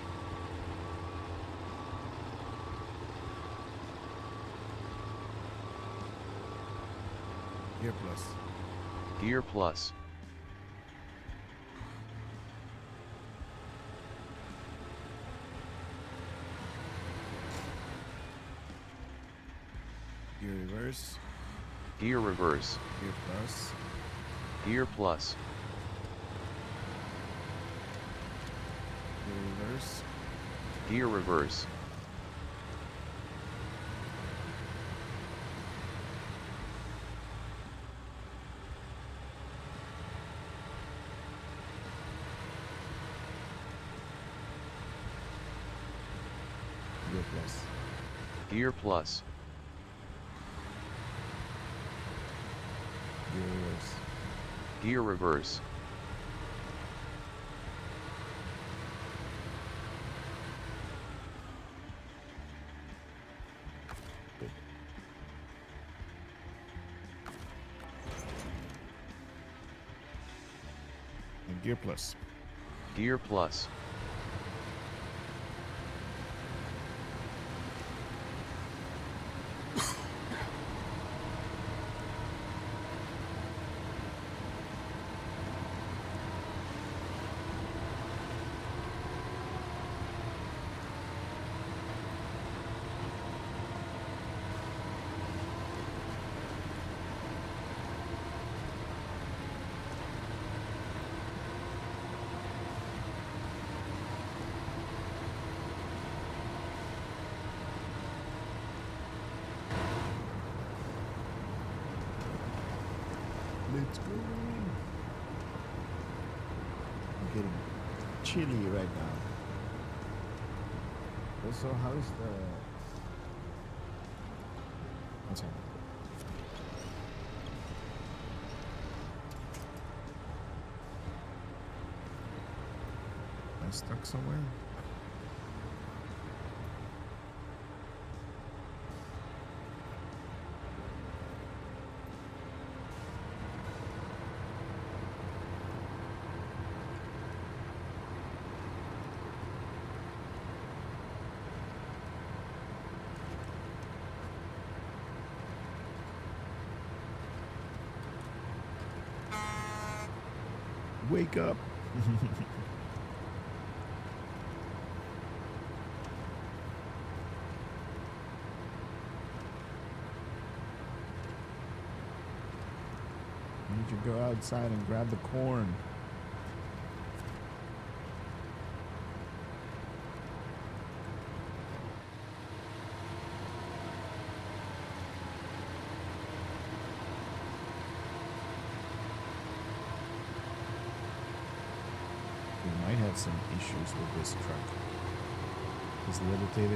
Gear plus. Gear plus. Gear reverse. Gear reverse. Gear plus. Gear plus. Gear reverse. Gear reverse. Gear plus. Gear plus. Gears. Gear reverse. Good. And gear plus. Gear plus. Let's go. I'm getting chilly right now. Also, how is the... One second. Am I stuck somewhere? Wake up. You need to go outside and grab the corn. We might have some issues with this truck. Because the other day the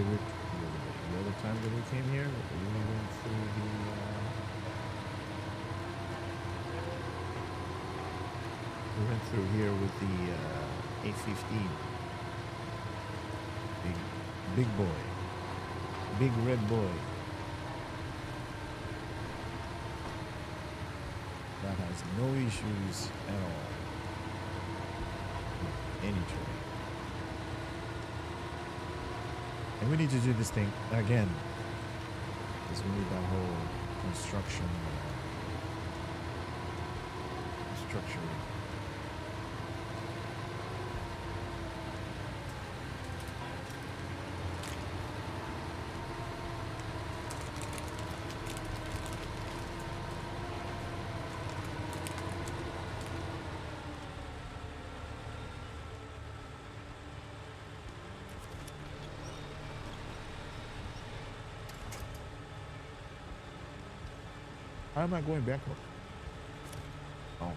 other time that we came here, we went through we went through here with the A15. Big boy. Big red boy. That has no issues at all. Any terrain. And we need to do this thing again. Because we need that whole construction structure. How am I going backward? Oh.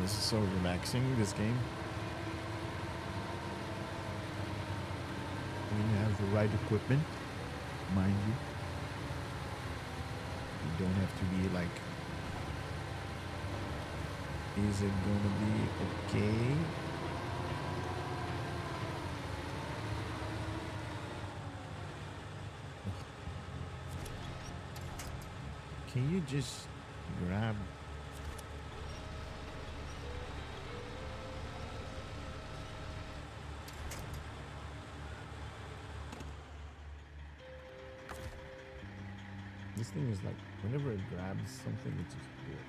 this is so relaxing, this game. When you have the right equipment, mind you. You don't have to be like, is it gonna be okay? Can you just grab? This thing is like, whenever it grabs something, it's just weird.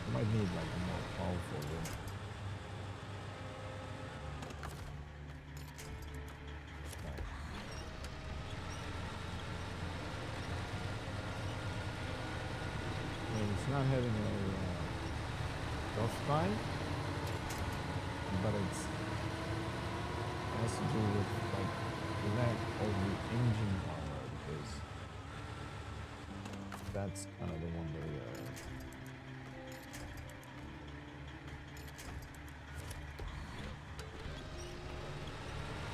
I might need like a more powerful one. It's not having a rough time, but it has to do with like lack of the engine power, because that's kind of the one that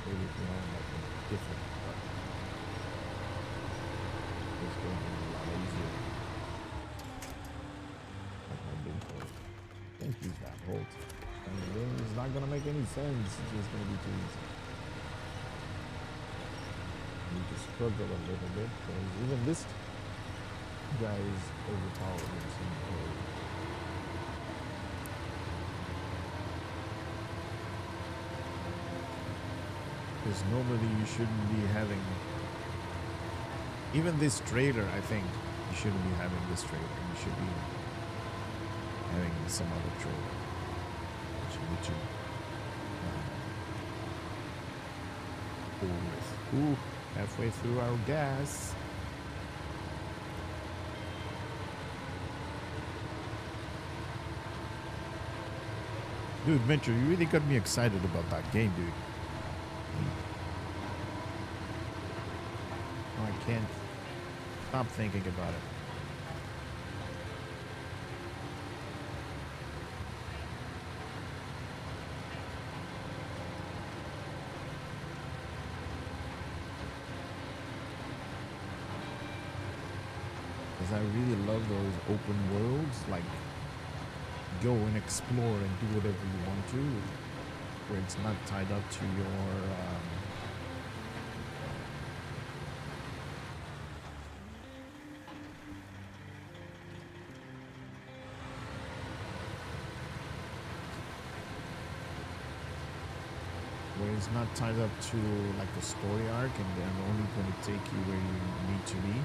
really feeling like a different part. It's going to be a lot easier. Don't use that bolt. I mean, it's not gonna make any sense. It's just gonna be too easy. You need to struggle a little bit, because even this guy is overpowered in some way. Because normally you shouldn't be having, even this trailer, I think you shouldn't be having this trailer. You should be having some other trailer, which you need to pull with. Ooh, halfway through our gas. Dude, Venture, you really got me excited about that game, dude. Oh, I can't stop thinking about it. I really love those open worlds, like go and explore and do whatever you want to, where it's not tied up to your where it's not tied up to like a story arc, and they're only going to take you where you need to be.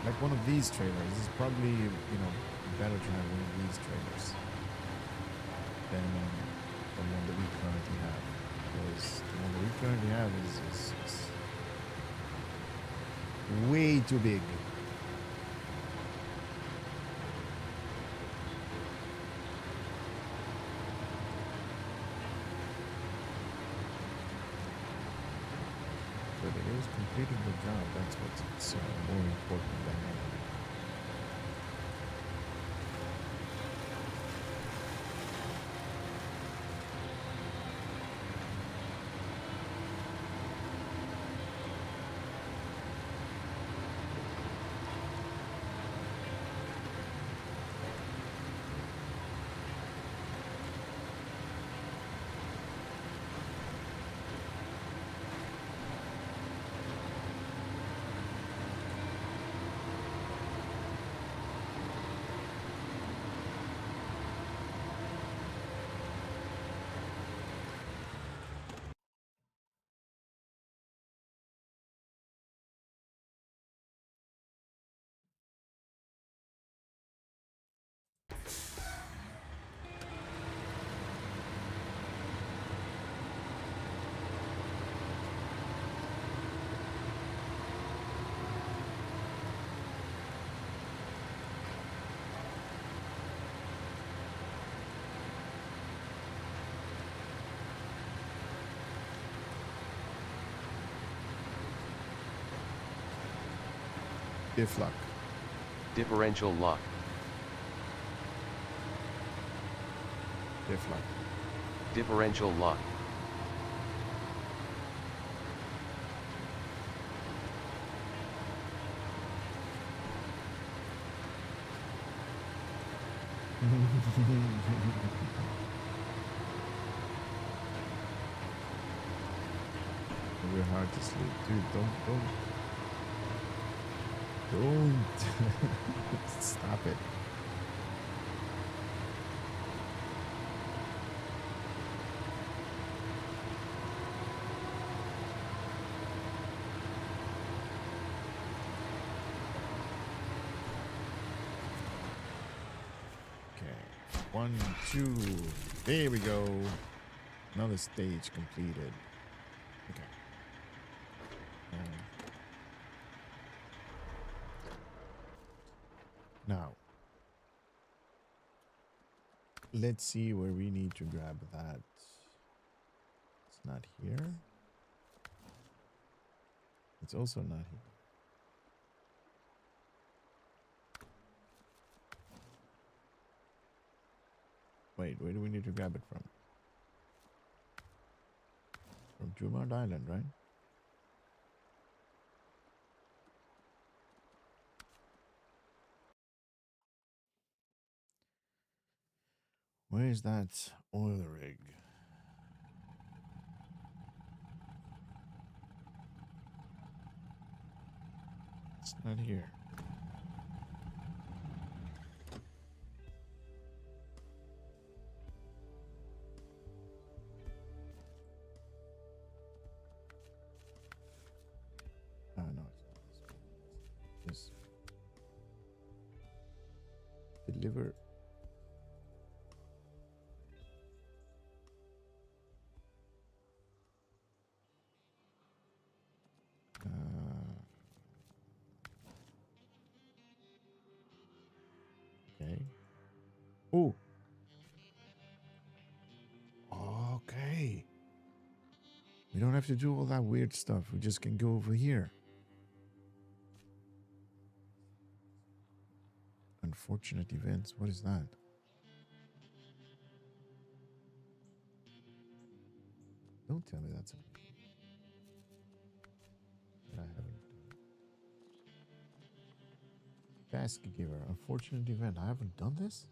Like one of these trailers. It's probably, better to have one of these trailers than the one that we currently have, because the one that we currently have is way too big. But it is completing the job. That's what's more important than anything. Diff lock. Differential lock. Diff lock. Differential lock. We're hard to sleep, dude. Don't stop it. Okay, 1, 2. There we go. Another stage completed. Okay. Now, let's see where we need to grab that. It's not here. It's also not here. Wait, where do we need to grab it from? From Jumard Island, right? Where is that oil rig? It's not here. Oh, no, it's not this one. This. Deliver. Okay. Oh. Okay. We don't have to do all that weird stuff. We just can go over here. Unfortunate events. What is that? Don't tell me that's a that I haven't done. Task giver. Unfortunate event. I haven't done this?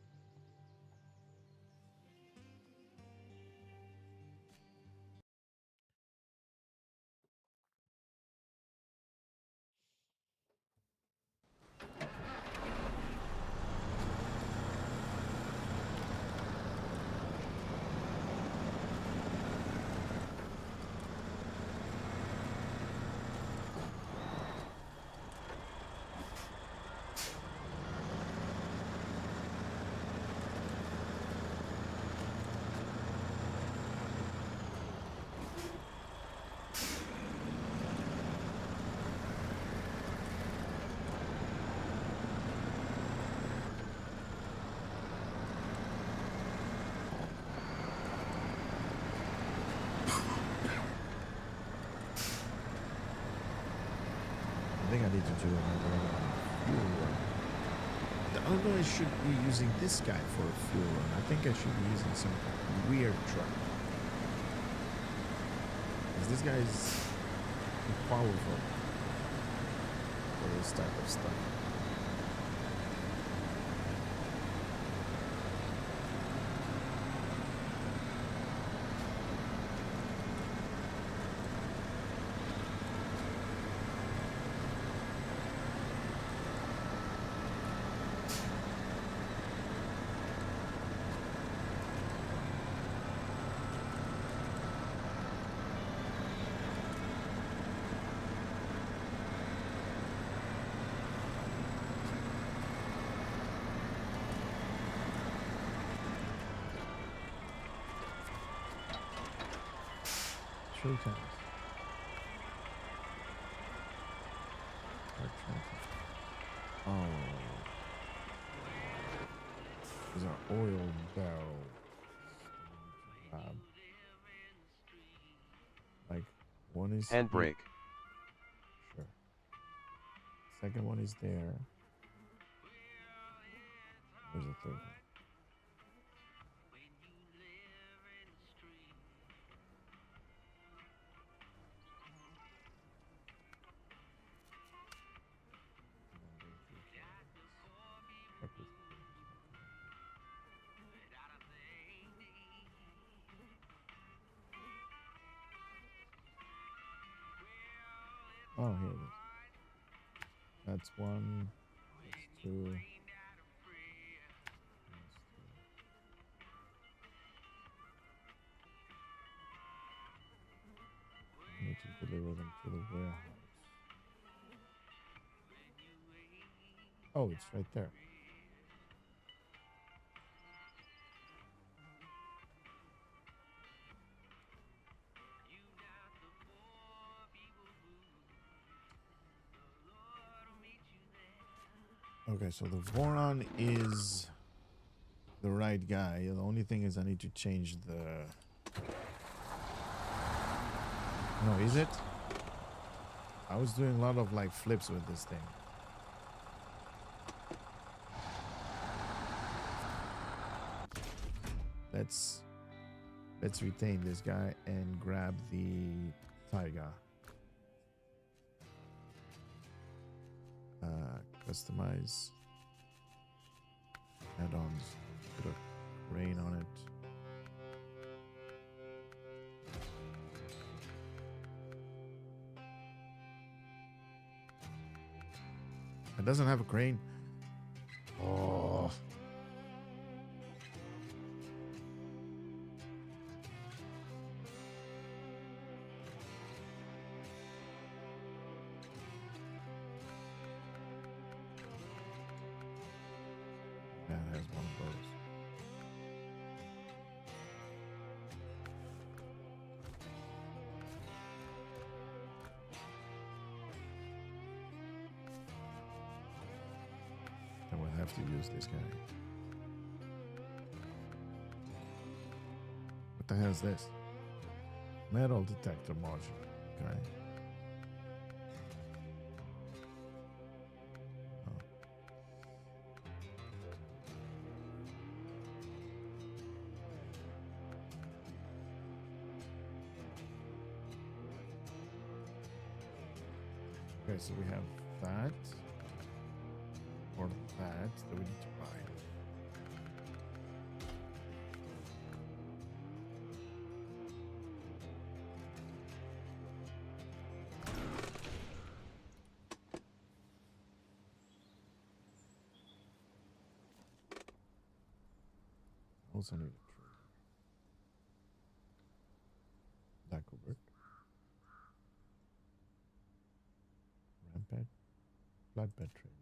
I think I need to do another fuel run. I don't know I should be using this guy for a fuel run. I think I should be using some weird truck. Because this guy is powerful for this type of stuff. Showtime. Oh. These are oil barrels. Like, one is... Handbrake. Sure. Second one is there. Where's the third one? Oh, here it is. That's one. That's two. That's two. I need to deliver them to the warehouse. Oh, it's right there. Okay, so the Voron is the right guy. The only thing is I need to change the... No, is it? I was doing a lot of like flips with this thing. Let's retain this guy and grab the Taiga. Customize add-ons. Put a crane on it. It doesn't have a crane. Oh. That has one of those. Then we'll have to use this guy. What the hell is this? Metal detector module. Okay. Okay, so we have that or that we need to buy. Also need a tree. That could work. Rampant flatbed trailer.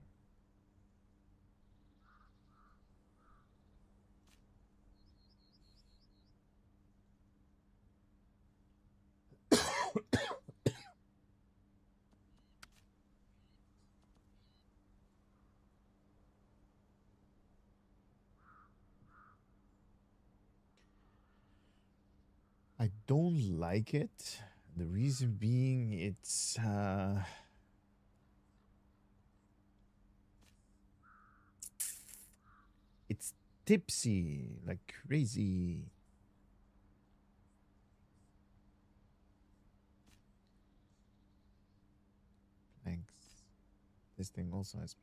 I don't like it. The reason being it's tipsy like crazy. Planks. This thing also has planks.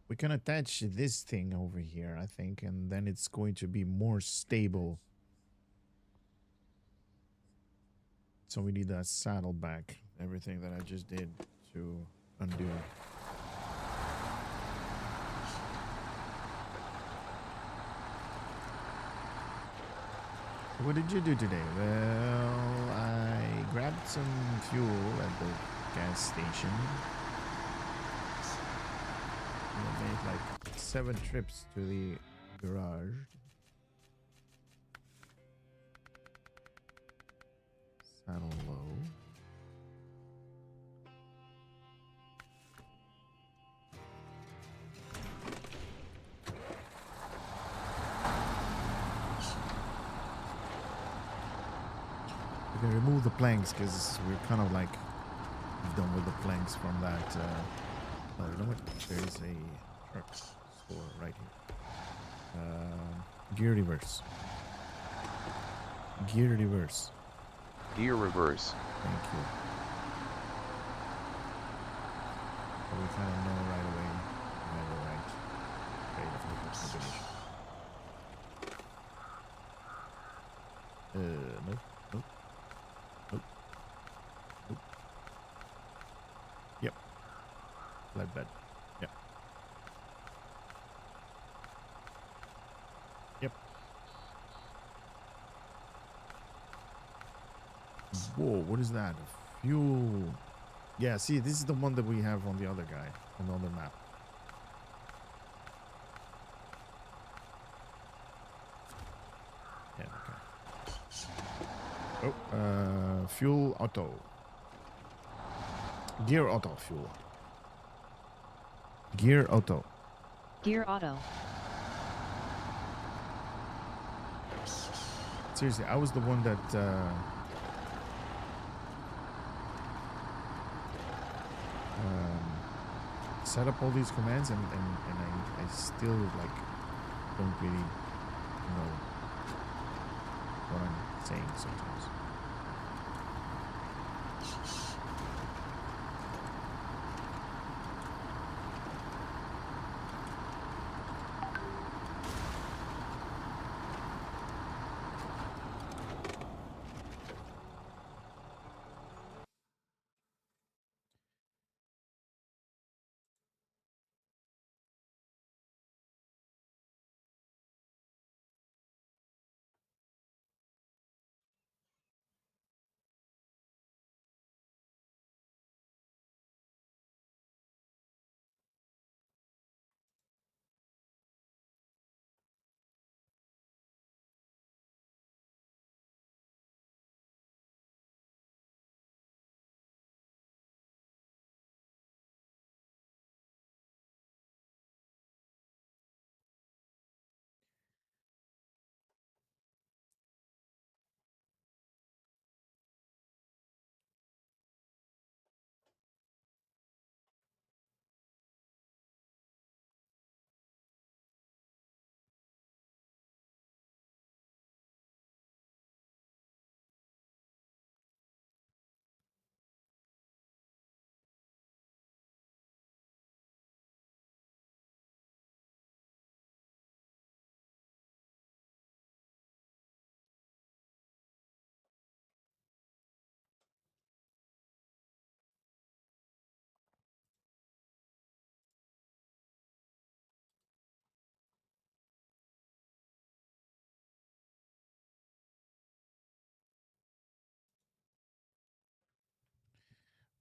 We can attach this thing over here, I think, and then it's going to be more stable. So we need a saddle back. Everything that I just did to undo. So what did you do today? Well, I grabbed some fuel at the gas station. I made like 7 trips to the garage. Saddle load. remove the planks because we're kind of like done with the planks from that. Oh, you know what? There is a truck store right here. Gear reverse. Gear reverse. Gear reverse. Thank you. So we kind of know right away. Right. Great. Nope. Nope. Nope. Nope. Yep. Like that. Yep. Yep. Whoa, what is that? Fuel. Yeah, see, this is the one that we have on the other guy, on the other map. Yeah, okay. Oh, fuel auto. Gear auto fuel. Gear auto. Gear auto. Seriously, I was the one that set up all these commands, and I still like don't really know what I'm saying sometimes.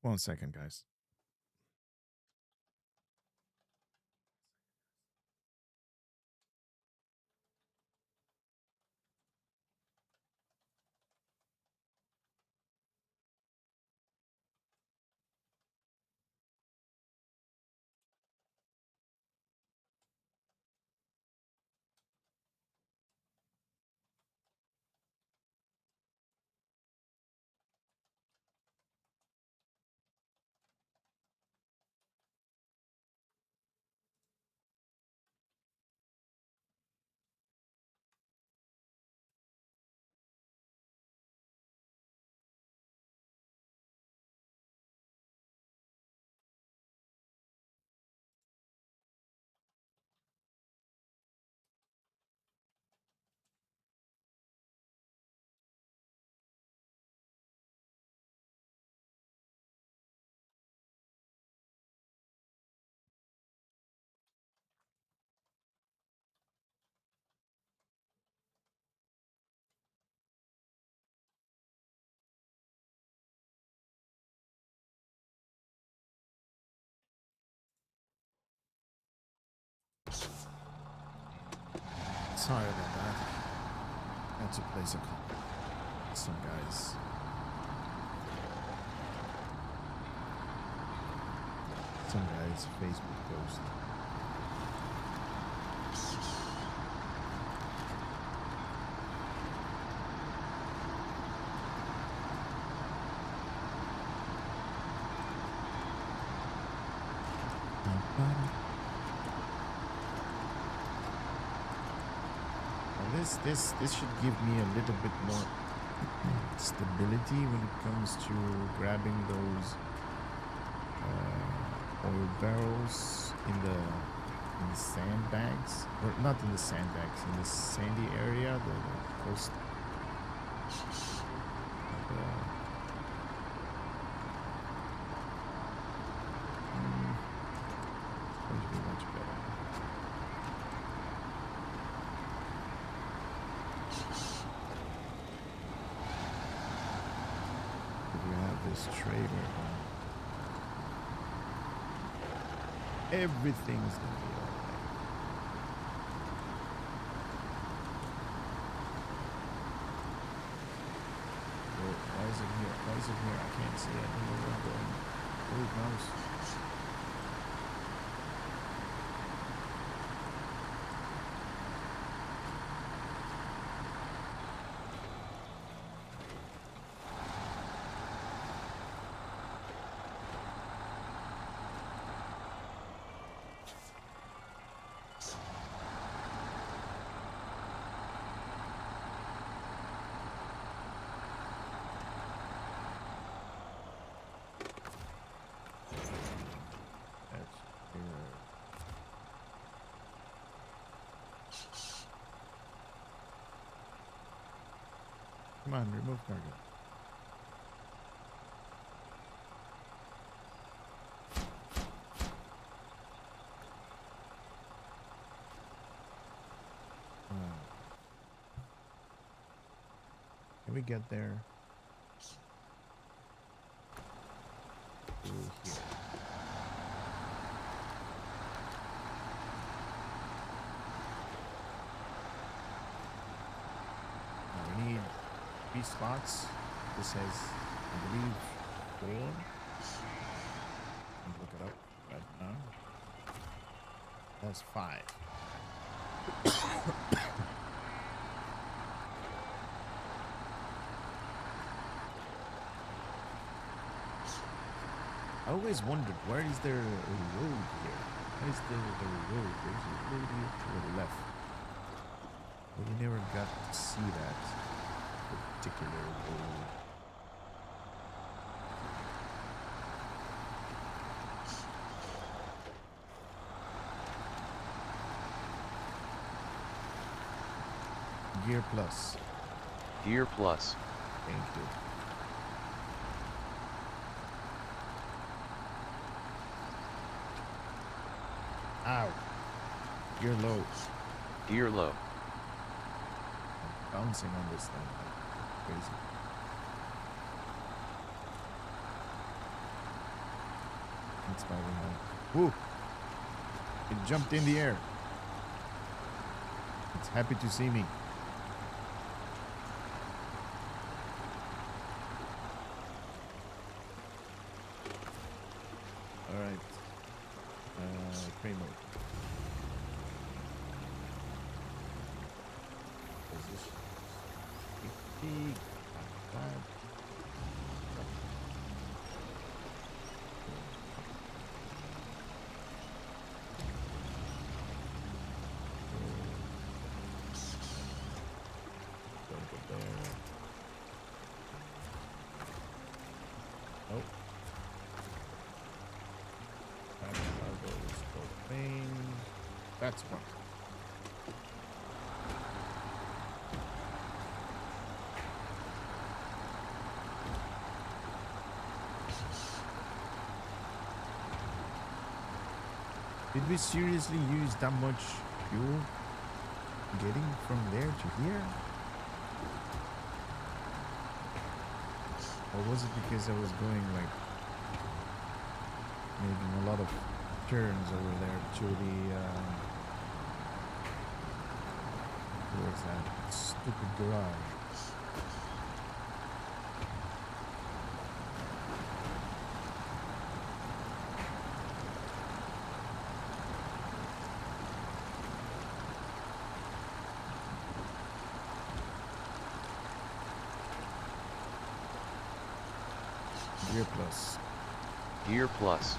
One second, guys. Sorry about that. I had to place a call. Some guys. Some guy's Facebook post. Well, this should give me a little bit more stability when it comes to grabbing those oil barrels in the sandbags, or not in the sandbags, in the sandy area, the coast. Going to be much better. If we have this trailer, everything's gonna be alright. Why is it here? Why is it here? I can't see it. I don't know where I'm going. Oh, mouse. Come on, remove cargo. Can we get there? Through here. Now we need 3 slots. This says, I believe, 4. Let me look it up right now. That's 5. I always wondered, where is there a road here? Where is the road? There's a road here to the left. But we never got to see that particular road. Gear plus. Gear plus. Thank you. Ow. Gear low. Gear low. I'm bouncing on this thing like crazy. It's Spider-Man. Woo! It jumped in the air. It's happy to see me. All right. Crane mode. Position. 50. That. Don't go there. Nope. That's one. Did we seriously use that much fuel getting from there to here? Or was it because I was going like making a lot of turns over there to the where's that stupid garage? Gear plus. Gear plus.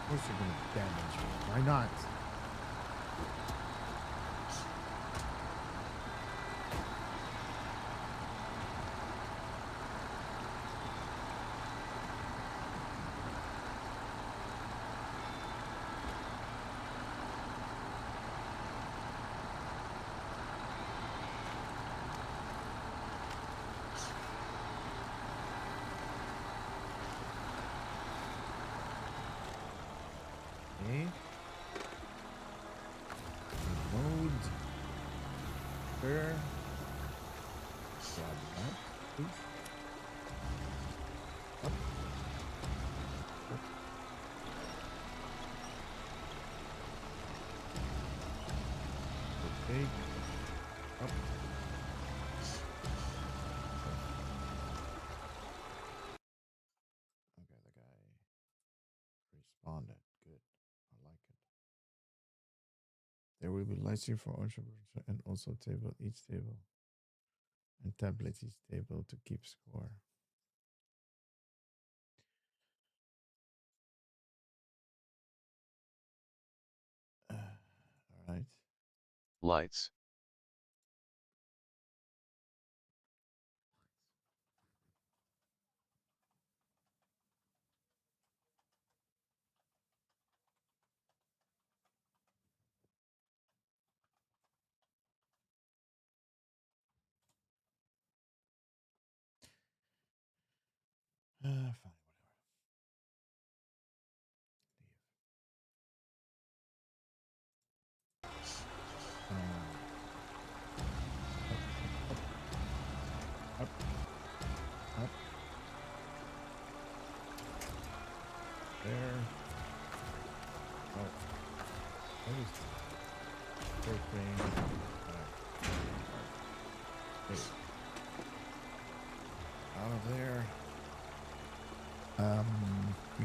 Of course you're gonna damage me. Why not? Okay. Reload. There. Grab that, please. Up. Up. Okay. Up. Okay, the guy responded. Good. I like it. There will be lighting for entrepreneurs and also table each table and tablet each table to keep score. All right. Lights. Fine, whatever. Leave. Up, up, there. Oh, what is that? Airplane. Hey. Out of there.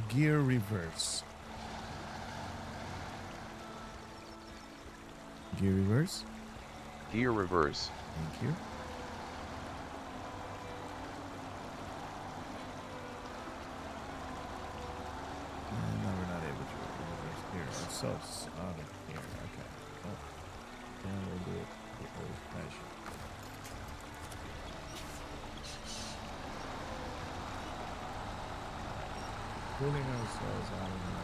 Gear reverse. Gear reverse. Gear reverse. Thank you. And now we're not able to reverse gear ourselves out of here. Okay. Oh. Then we'll do it the old fashion. Pulling ourselves out of there.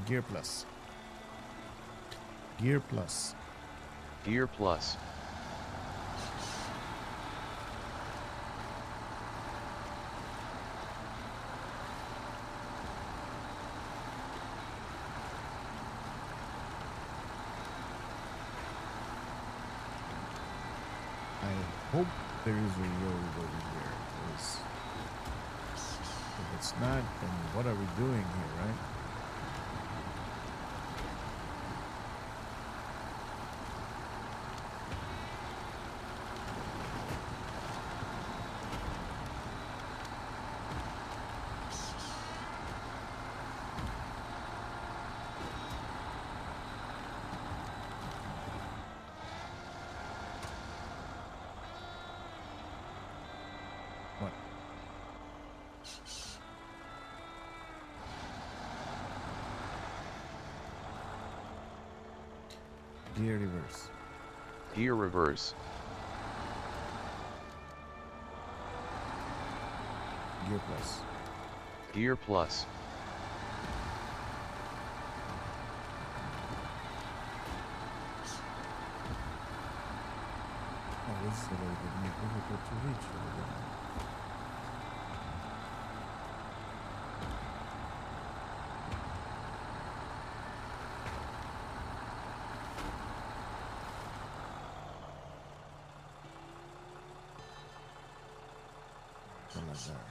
Gear plus. Gear plus. Gear plus. I hope there is a road over here. Because if it's not, then what are we doing here, right? What? Gear reverse. Gear reverse. Gear plus. Gear plus. Oh, this is a very good map. Difficult to reach over there. Come on there.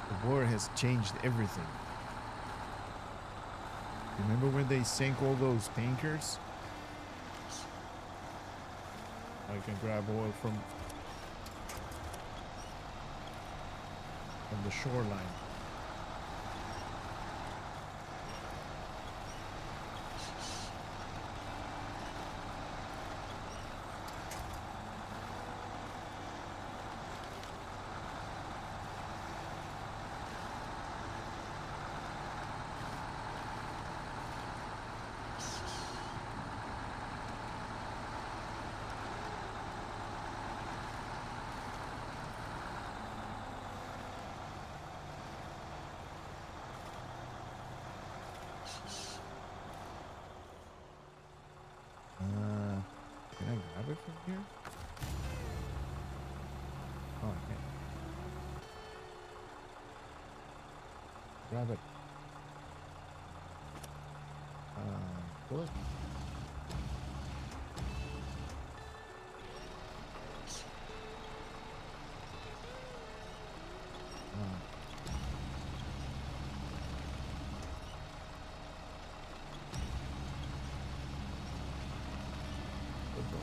The war has changed everything. Remember when they sank all those tankers? I can grab oil from the shoreline. Can I grab it from here? Oh, I can't. Grab it. Pull it. Good boy.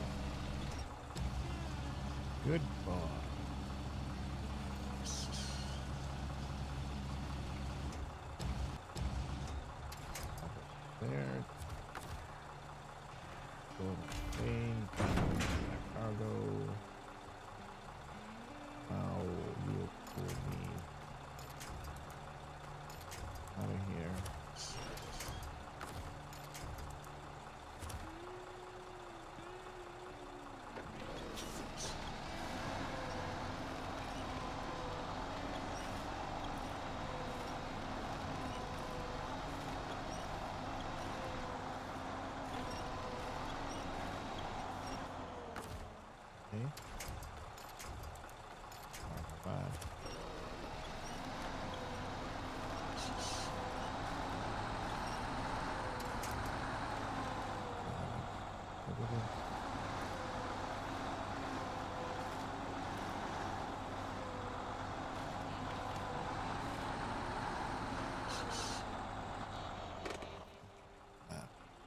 Good boy. There. Go to plane. Cargo. How you pull me out of here? Okay. Not bad.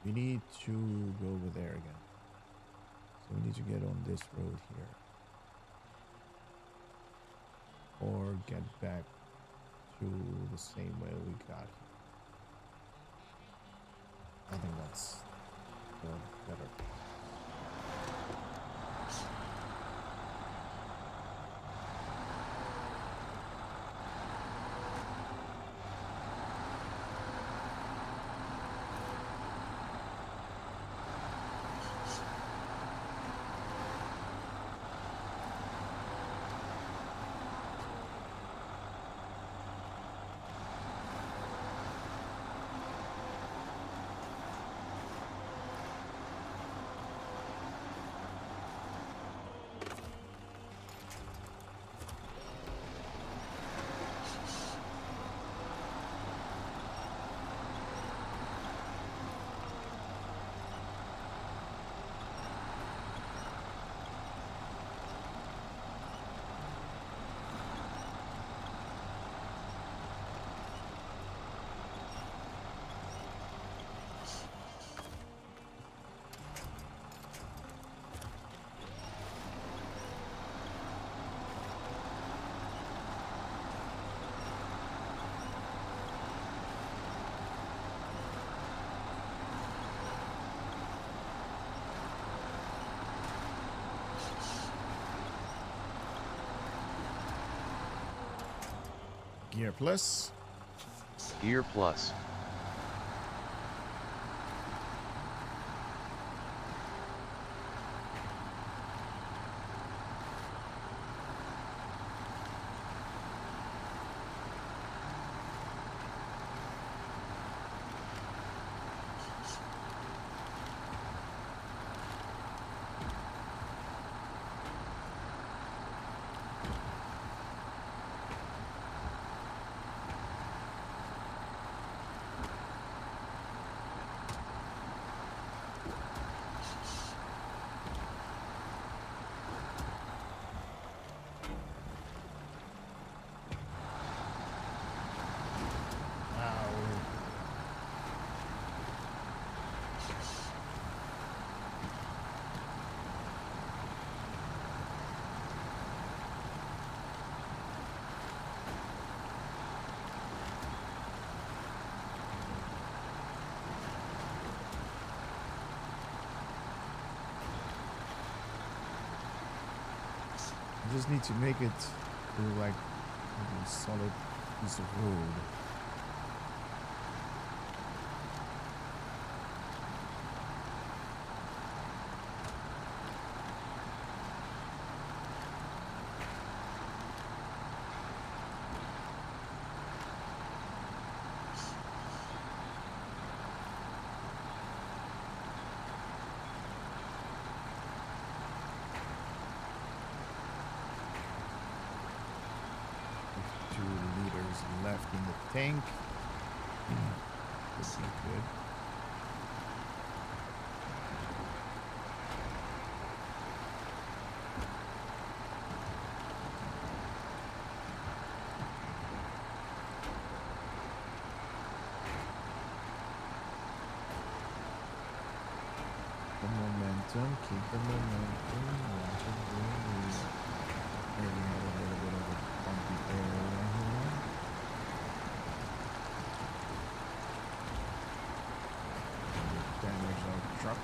We need to go over there again. So we need to get on this road here. Or get back to the same way we got here. I think that's better. Gear plus. Gear plus. I just need to make it to like a solid piece of road. Left in the tank. This is good. The momentum, keep the momentum. Maybe have a little bit of a bumpy area here. Damage our truck.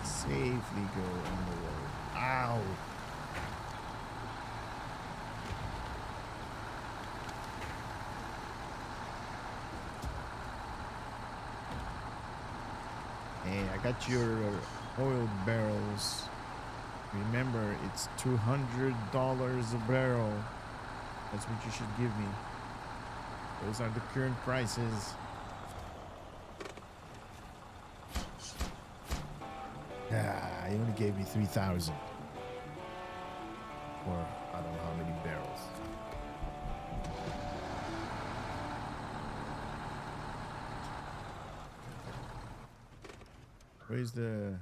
Safely go on the road. Ow! Hey, I got your oil barrels. Remember, it's $200 a barrel. That's what you should give me. Those are the current prices. Ah, he only gave me 3,000. Or I don't know how many barrels. Where's the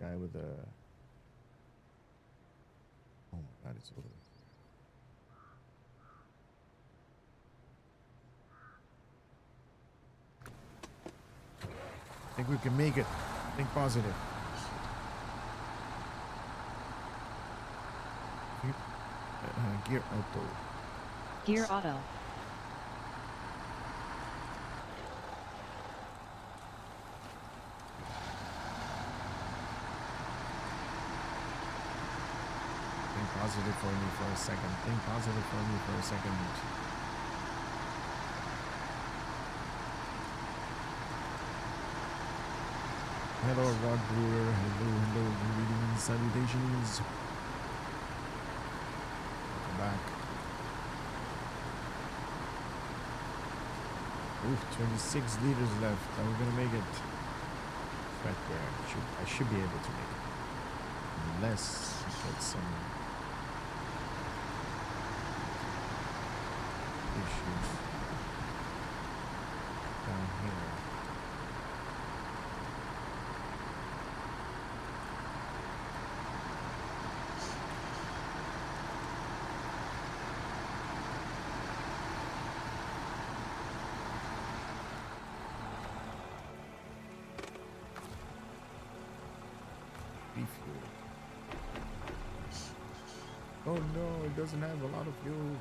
guy with the... Oh my god, it's over there. I think we can make it. Think positive. Gear auto. Gear auto. Think positive for me for a second. Think positive for me for a second. Hello, Rod Brewer. Hello, greetings, salutations. Welcome back. Oof, 26 liters left. Are we gonna make it? Right there. I should be able to make it. Unless we get some issues down here. Refuel. Oh no, it doesn't have a lot of fuel.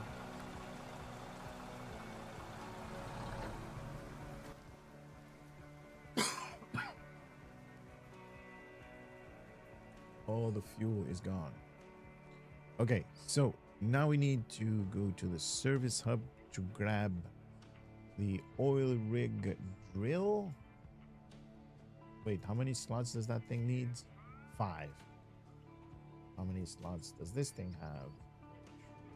All the fuel is gone. Okay, so now we need to go to the service hub to grab the oil rig drill. Wait, how many slots does that thing need? 5. How many slots does this thing have?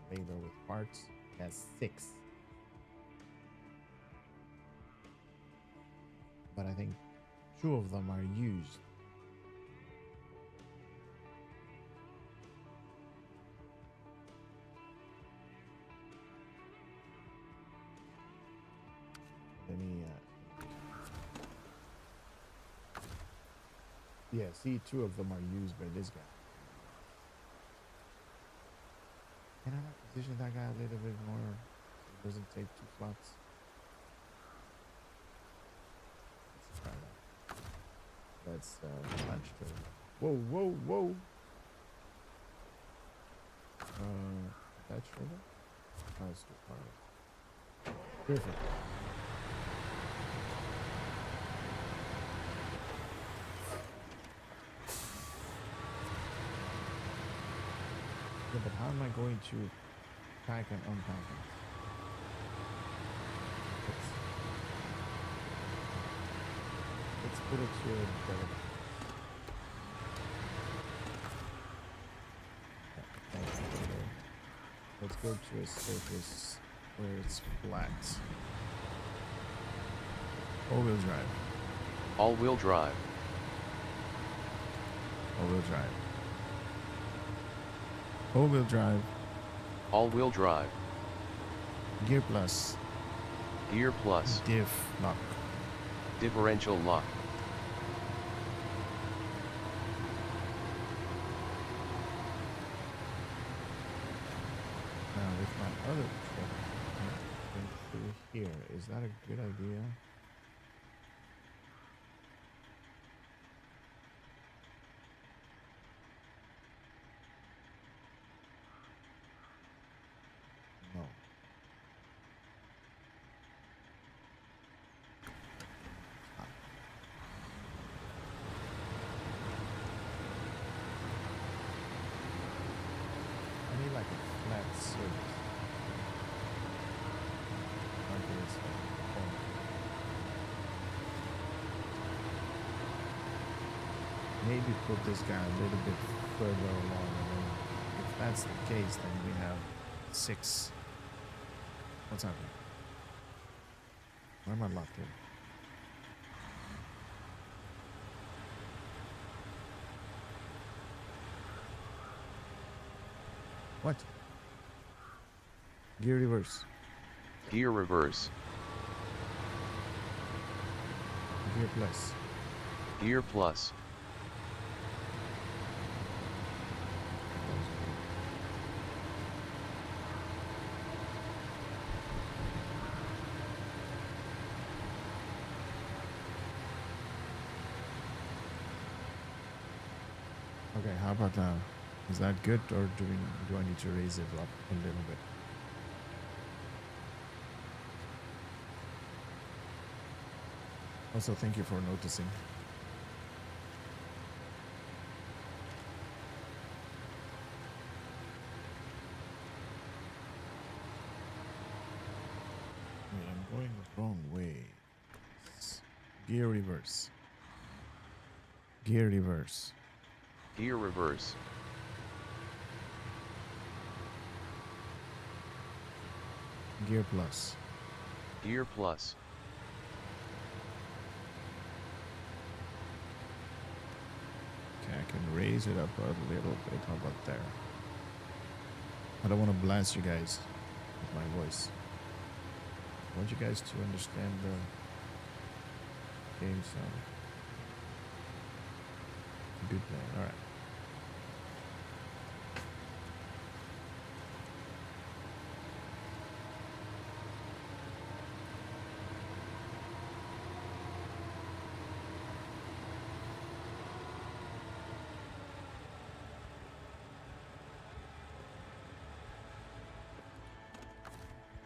Trailer with parts has 6. But I think 2 of them are used. Let me yeah, see, 2 of them are used by this guy. Can I not Position that guy a little bit more. It doesn't take two slots. Let's try that. Let's punch to. Whoa, whoa, whoa. That trigger? Oh, it's too far. Perfect. Yeah, but how am I going to pack and unpack it? Let's put it here better. Let's go to a surface where it's flat. All-wheel drive. All-wheel drive. All-wheel drive. All-wheel drive. All-wheel drive. Gear plus. Gear plus. Diff lock. Differential lock. Now with my other truck, going through here, is that a good idea? No. I need like a flat surface. Okay, it's like a corner. Maybe put this guy a little bit further along, and then if that's the case, then we have 6. What's happening? Why am I locked in? What? Gear reverse. Gear reverse. Gear plus. Gear plus. Okay, how about now? Is that good, or do I need to raise it up a little bit? Also, thank you for noticing. Wait, I'm going the wrong way. Gear reverse. Gear reverse. Gear reverse. Gear plus. Gear plus. Okay, I can raise it up a little bit. How about there? I don't want to blast you guys with my voice. I want you guys to understand the game sound. Good plan. All right.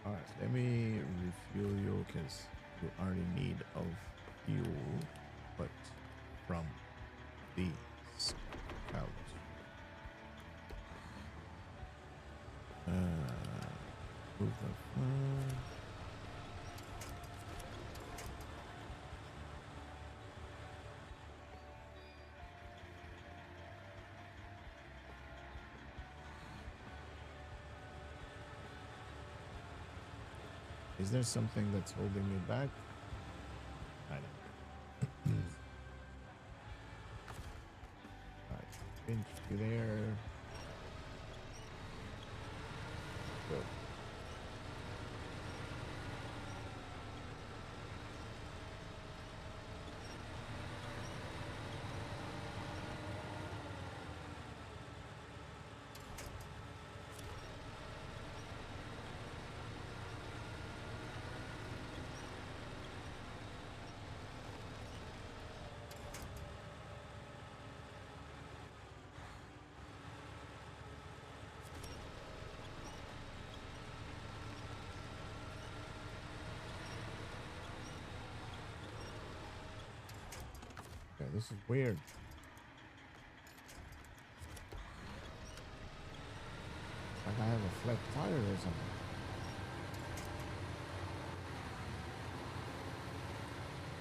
All right, let me refuel you because you are in need of fuel, but from the scout. Move the flag. Is there something that's holding me back? I don't know. Alright, pinch you there. Go. This is weird. Like I have a flat tire or something.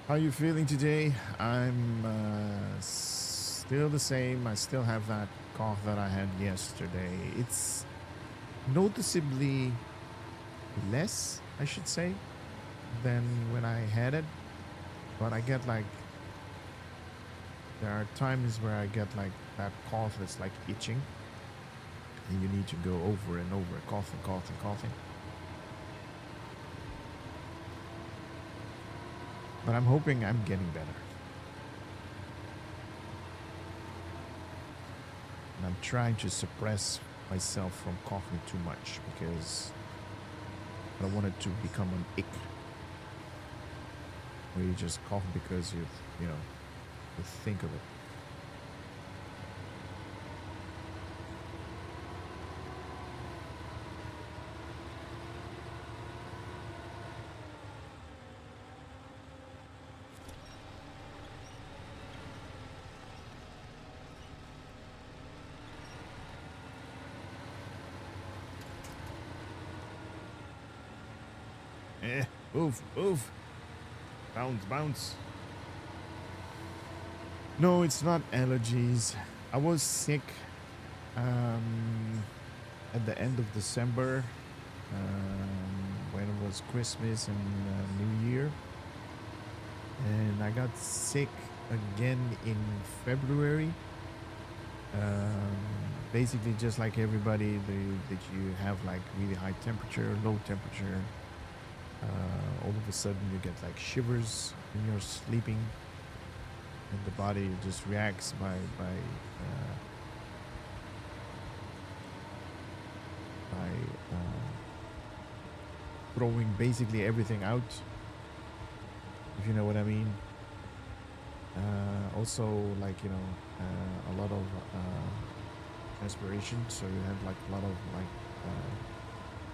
How are you feeling today? I'm still the same. I still have that cough that I had yesterday. It's noticeably less, I should say, than when I had it. But I get like, there are times where I get like that cough that's like itching. And you need to go over and over, coughing, coughing, coughing. But I'm hoping I'm getting better. And I'm trying to suppress myself from coughing too much because I don't want it to become an ick. Where you just cough because you think of it. Move, move. Bounce, bounce. No, it's not allergies. I was sick at the end of December when it was Christmas and New Year. And I got sick again in February. Basically, just like everybody, that you have like really high temperature, low temperature. All of a sudden you get like shivers when you're sleeping, and the body just reacts by throwing basically everything out, if you know what I mean. Also, like, a lot of transpiration, so you have like a lot of like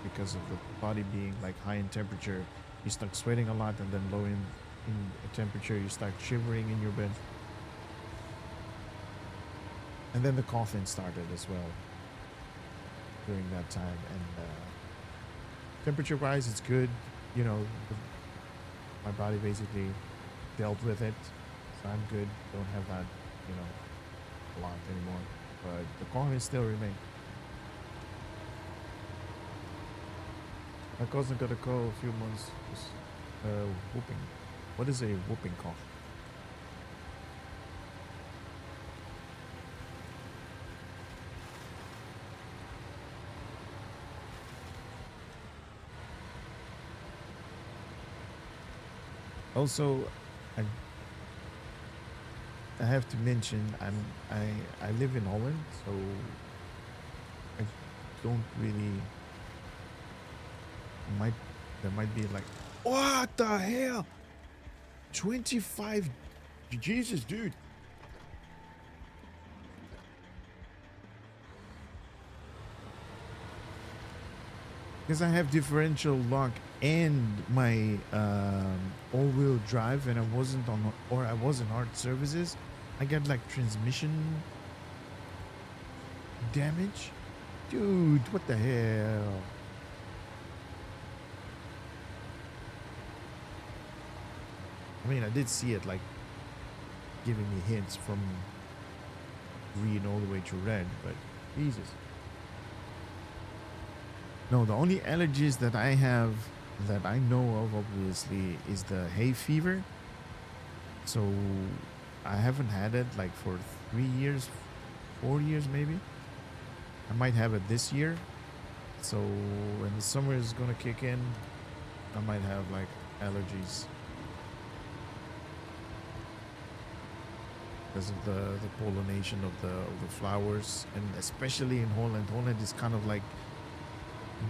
because of the body being like high in temperature, you start sweating a lot, and then low in temperature, you start shivering in your bed. And then the coughing started as well during that time. And temperature wise, it's good. My body basically dealt with it, so I'm good. Don't have that, a lot anymore. But the coughing still remains. My cousin got a call a few months, just whooping. What is a whooping cough? Also, I have to mention I live in Holland, so I don't really there might be like, what the hell, 25, Jesus, dude. Because I have differential lock and my all-wheel drive, and I wasn't hard services, I got like transmission damage. Dude, what the hell? I mean, I did see it like giving me hints from green all the way to red, but Jesus. No, the only allergies that I have that I know of, obviously, is the hay fever. So I haven't had it like for 3 years, 4 years maybe. I might have it this year. So when the summer is gonna kick in, I might have like allergies. Because of the pollination of the flowers, and especially in Holland. Holland is kind of like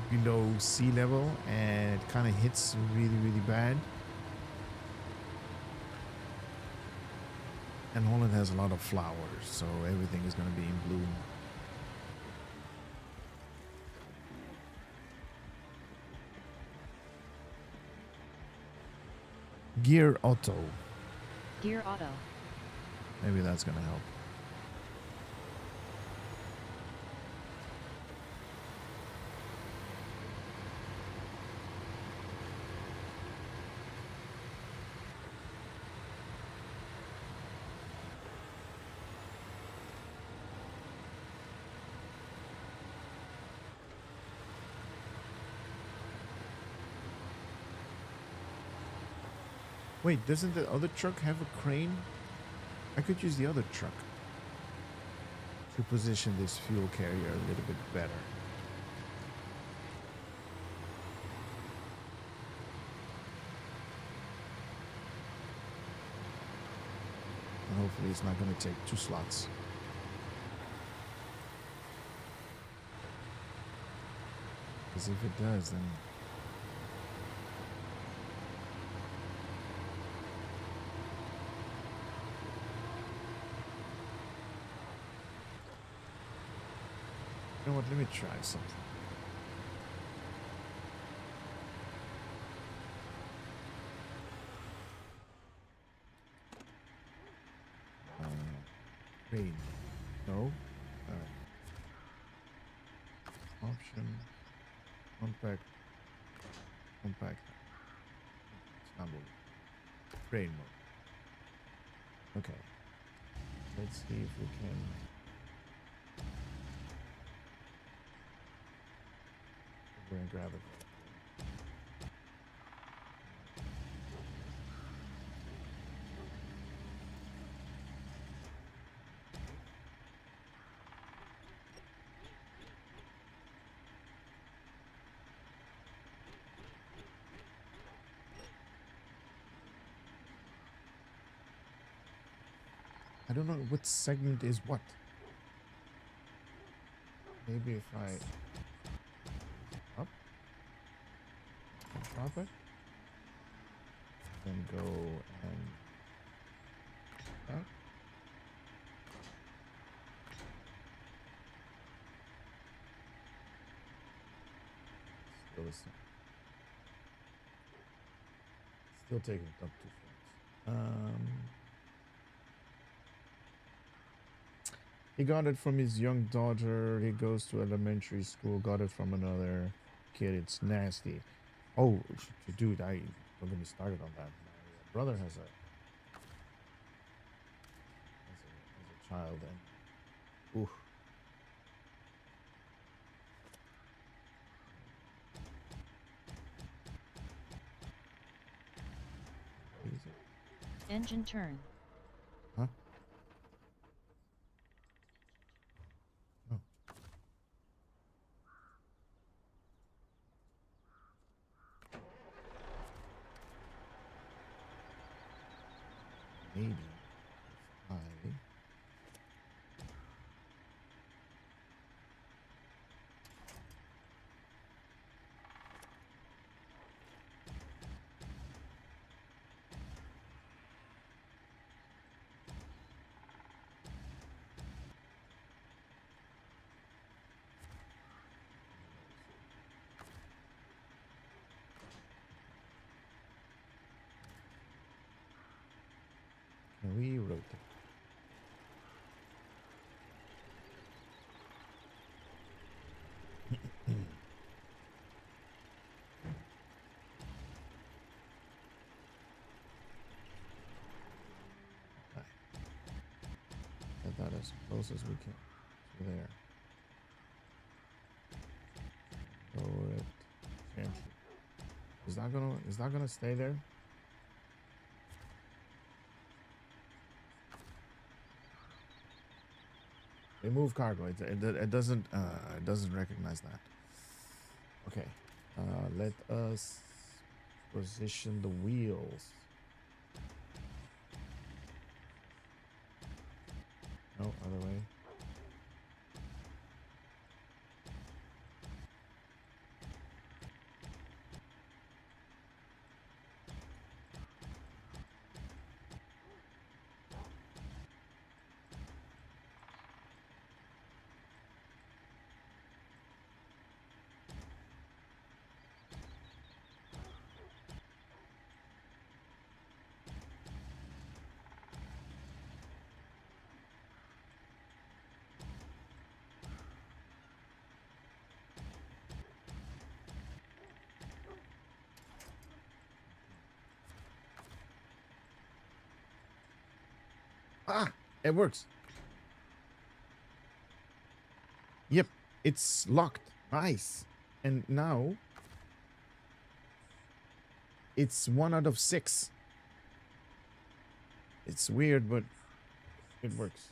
below sea level, and it kind of hits really, really bad. And Holland has a lot of flowers, so everything is going to be in bloom. Gear Auto. Gear Auto. Maybe that's gonna help. Wait, doesn't the other truck have a crane? I could use the other truck to position this fuel carrier a little bit better. And hopefully it's not going to take 2 slots. Because if it does, then... You know what, let me try something. Crane. No. Option. Compact. Compact. It's not moving. Crane mode. Okay. Let's see if we can... We're gonna grab it. I don't know what segment is what. Maybe if I up, drop it, then go and back. Still the same. Still taking up 2 slots. He got it from his young daughter. He goes to elementary school. Got it from another kid. It's nasty. Oh, dude, don't get me started on that. My brother has a child, and ooh. Engine turn. Huh? Oh. Maybe if I... Can we rotate? Get that as close as we can to there. Lower it gently. Is that gonna stay there? Remove cargo. It doesn't recognize that. Okay. Let us position the wheels. No, other way. Ah, it works. Yep, it's locked. Nice. And now it's 1 out of 6. It's weird, but it works.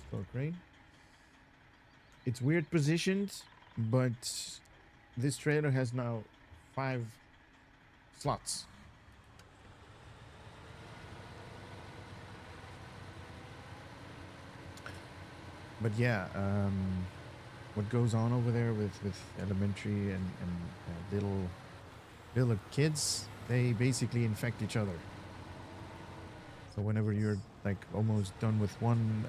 Store crane. It's weird positioned, but this trailer has now 5 slots. But yeah, what goes on over there with elementary and little kids, they basically infect each other. So whenever you're like almost done with one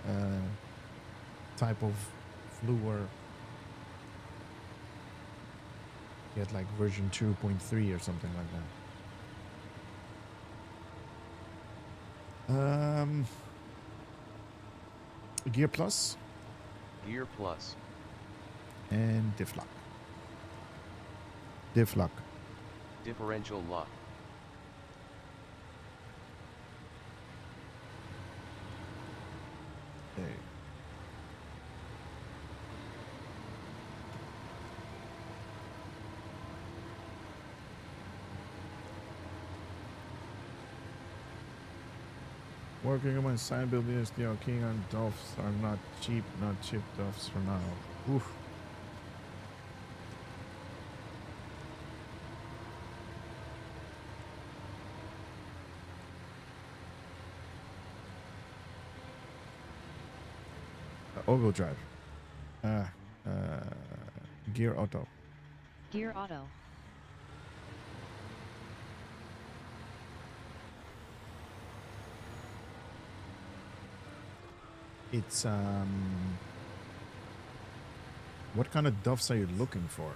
type of flu, or get like version 2.3 or something like that. Gear plus Gear plus. and diff lock. Diff lock. Differential lock. There. Working on my side building is the king on Dolphs are not cheap, not cheap Dolphs for now. Oof. All-wheel drive. Gear auto. Gear auto. It's what kind of Duffs are you looking for?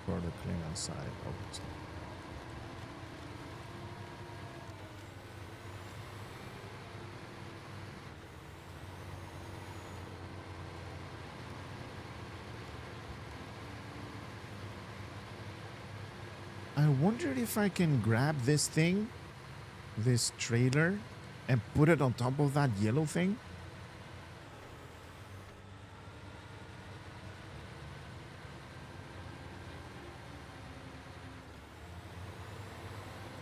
For the clean outside, obviously. I wondered if I can grab this thing, this trailer, and put it on top of that yellow thing.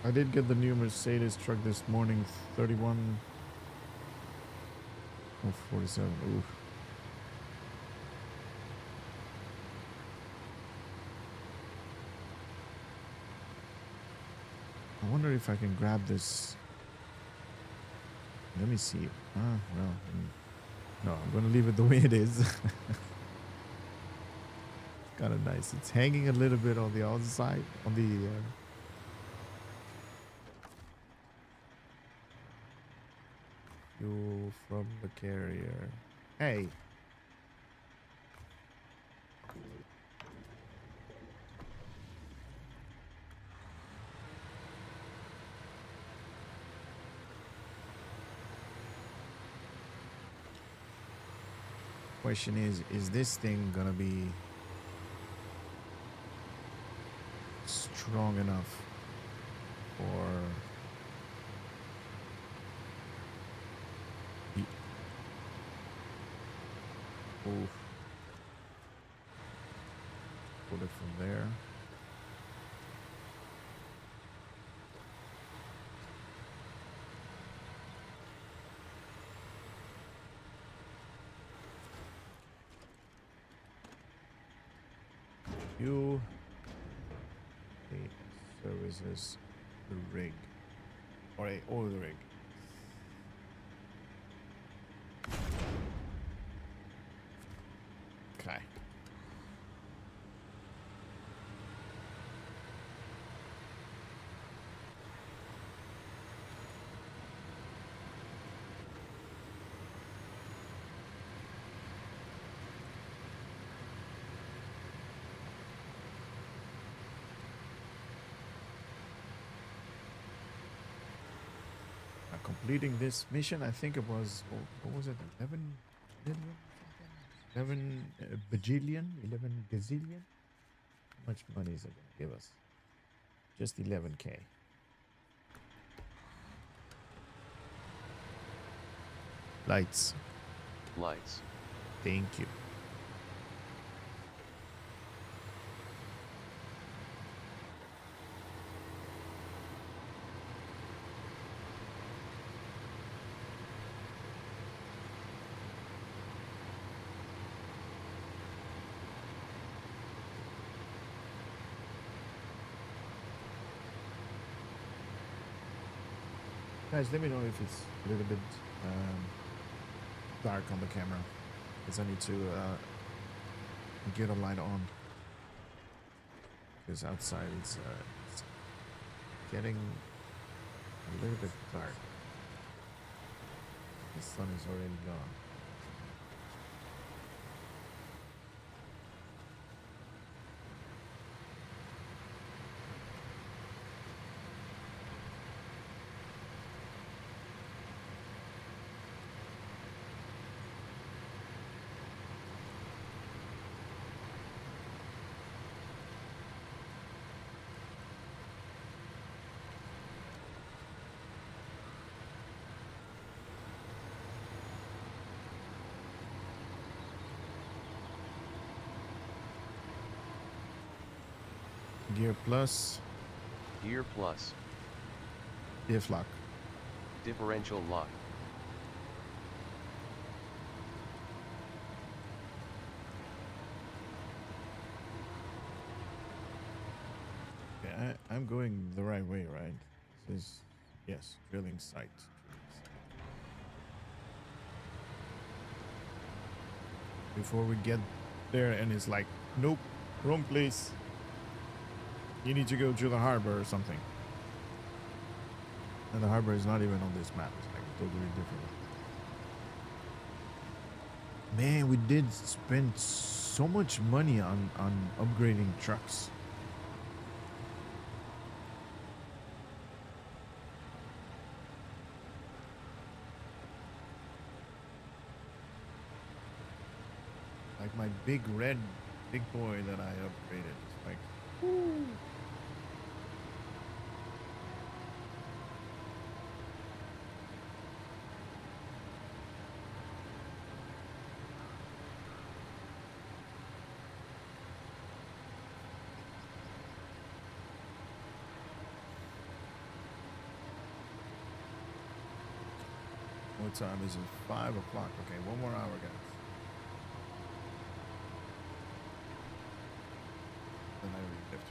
I did get the new Mercedes truck this morning, 31 or 47. Oof. I wonder if I can grab this. Let me see. Ah, well, no, I'm going to leave it the way it is. It's kind of nice. It's hanging a little bit on the outside, on the fuel from the carrier. Hey. Question is this thing gonna be strong enough for the oof. Put it from there. You services the rig or the rig. Okay. Completing this mission, I think it was, what was it, 11 million? 11 bajillion? 11 gazillion? How much money is it going to give us? Just 11K. Lights. Lights. Thank you. Guys, let me know if it's a little bit dark on the camera, because I need to get a light on, because outside it's getting a little bit dark. The sun is already gone. Gear plus, Gear plus. diff lock. Differential lock. Okay, I'm going the right way, right? This is, yes, drilling site. Before we get there and it's like, nope, wrong place. You need to go to the harbor or something. And the harbor is not even on this map. It's like totally different. Man, we did spend so much money on upgrading trucks. Like my big boy that I upgraded. It's like, woo. What time is it? 5 o'clock. Okay, one more hour, guys. Then I already left.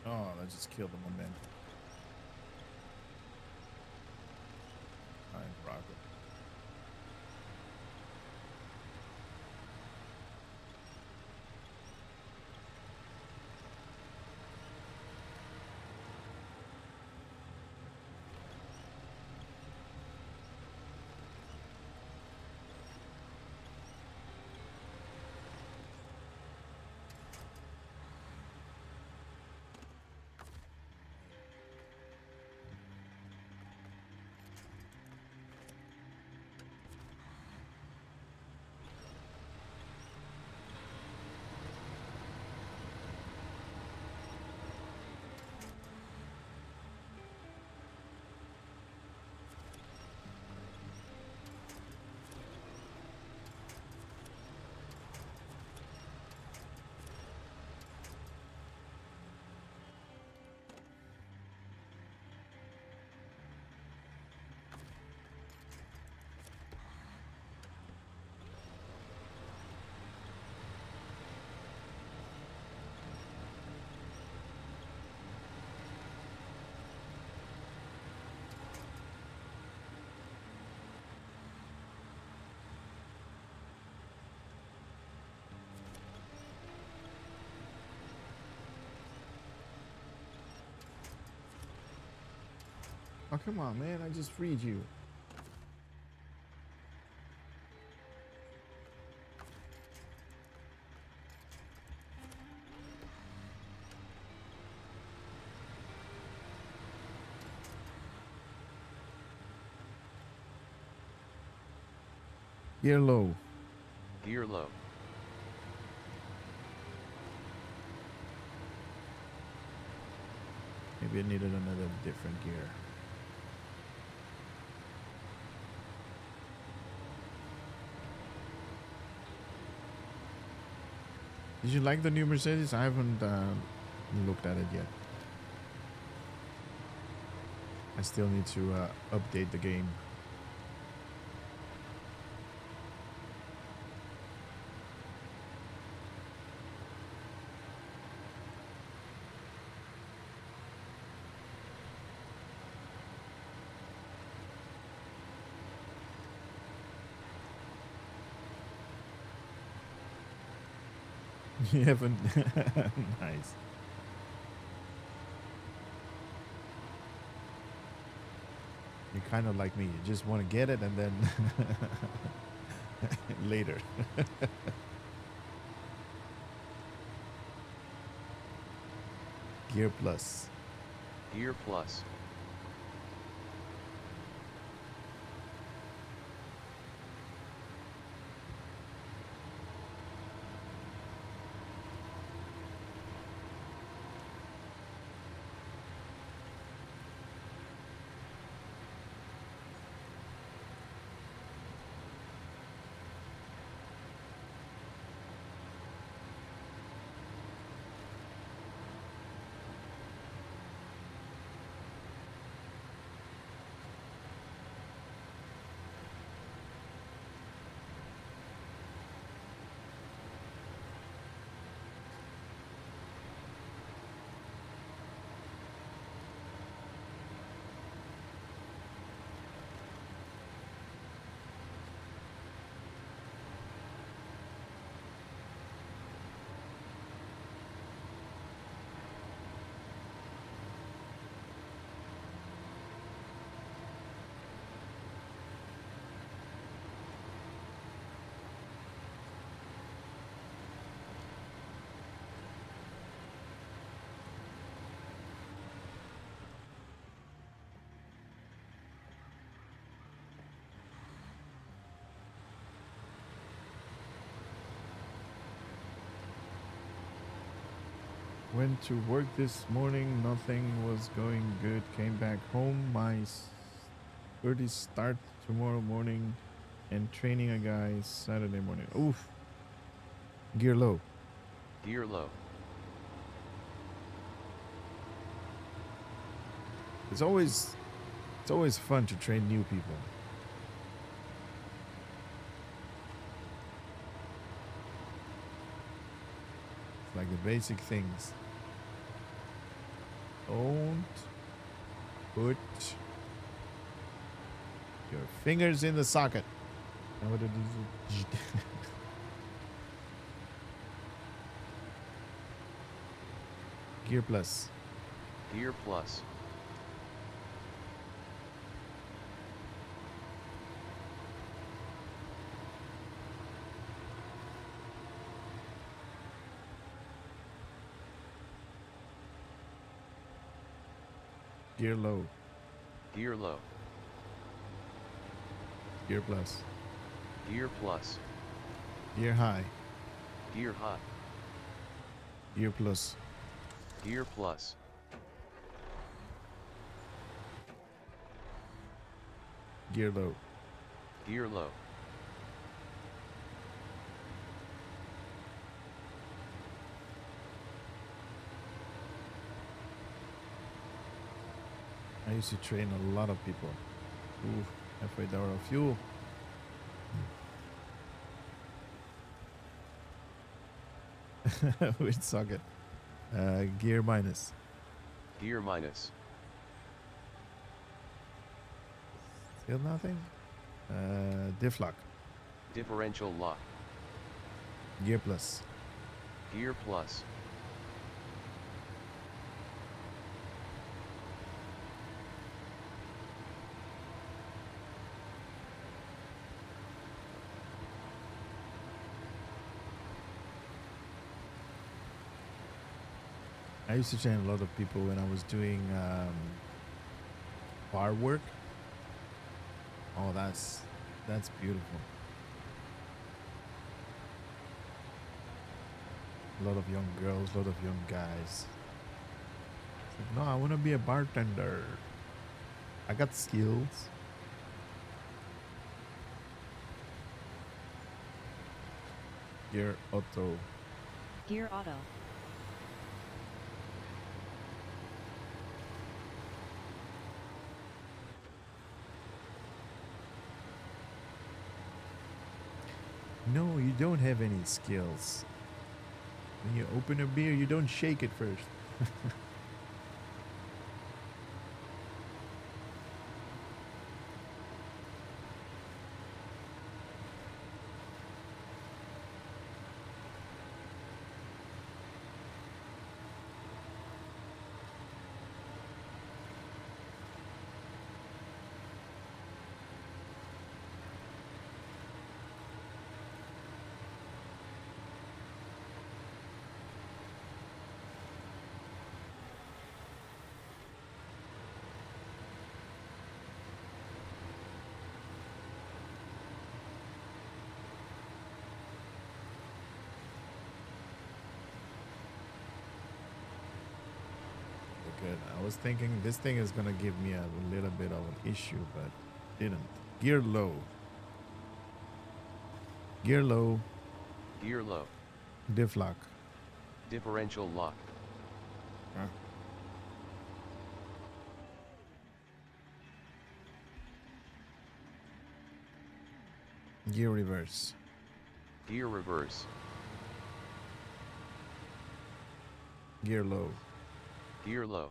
Oh, that just killed the momentum. All right, rocket. Oh, come on, man. I just freed you. Gear low. Gear low. Maybe I needed another different gear. Did you like the new Mercedes? I haven't looked at it yet. I still need to update the game. You haven't. Nice. You're kind of like me. You just want to get it and then later. Gear plus. Gear plus. Went to work this morning. Nothing was going good. Came back home. My early start tomorrow morning and training a guy Saturday morning. Oof. Gear low. Gear low. It's always fun to train new people. It's like the basic things. Don't put your fingers in the socket. Know what it is? Gear plus. Gear plus. Gear low. Gear low. Gear plus. Gear plus. Gear high. Gear high. Gear plus. Gear plus. Gear low. Gear low. I used to train a lot of people. Ooh, halfway down of fuel. Which socket? Gear minus. Gear minus. Still nothing? Diff lock. Differential lock. Gear plus. Gear plus. I used to train a lot of people when I was doing bar work. Oh, that's beautiful. A lot of young girls, a lot of young guys. It's like, no, I want to be a bartender. I got skills. Gear auto. Gear Auto. No, you don't have any skills. When you open a beer, you don't shake it first. Good. I was thinking this thing is gonna give me a little bit of an issue, but didn't. Gear low. Gear low. Gear low. Diff lock. Differential lock. Huh. Gear reverse. Gear reverse. Gear low. Gear low.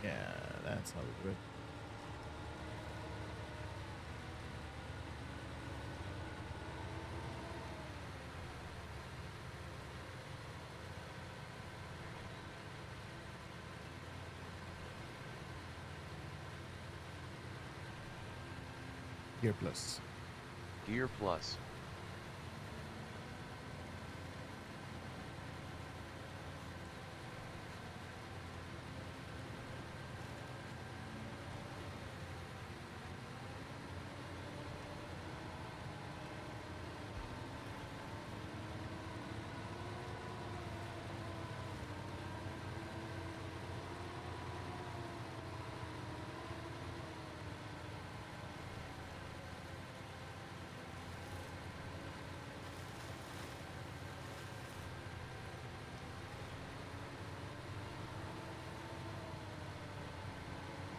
Yeah, that's how we do it. Gear plus. Gear plus.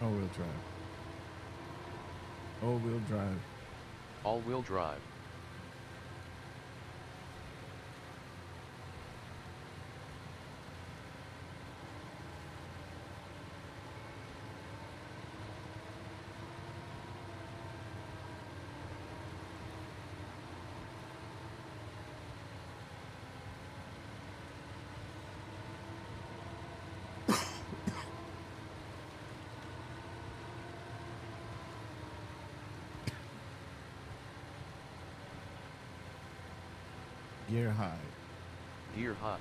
All-wheel drive. All-wheel drive. All-wheel drive. Gear high. Gear high.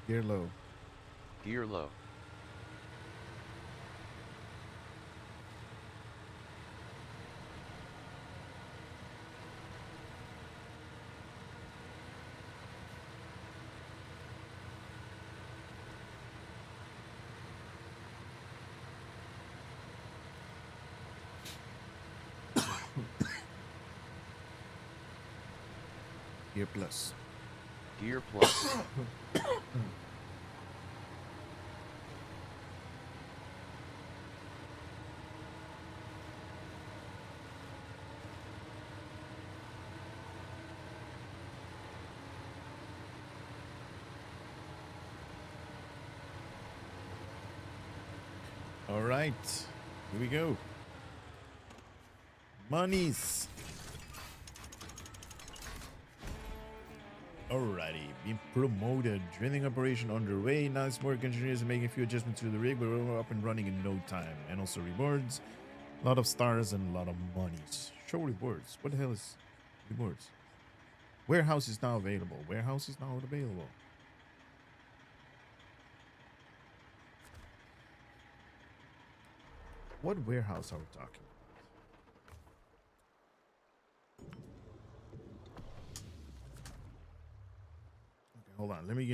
Gear low. Gear low. Gear plus. Gear plus. All right. Here we go. Monies. Alrighty, being promoted. Drilling operation underway. Nice work, engineers, making a few adjustments to the rig, but we're up and running in no time. And also rewards. A lot of stars and a lot of monies. Show rewards. What the hell is rewards? Warehouse is now available. Warehouse is now available. What warehouse are we talking? Okay, hold on. Let me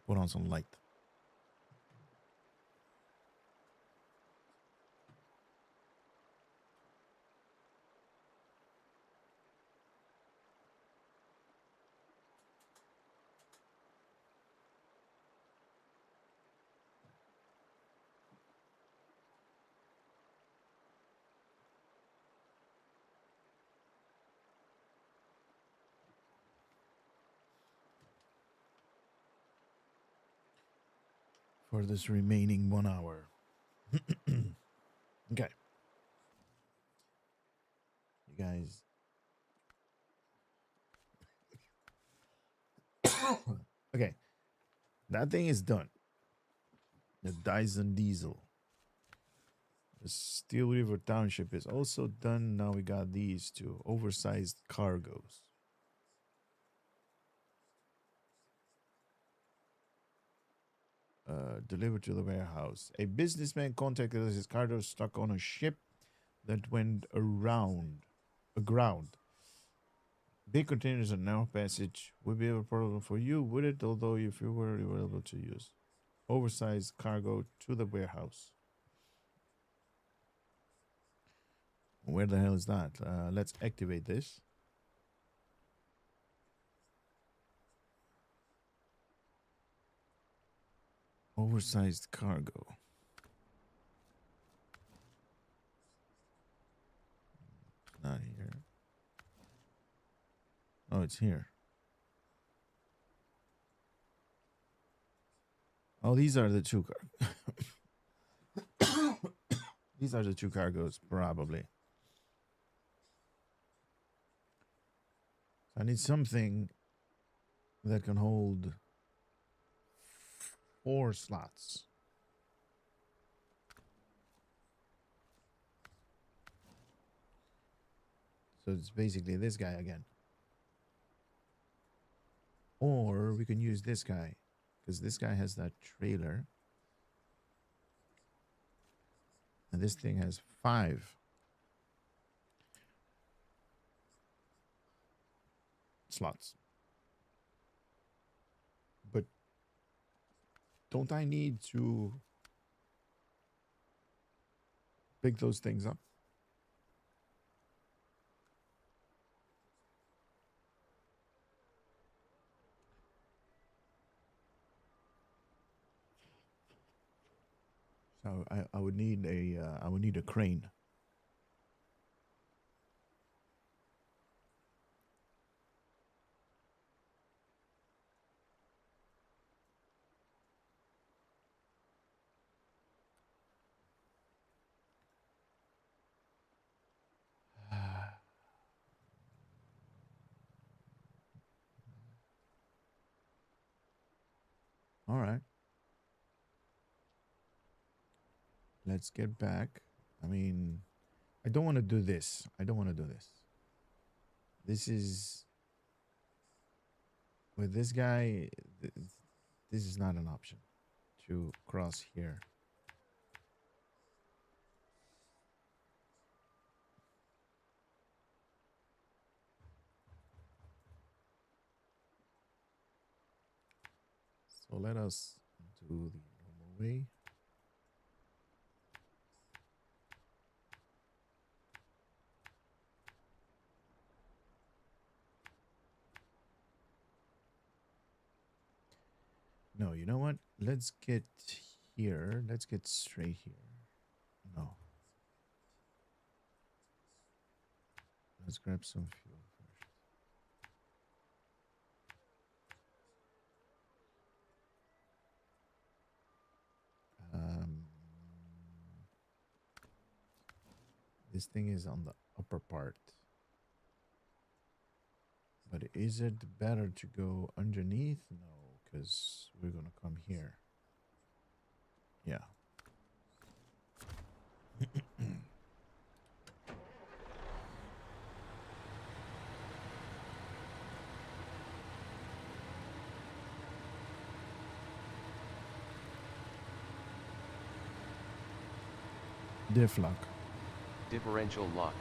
put on some light. For this remaining 1 hour. Okay. You guys. Okay. That thing is done. The Dyson Diesel. The Steel River Township is also done. Now we got these two oversized cargoes. Delivered to the warehouse. A businessman contacted us. His cargo stuck on a ship that went aground. Big containers and narrow passage would be a problem for you, would it? Although if you were able to use oversized cargo to the warehouse. Where the hell is that? Let's activate this. Oversized cargo. Not here. Oh, it's here. Oh, these are the two. These are the two cargoes, probably. I need something that can hold 4 slots. So it's basically this guy again. Or we can use this guy, because this guy has that trailer. And this thing has 5 slots. But don't I need to pick those things up? So I would need a crane. All right. Let's get back. I mean, I don't want to do this. I don't want to do this. This is with this guy. This is not an option to cross here. So let us do the normal way. No, you know what? Let's get here. Let's get straight here. No. Let's grab some fuel first. This thing is on the upper part. But is it better to go underneath? No, because we're gonna come here. Yeah. Diff lock. Differential lock.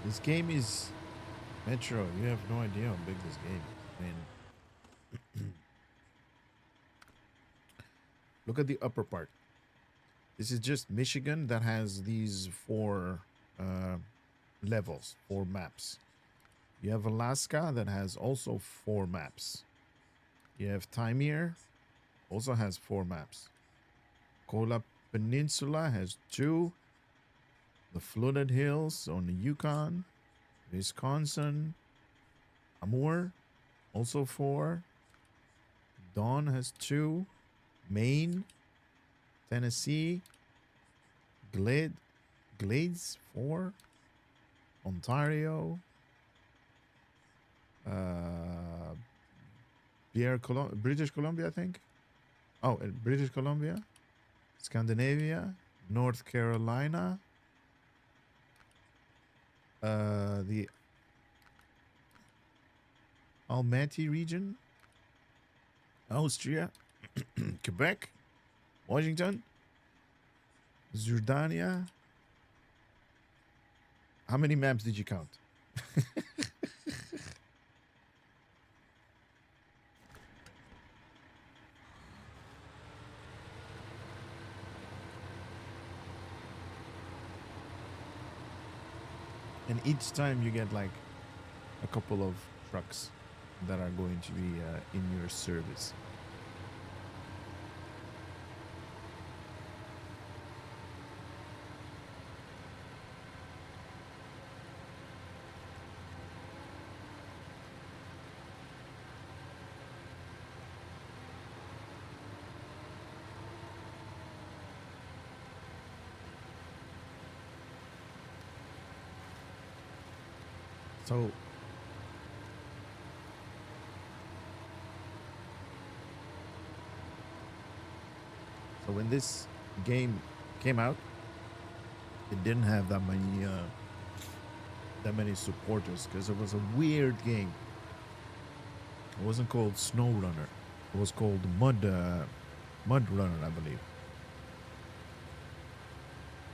This game is Metro. You have no idea how big this game is. I mean, look at the upper part. This is just Michigan that has these four levels, four maps. You have Alaska that has also four maps. You have Taimyr, also has four maps. Kola Peninsula has two. The Flooded Hills on the Yukon. Wisconsin. Amur, also four. Dawn has two. Maine. Tennessee. Glades, four. Ontario. British Columbia, I think. Oh, British Columbia. Scandinavia. North Carolina. The Almaty region. Austria. Quebec. Washington. Jordania. How many maps did you count? And each time you get like a couple of trucks that are going to be in your service. So when this game came out, it didn't have that many supporters because it was a weird game. It wasn't called SnowRunner. It was called Mud Runner, I believe.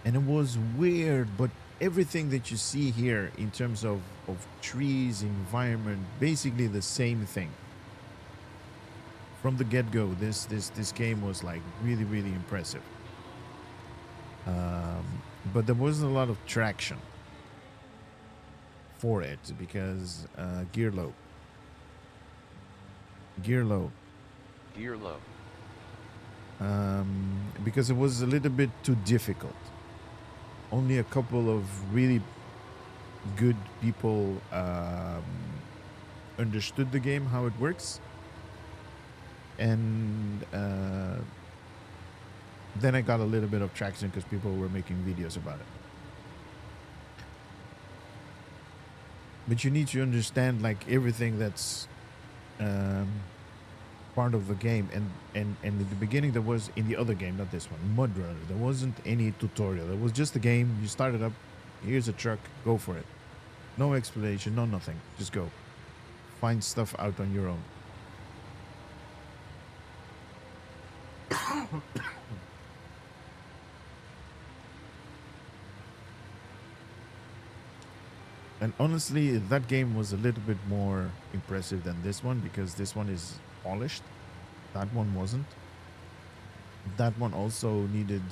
And it was weird, but everything that you see here in terms of trees, environment, basically the same thing. From the get-go, this game was like really, really impressive. But there wasn't a lot of traction for it because gear low. Because it was a little bit too difficult. Only a couple of really good people understood the game, how it works. And then I got a little bit of traction because people were making videos about it. But you need to understand like everything that's part of the game. And in the beginning there was, in the other game, not this one, Mud Runner, there wasn't any tutorial. It was just a game. You start it up. Here's a truck. Go for it. No explanation. No nothing. Just go. Find stuff out on your own. And honestly, that game was a little bit more impressive than this one because this one is polished. That one wasn't. That one also needed...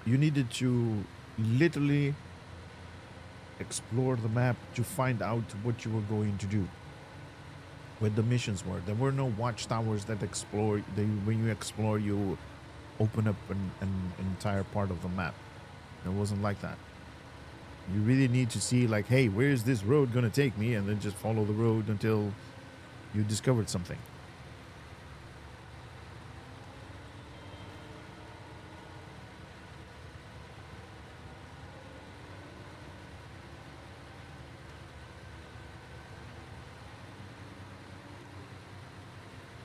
you needed to literally explore the map to find out what you were going to do. What the missions were. There were no watchtowers that explore. When you explore, you open up an entire part of the map. It wasn't like that. You really need to see like, hey, where is this road gonna take me, and then just follow the road until you discovered something.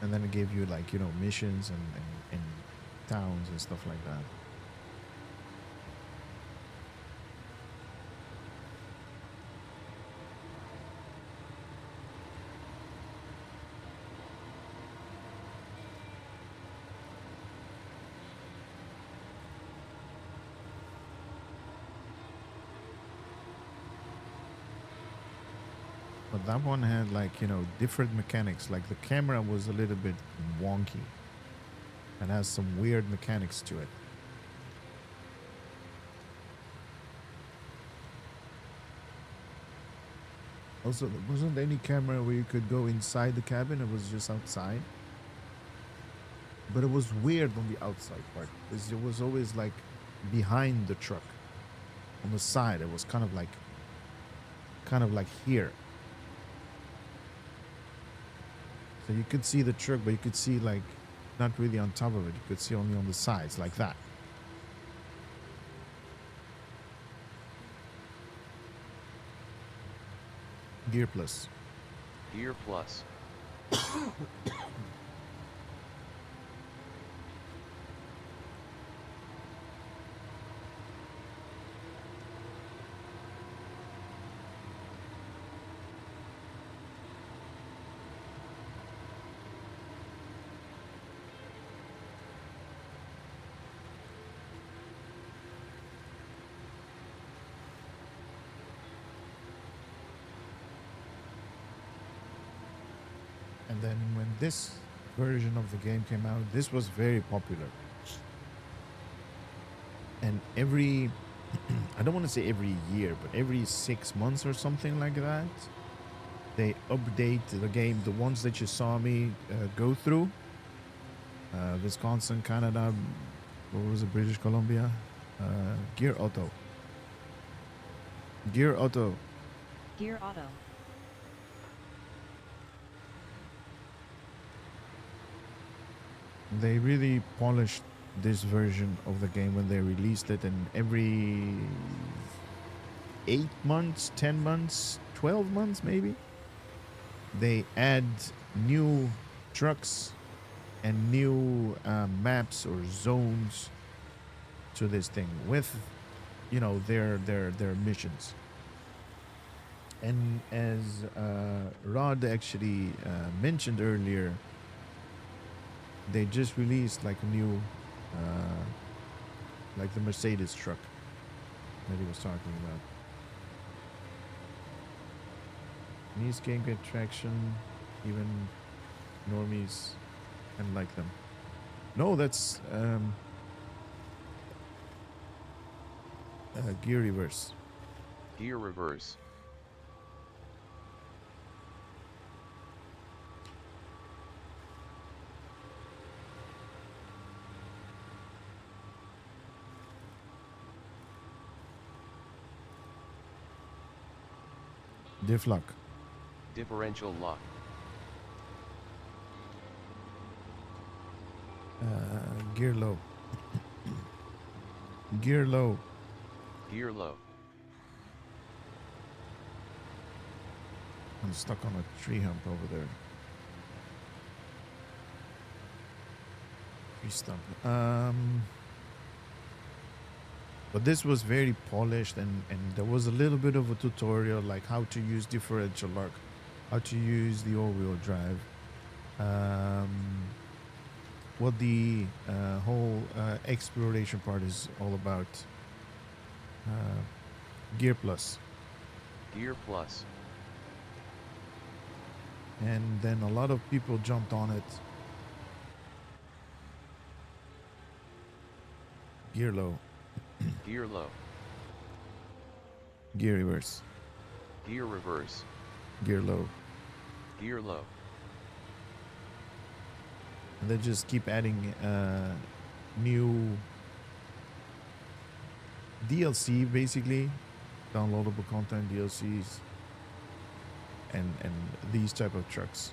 And then it gave you like, you know, missions and towns and stuff like that. But that one had like, you know, different mechanics. Like the camera was a little bit wonky and has some weird mechanics to it. Also, there wasn't any camera where you could go inside the cabin. It was just outside. But it was weird on the outside part because it was always like behind the truck on the side. It was kind of like here. So you could see the truck, but you could see like not really on top of it. You could see only on the sides like that. Gear Plus. Gear Plus. And then when this version of the game came out, this was very popular. And every, I don't want to say every year, but every 6 months or something like that, they update the game. The ones that you saw me go through, Wisconsin, Canada, what was it, British Columbia? Gear Auto. Gear Auto. Gear Auto. They really polished this version of the game when they released it, and every 8 months, 10 months, 12 months maybe, they add new trucks and new maps or zones to this thing with, you know, their missions. And as Rod actually mentioned earlier, they just released like a new, like the Mercedes truck that he was talking about. These game get traction, even normies and like them. No, that's gear reverse. Gear Reverse. Diff lock. Differential lock. Gear low. Gear low. Gear low. I'm stuck on a tree hump over there. Tree stump. But this was very polished, and there was a little bit of a tutorial like how to use differential lock, how to use the all-wheel drive, what the whole exploration part is all about. Gear Plus. Gear Plus. And then a lot of people jumped on it. Gear low. Gear low. Gear reverse. Gear Reverse. Gear low. Gear low. And they just keep adding new DLC basically downloadable content, DLCs, and these type of trucks.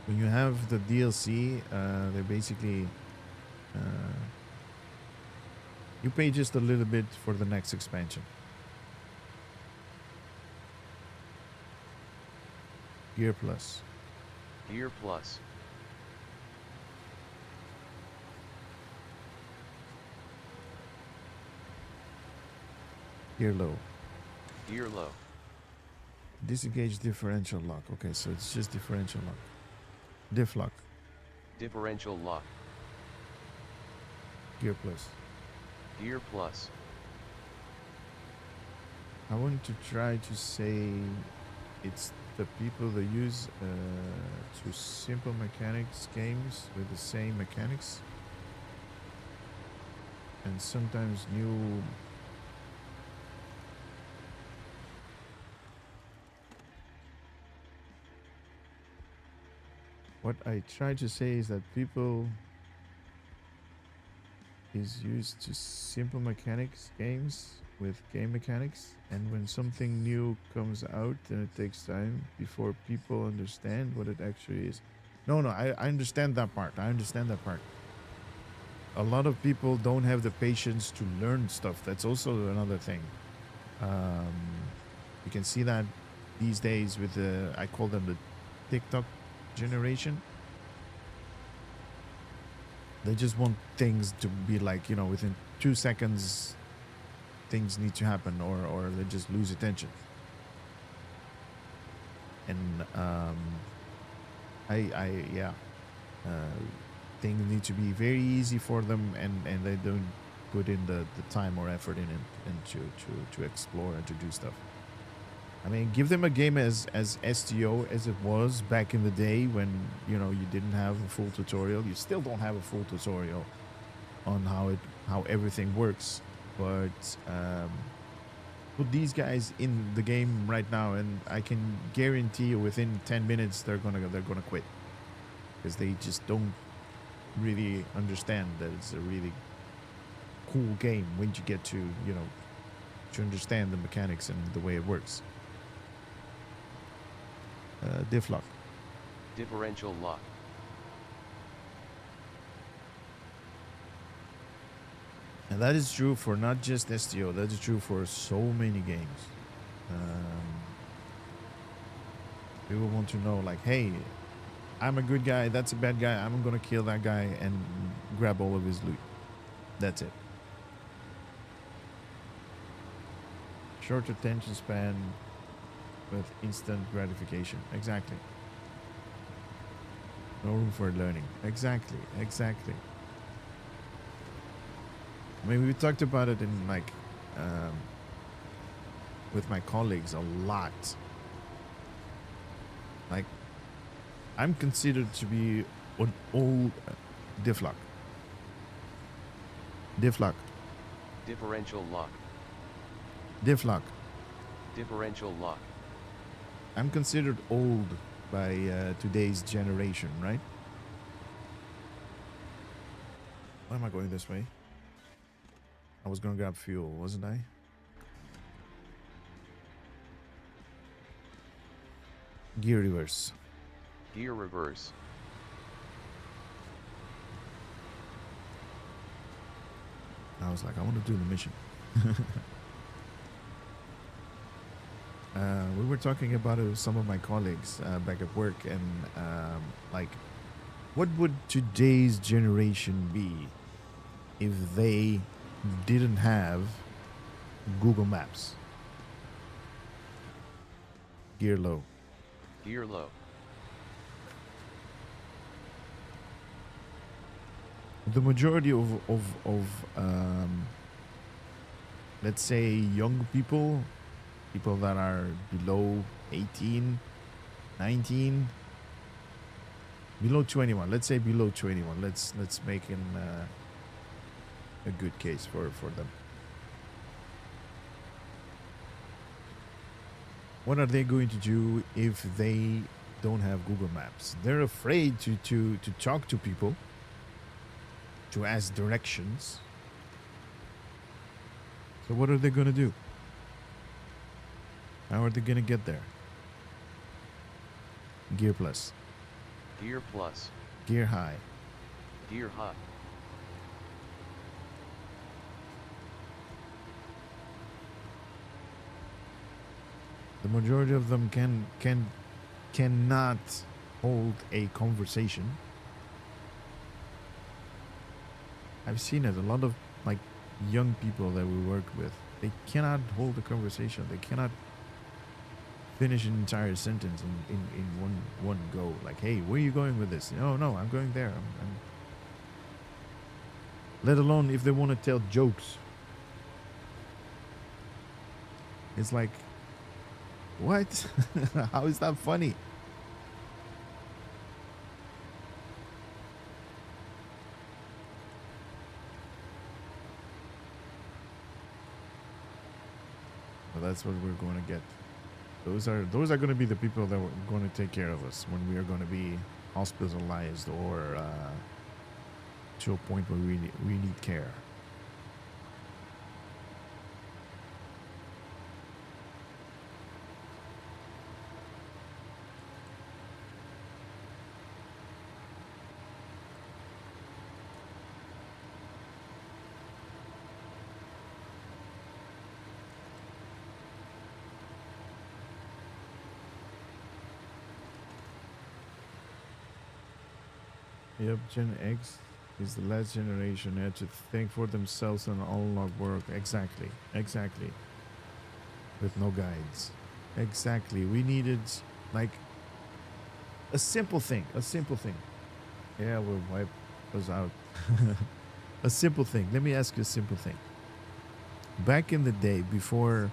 When you have the DLC, they're basically you pay just a little bit for the next expansion. Gear Plus. Gear Plus. Gear Low. Gear Low. Disengage differential lock. Okay, so it's just differential lock. Diff lock. Differential lock. Gear Plus. Gear Plus. I want to try to say it's the people that use to simple mechanics games with the same mechanics and sometimes new. What I try to say is that people is used to simple mechanics games with game mechanics, and when something new comes out, then it takes time before people understand what it actually is. No, I understand that part. I understand that part. A lot of people don't have the patience to learn stuff. That's also another thing. You can see that these days with the, I call them the TikTok generation. They just want things to be like, within 2 seconds things need to happen, or they just lose attention. And things need to be very easy for them, and they don't put in the time or effort in it and to explore and to do stuff. I mean, give them a game as STO as it was back in the day when you didn't have a full tutorial. You still don't have a full tutorial on how everything works, but put these guys in the game right now, and I can guarantee you within 10 minutes they're gonna quit, because they just don't really understand that it's a really cool game when you get to to understand the mechanics and the way it works. Diff lock. Differential lock. And that is true for not just STO, that is true for so many games. People want to know, like, hey, I'm a good guy, that's a bad guy, I'm gonna kill that guy and grab all of his loot. That's it. Short attention span with instant gratification. Exactly. No room for learning. Exactly. I mean, we talked about it in with my colleagues a lot. Like, I'm considered to be an old diff lock. Differential lock. Diff lock. Differential lock. I'm considered old by today's generation, right? Why am I going this way? I was gonna grab fuel, wasn't I? Gear reverse. Gear reverse. I was like, I want to do the mission. We were talking about it with some of my colleagues back at work, and like, what would today's generation be if they didn't have Google Maps? Gear low. Gear low. The majority of let's say young people that are below 18, 19, below 21, let's say below 21, let's make him a good case for them. What are they going to do if they don't have Google Maps? They're afraid to talk to people, to ask directions. So what are they gonna do? How are they gonna get there? Gear plus. Gear plus. Gear high. Gear high. The majority of them cannot hold a conversation. I've seen it. A lot of like young people that we work with, they cannot hold a conversation. They cannot finish an entire sentence in one go. Like, hey, where are you going with this? No, I'm going there. Let alone if they want to tell jokes. It's like, what? How is that funny? Well, that's what we're going to get. Those are going to be the people that are going to take care of us when we are going to be hospitalized or to a point where we need care. Yep, Gen X is the last generation had to think for themselves and analog work. Exactly. With no guides. Exactly. We needed like a simple thing. Yeah, we'll wipe us out. A simple thing. Let me ask you a simple thing. Back in the day, before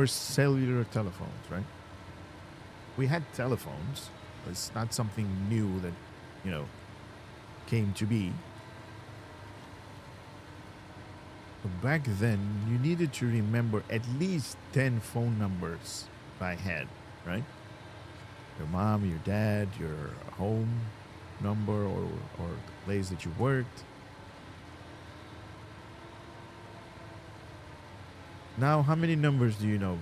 cellular telephones, right? We had telephones. It's not something new that, came to be. But back then, you needed to remember at least 10 phone numbers by head, right? Your mom, your dad, your home number, or the place that you worked. Now, how many numbers do you know?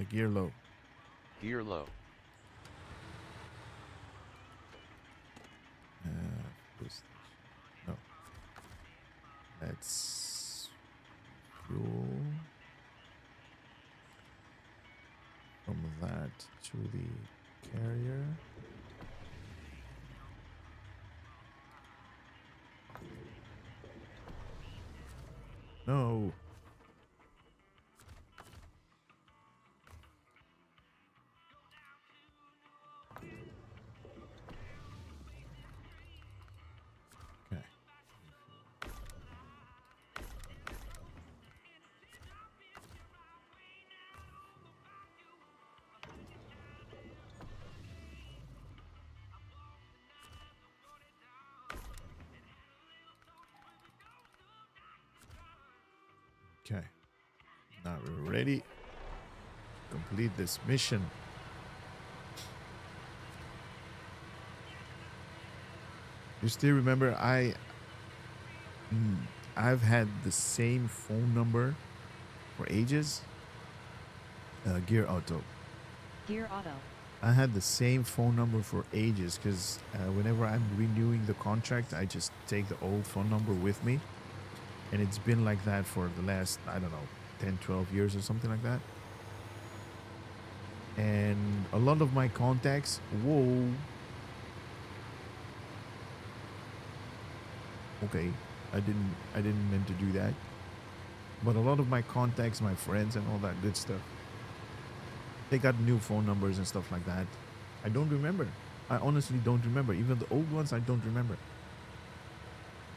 Gear low. Gear low. No. That's fuel. From that to the carrier. No. Okay. Okay. Now we're ready to complete this mission. You still remember I've had the same phone number for ages. Gear Auto. Gear Auto. I had the same phone number for ages because whenever I'm renewing the contract, I just take the old phone number with me. And it's been like that for the last, I don't know, 10, 12 years or something like that. And a lot of my contacts, whoa. Okay, I didn't mean to do that. But a lot of my contacts, my friends and all that good stuff, they got new phone numbers and stuff like that. I don't remember. I honestly don't remember. Even the old ones, I don't remember.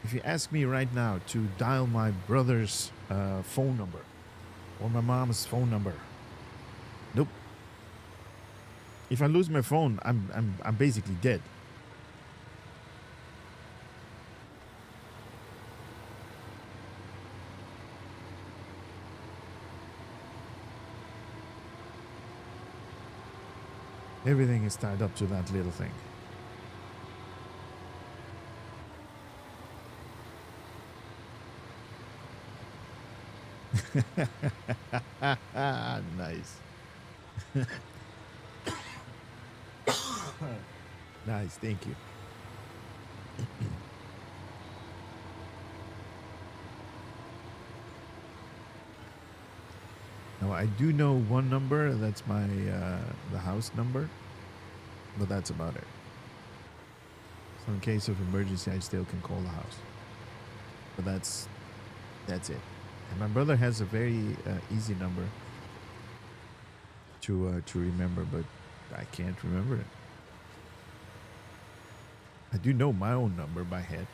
If you ask me right now to dial my brother's phone number or my mom's phone number, nope. If I lose my phone, I'm basically dead. Everything is tied up to that little thing. Nice. Nice, thank you. Now I do know one number. That's my the house number, but that's about it. So in case of emergency, I still can call the house. But that's it. And my brother has a very easy number to remember, but I can't remember it. I do know my own number by head,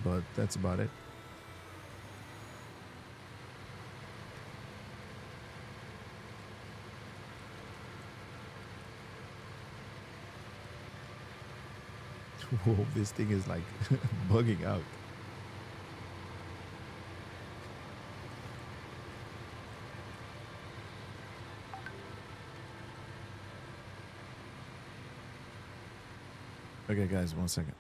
but that's about it. Whoa, this thing is like bugging out. Okay, guys, 1 second.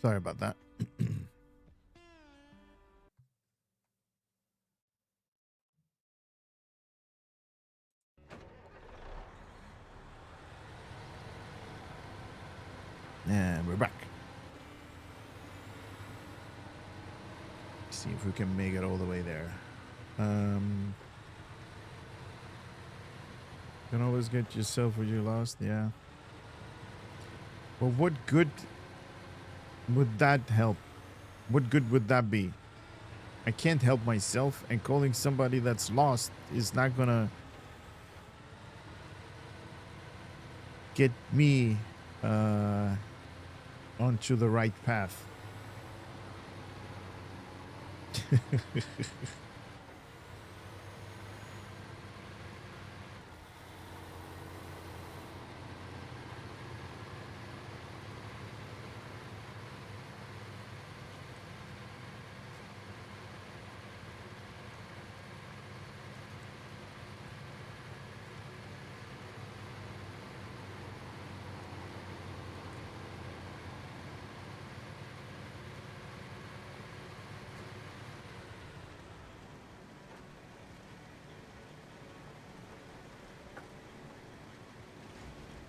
Sorry about that. And we're back. See if we can make it all the way there. Can always get yourself what you lost, yeah. Well, what good would that help? What good would that be? I can't help myself, and calling somebody that's lost is not gonna get me onto the right path.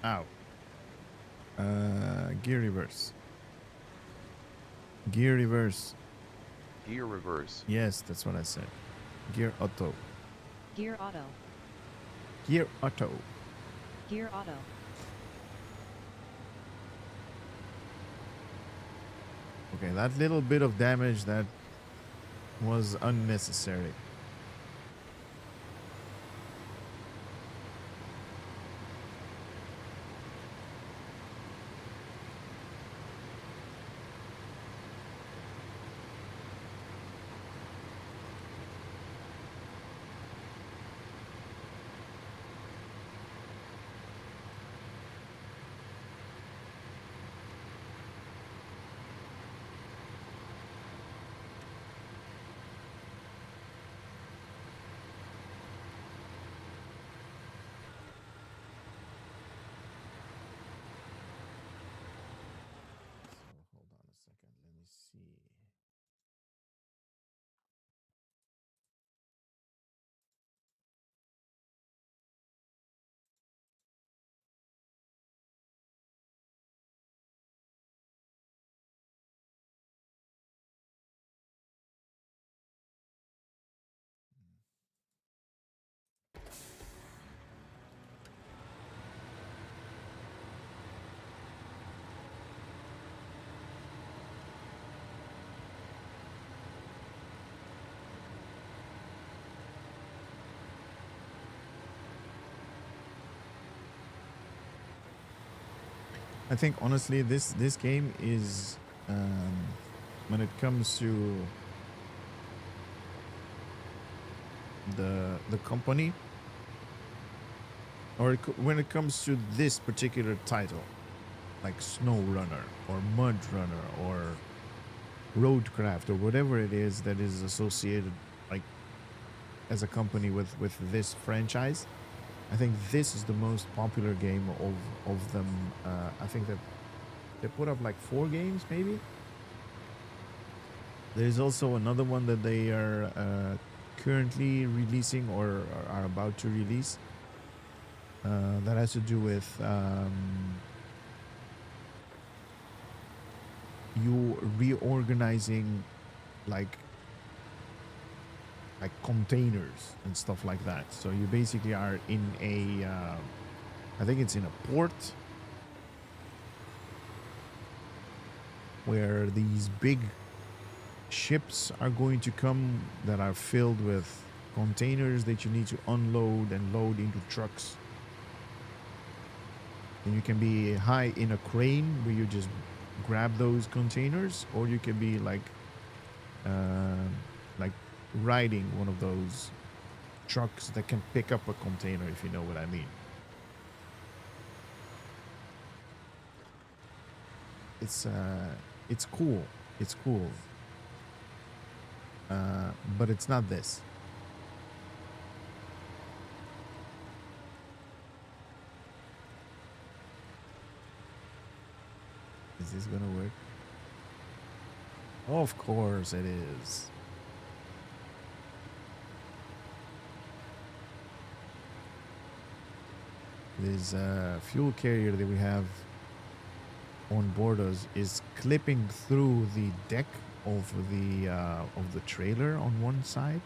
Ow. Gear reverse. Gear reverse. Gear reverse. Yes, that's what I said. Gear auto. Gear auto. Gear auto. Gear auto. Okay, that little bit of damage that was unnecessary. I think honestly, this game is um, when it comes to the company, or when it comes to this particular title, like SnowRunner or Mud Runner or Roadcraft or whatever it is that is associated, like as a company with this franchise. I think this is the most popular game of them. I think that they put up like 4 games, maybe. There's also another one that they are currently releasing or are about to release that has to do with you reorganizing like containers and stuff like that. So you basically are in a, I think it's in a port where these big ships are going to come that are filled with containers that you need to unload and load into trucks. And you can be high in a crane where you just grab those containers, or you can be like riding one of those trucks that can pick up a container, if you know what I mean. It's cool. It's cool. But it's not this. Is this gonna work? Of course it is. This fuel carrier that we have on board us is clipping through the deck of the trailer on one side.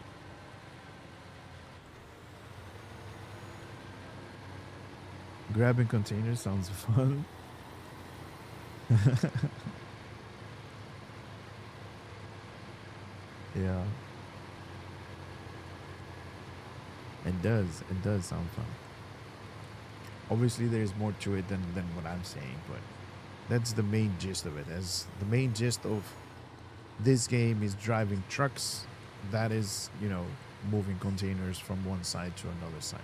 Grabbing containers sounds fun. Yeah. It does sound fun. Obviously there's more to it than what I'm saying, but that's the main gist of it. As the main gist of this game is driving trucks, that is, moving containers from one side to another side.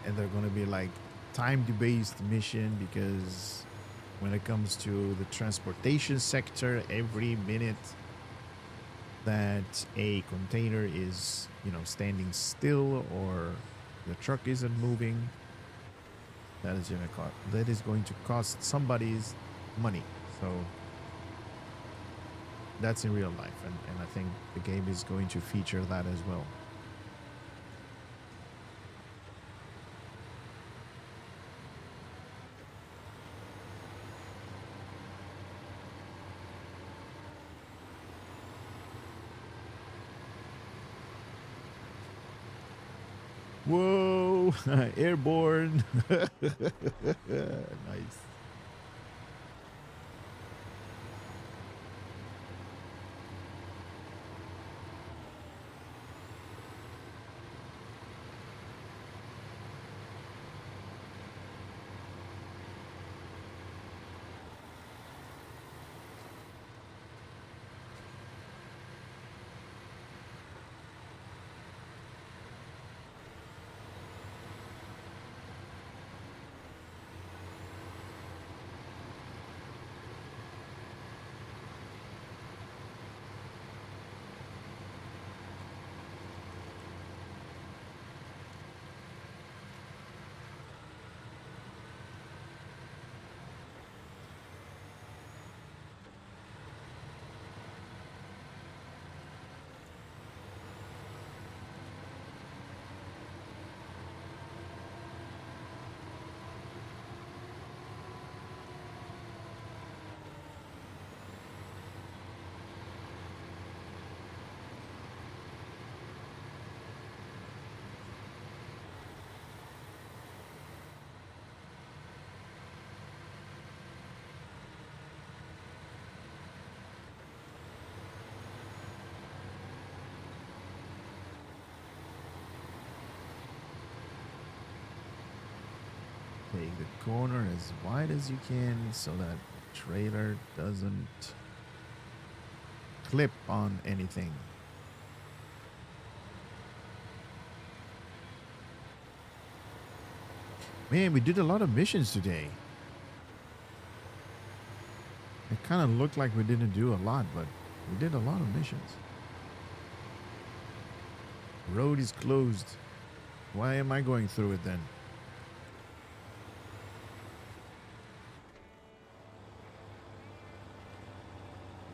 And they're going to be like time-based mission, because when it comes to the transportation sector, every minute that a container is, standing still or the truck isn't moving, that is going to cost somebody's money. So that's in real life, and I think the game is going to feature that as well. Whoa, airborne. Nice. Make the corner as wide as you can so that trailer doesn't clip on anything. Man, we did a lot of missions today. It kind of looked like we didn't do a lot, but we did a lot of missions. Road is closed. Why am I going through it then?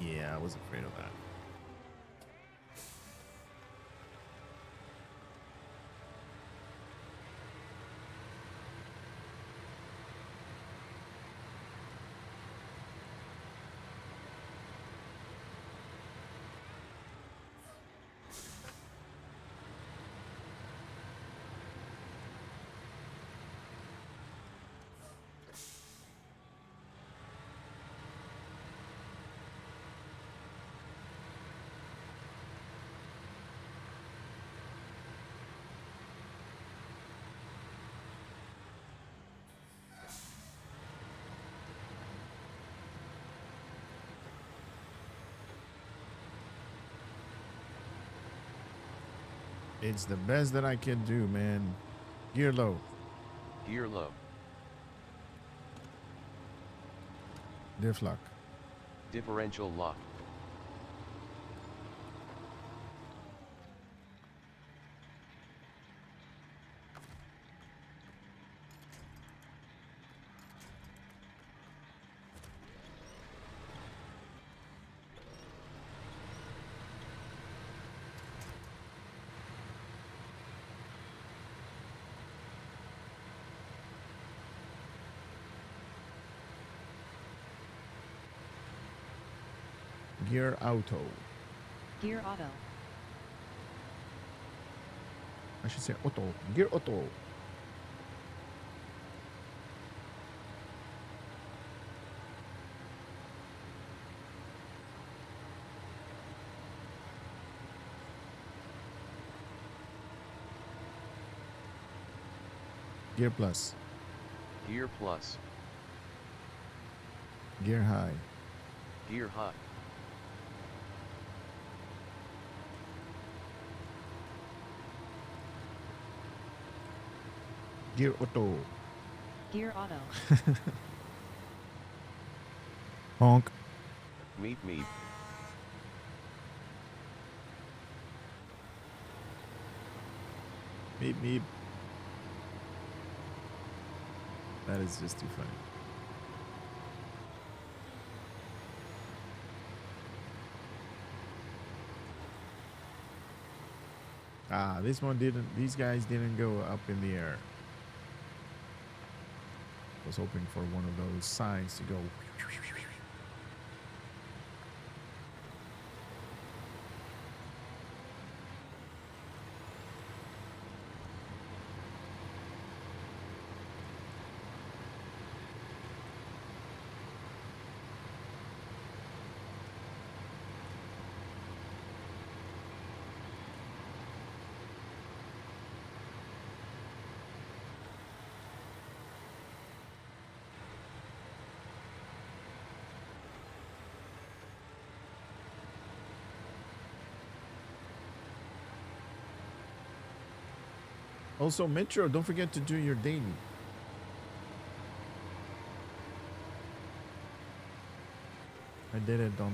Yeah, I was afraid of that. It's the best that I can do, man. Gear low. Gear low. Diff lock. Differential lock. Gear auto. Gear auto. I should say auto. Gear auto. Gear plus. Gear plus. Gear high. Gear high. Gear auto. Gear auto. Honk. Meep meep. Meep meep. That is just too funny. Ah, this one didn't. These guys didn't go up in the air. Was hoping for one of those signs to go. Also, Metro, don't forget to do your daily. I did it on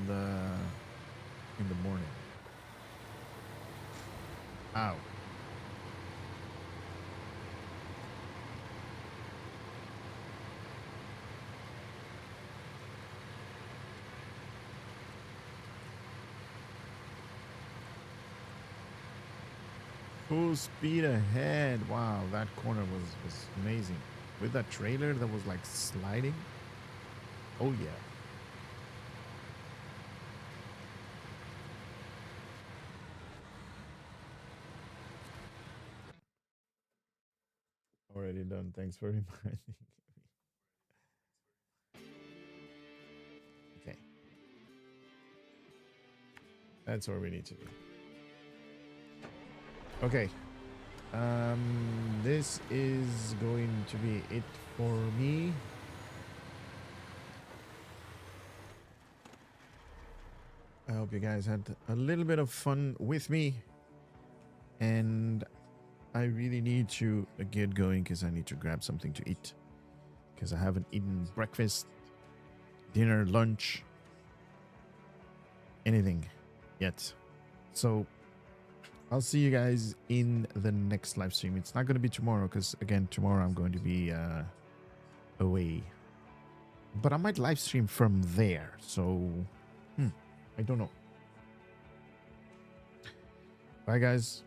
in the morning. Ow. Full speed ahead. Wow, that corner was amazing. With that trailer that was like sliding. Oh yeah. Already done. Thanks for reminding me. Okay. That's what we need to do. Okay. This is going to be it for me. I hope you guys had a little bit of fun with me. And I really need to get going because I need to grab something to eat. Because I haven't eaten breakfast, dinner, lunch, anything yet. So I'll see you guys in the next live stream. It's not going to be tomorrow because, again, tomorrow I'm going to be away. But I might live stream from there. So, I don't know. Bye, guys.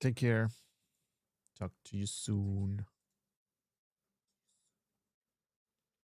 Take care. Talk to you soon.